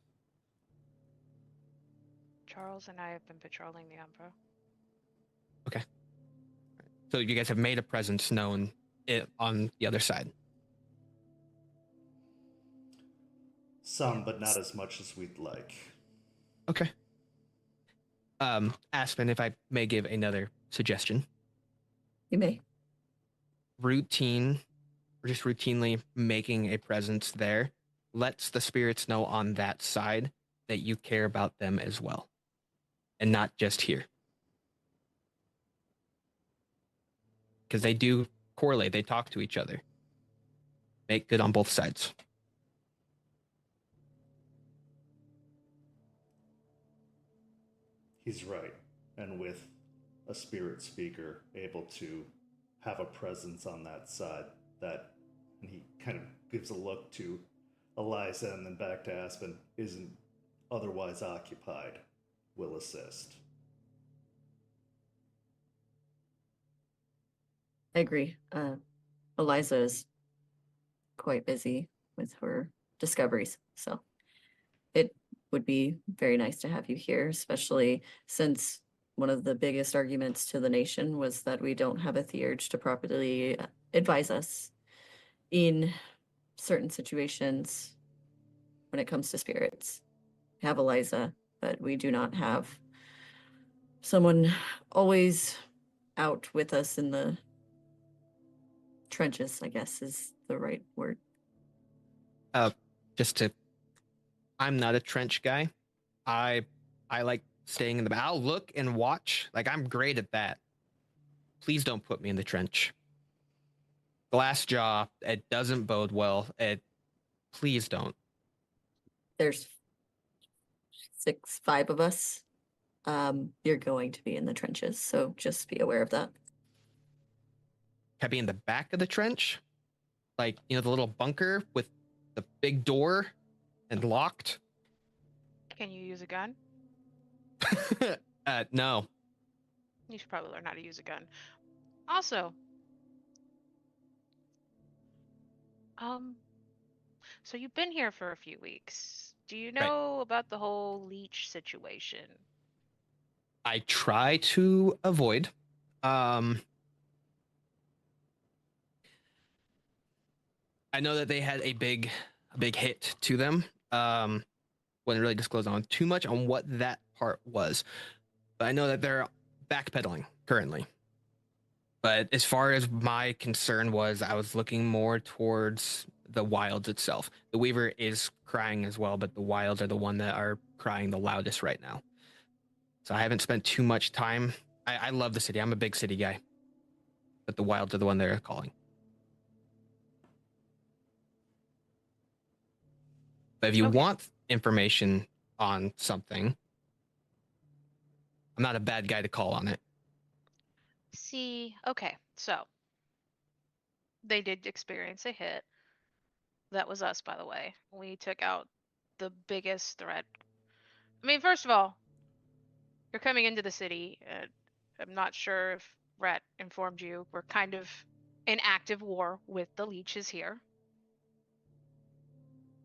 Speaker 6: Charles and I have been patrolling the Umbra.
Speaker 8: Okay. So you guys have made a presence known on the other side.
Speaker 4: Some, but not as much as we'd like.
Speaker 8: Okay. Aspen, if I may give another suggestion.
Speaker 5: You may.
Speaker 8: Routinely making a presence there lets the spirits know on that side that you care about them as well. And not just here. Because they do correlate, they talk to each other. Make good on both sides.
Speaker 4: He's right. And with a spirit speaker able to have a presence on that side, that, and he kind of gives a look to Eliza and then back to Aspen, isn't otherwise occupied, will assist.
Speaker 5: I agree. Eliza is quite busy with her discoveries, so it would be very nice to have you here, especially since one of the biggest arguments to the nation was that we don't have a theurge to properly advise us in certain situations when it comes to spirits. We have Eliza, but we do not have someone always out with us in the trenches, I guess is the right word.
Speaker 8: I'm not a trench guy. I like staying in the back. I'll look and watch. Like, I'm great at that. Please don't put me in the trench. Glassjaw, it doesn't bode well. Please don't.
Speaker 5: There's 5 of us. You're going to be in the trenches, so just be aware of that.
Speaker 8: Can I be in the back of the trench? Like, the little bunker with the big door and locked?
Speaker 6: Can you use a gun?
Speaker 8: No.
Speaker 6: You should probably learn how to use a gun. Also, so you've been here for a few weeks. Do you know about the whole leech situation?
Speaker 8: I try to avoid. I know that they had a big hit to them. Wouldn't really disclose on too much on what that part was, but I know that they're backpedaling currently. But as far as my concern was, I was looking more towards the wilds itself. The Weaver is crying as well, but the wilds are the one that are crying the loudest right now. So I haven't spent too much time. I love the city. I'm a big city guy. But the wilds are the one they're calling. But if you want information on something, I'm not a bad guy to call on it.
Speaker 6: See, okay, so they did experience a hit. That was us, by the way. We took out the biggest threat. I mean, first of all, you're coming into the city I'm not sure if Rat informed you. We're kind of in active war with the leeches here.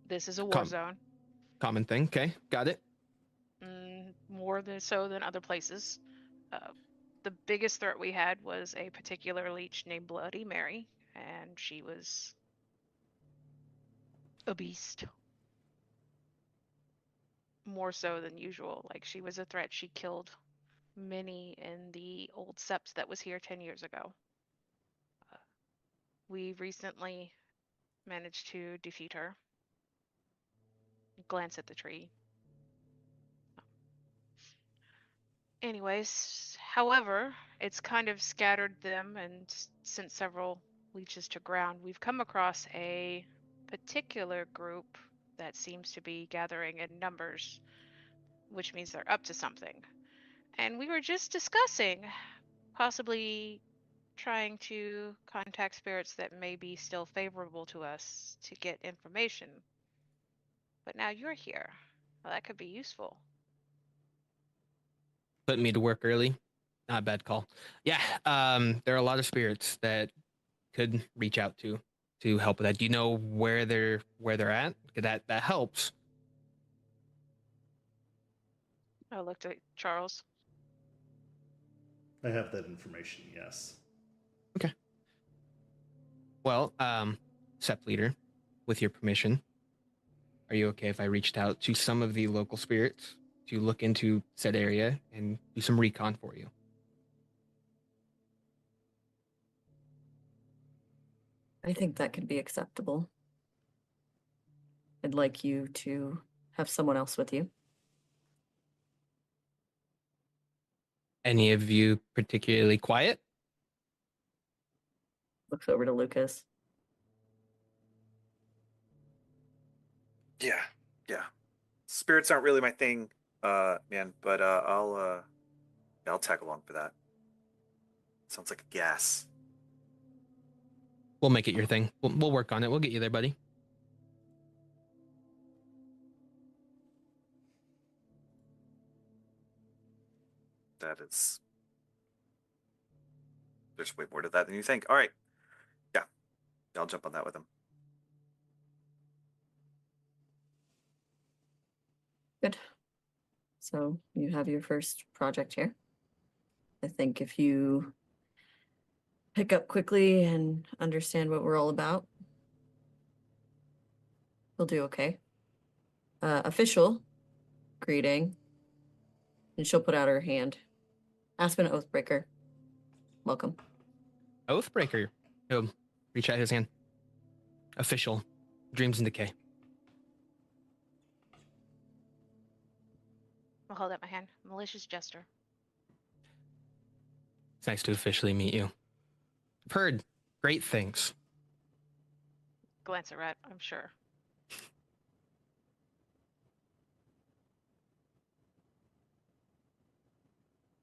Speaker 6: This is a war zone.
Speaker 8: Common thing. Okay, got it.
Speaker 6: More than so than other places. The biggest threat we had was a particular leech named Bloody Mary, and she was a beast. More so than usual. Like, she was a threat. She killed many in the old Septs that was here 10 years ago. We recently managed to defeat her. Glance at the tree. Anyways, however, it's kind of scattered them and sent several leeches to ground. We've come across a particular group that seems to be gathering in numbers, which means they're up to something. And we were just discussing possibly trying to contact spirits that may be still favorable to us to get information. But now you're here. Well, that could be useful.
Speaker 8: Putting me to work early. Not a bad call. Yeah, there are a lot of spirits that could reach out to help with that. Do you know where they're at? That helps.
Speaker 6: I looked at Charles.
Speaker 4: I have that information, yes.
Speaker 8: Okay. Well, Sept leader, with your permission, are you okay if I reached out to some of the local spirits to look into said area and do some recon for you?
Speaker 5: I think that could be acceptable. I'd like you to have someone else with you.
Speaker 8: Any of you particularly quiet?
Speaker 5: Looks over to Lucas.
Speaker 7: Yeah. Spirits aren't really my thing, man, but I'll tag along for that. Sounds like a gas.
Speaker 8: We'll make it your thing. We'll work on it. We'll get you there, buddy.
Speaker 7: There's way more to that than you think. All right. Yeah, I'll jump on that with him.
Speaker 5: Good. So you have your first project here. I think if you pick up quickly and understand what we're all about, we'll do okay. Official greeting. And she'll put out her hand. Aspen Oathbreaker. Welcome.
Speaker 8: Oathbreaker. He'll reach out his hand. Official. Dreams in Decay.
Speaker 6: I'll hold up my hand. Malicious Jester.
Speaker 8: It's nice to officially meet you. I've heard great things.
Speaker 6: Glance at Rat, I'm sure.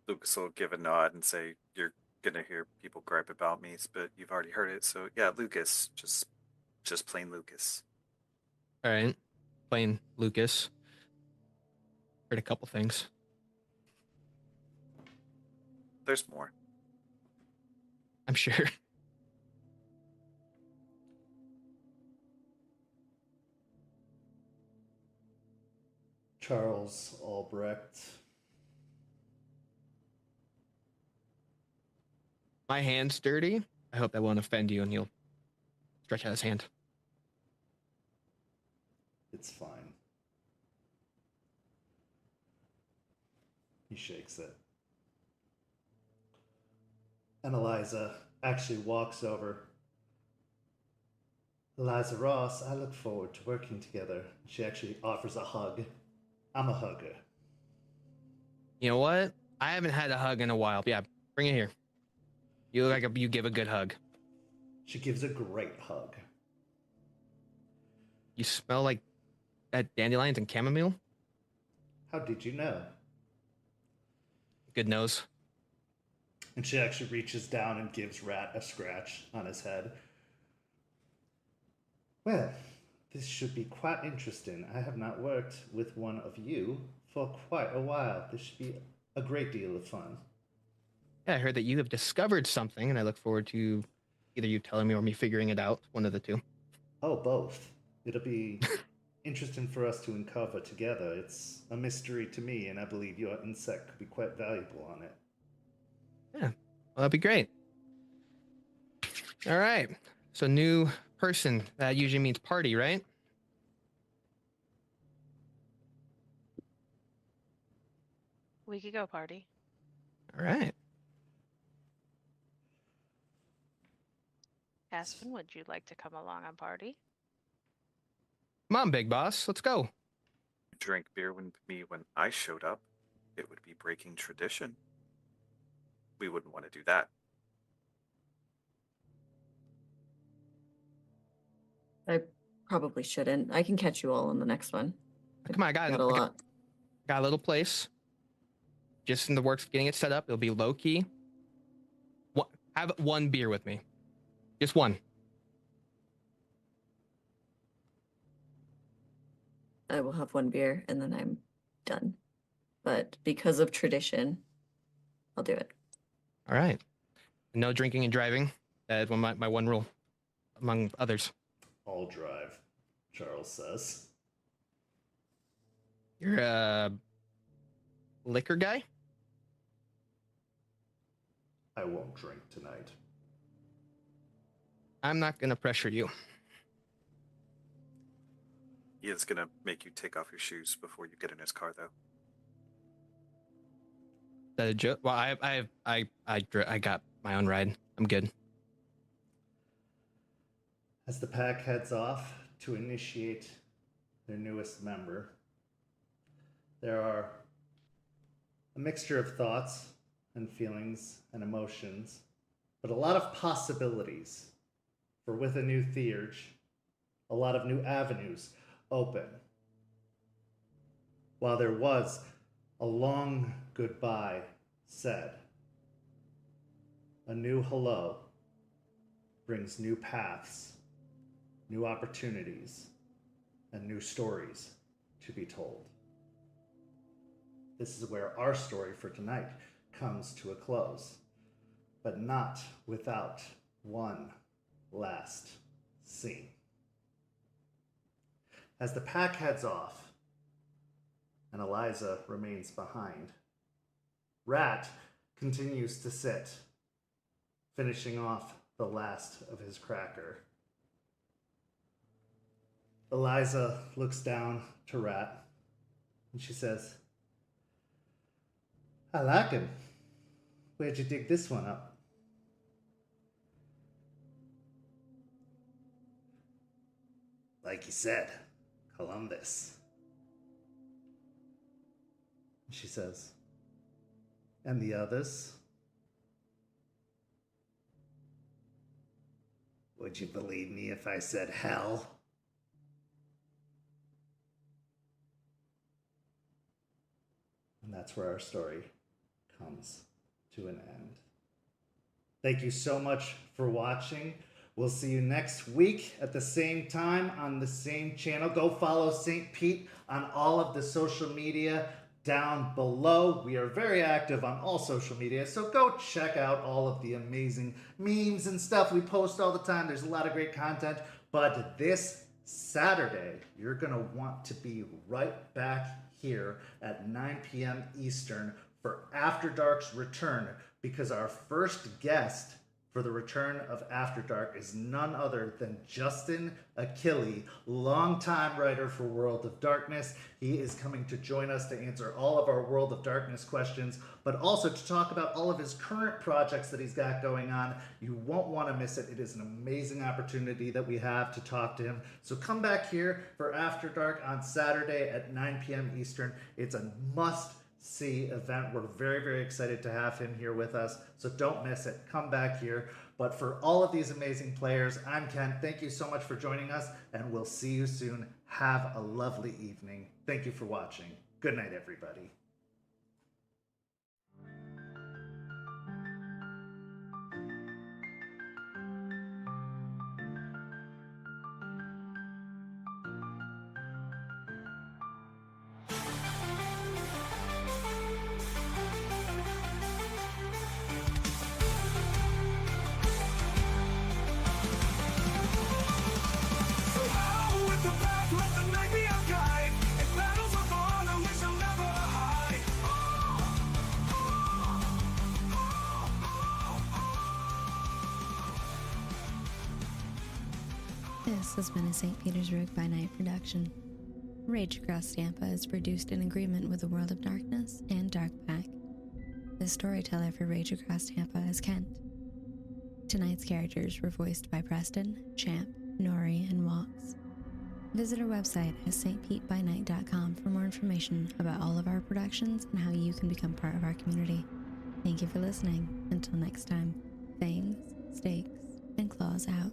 Speaker 7: Lucas will give a nod and say, "You're gonna hear people gripe about me, but you've already heard it." So yeah, Lucas, just plain Lucas.
Speaker 8: All right. Plain Lucas. Heard a couple things.
Speaker 7: There's more.
Speaker 8: I'm sure.
Speaker 4: Charles Albrecht.
Speaker 8: My hand's dirty. I hope that won't offend you, and he'll stretch out his hand.
Speaker 4: It's fine. He shakes it. And Eliza actually walks over. Eliza Ross, I look forward to working together. She actually offers a hug. I'm a hugger.
Speaker 8: You know what? I haven't had a hug in a while. Yeah, bring it here. You look like you give a good hug.
Speaker 4: She gives a great hug.
Speaker 8: You smell like that dandelions and chamomile.
Speaker 4: How did you know?
Speaker 8: Good nose.
Speaker 4: And she actually reaches down and gives Rat a scratch on his head. Well, this should be quite interesting. I have not worked with one of you for quite a while. This should be a great deal of fun.
Speaker 8: Yeah, I heard that you have discovered something, and I look forward to either you telling me or me figuring it out. One of the two.
Speaker 4: Oh, both. It'll be interesting for us to uncover together. It's a mystery to me, and I believe your insect could be quite valuable on it.
Speaker 8: Yeah, well, that'd be great. All right. So new person. That usually means party, right?
Speaker 6: We could go party.
Speaker 8: All right.
Speaker 6: Aspen, would you like to come along on party?
Speaker 8: Come on, big boss. Let's go.
Speaker 7: Drank beer with me when I showed up. It would be breaking tradition. We wouldn't want to do that.
Speaker 5: I probably shouldn't. I can catch you all on the next one.
Speaker 8: Come on, I got
Speaker 5: a lot.
Speaker 8: Got a little place. Just in the works of getting it set up. It'll be low key. Have one beer with me. Just one.
Speaker 5: I will have one beer and then I'm done. But because of tradition, I'll do it.
Speaker 8: All right. No drinking and driving. That is my one rule, among others.
Speaker 4: I'll drive, Charles says.
Speaker 8: You're a liquor guy?
Speaker 4: I won't drink tonight.
Speaker 8: I'm not going to pressure you.
Speaker 7: He is gonna make you take off your shoes before you get in his car, though.
Speaker 8: Is that a joke? Well, I got my own ride. I'm good.
Speaker 4: As the pack heads off to initiate their newest member, there are a mixture of thoughts and feelings and emotions, but a lot of possibilities. For with a new theurge, a lot of new avenues open. While there was a long goodbye said, a new hello brings new paths, new opportunities, and new stories to be told. This is where our story for tonight comes to a close, but not without one last scene. As the pack heads off and Eliza remains behind, Rat continues to sit, finishing off the last of his cracker. Eliza looks down to Rat and she says, I like him. Where'd you dig this one up? Like you said, Columbus. She says, and the others? Would you believe me if I said hell? And that's where our story comes to an end. Thank you so much for watching. We'll see you next week at the same time on the same channel. Go follow St. Pete on all of the social media down below. We are very active on all social media, so go check out all of the amazing memes and stuff we post all the time. There's a lot of great content, but this Saturday, you're going to want to be right back here at 9 p.m. Eastern for After Dark's return, because our first guest for the return of After Dark is none other than Justin Achille, longtime writer for World of Darkness. He is coming to join us to answer all of our World of Darkness questions, but also to talk about all of his current projects that he's got going on. You won't want to miss it. It is an amazing opportunity that we have to talk to him. So come back here for After Dark on Saturday at 9 p.m. Eastern. It's a must-see event. We're very, very excited to have him here with us, so don't miss it. Come back here. But for all of these amazing players, I'm Ken. Thank you so much for joining us, and we'll see you soon. Have a lovely evening. Thank you for watching. Good night, everybody.
Speaker 1: This has been a St. Petersburg by Night production. Rage Across Tampa is produced in agreement with the World of Darkness and Dark Pack. The storyteller for Rage Across Tampa is Kent. Tonight's characters were voiced by Preston, Champ, Noree, and Walks. Visit our website at stpetbynight.com for more information about all of our productions and how you can become part of our community. Thank you for listening. Until next time, fangs, stakes, and claws out.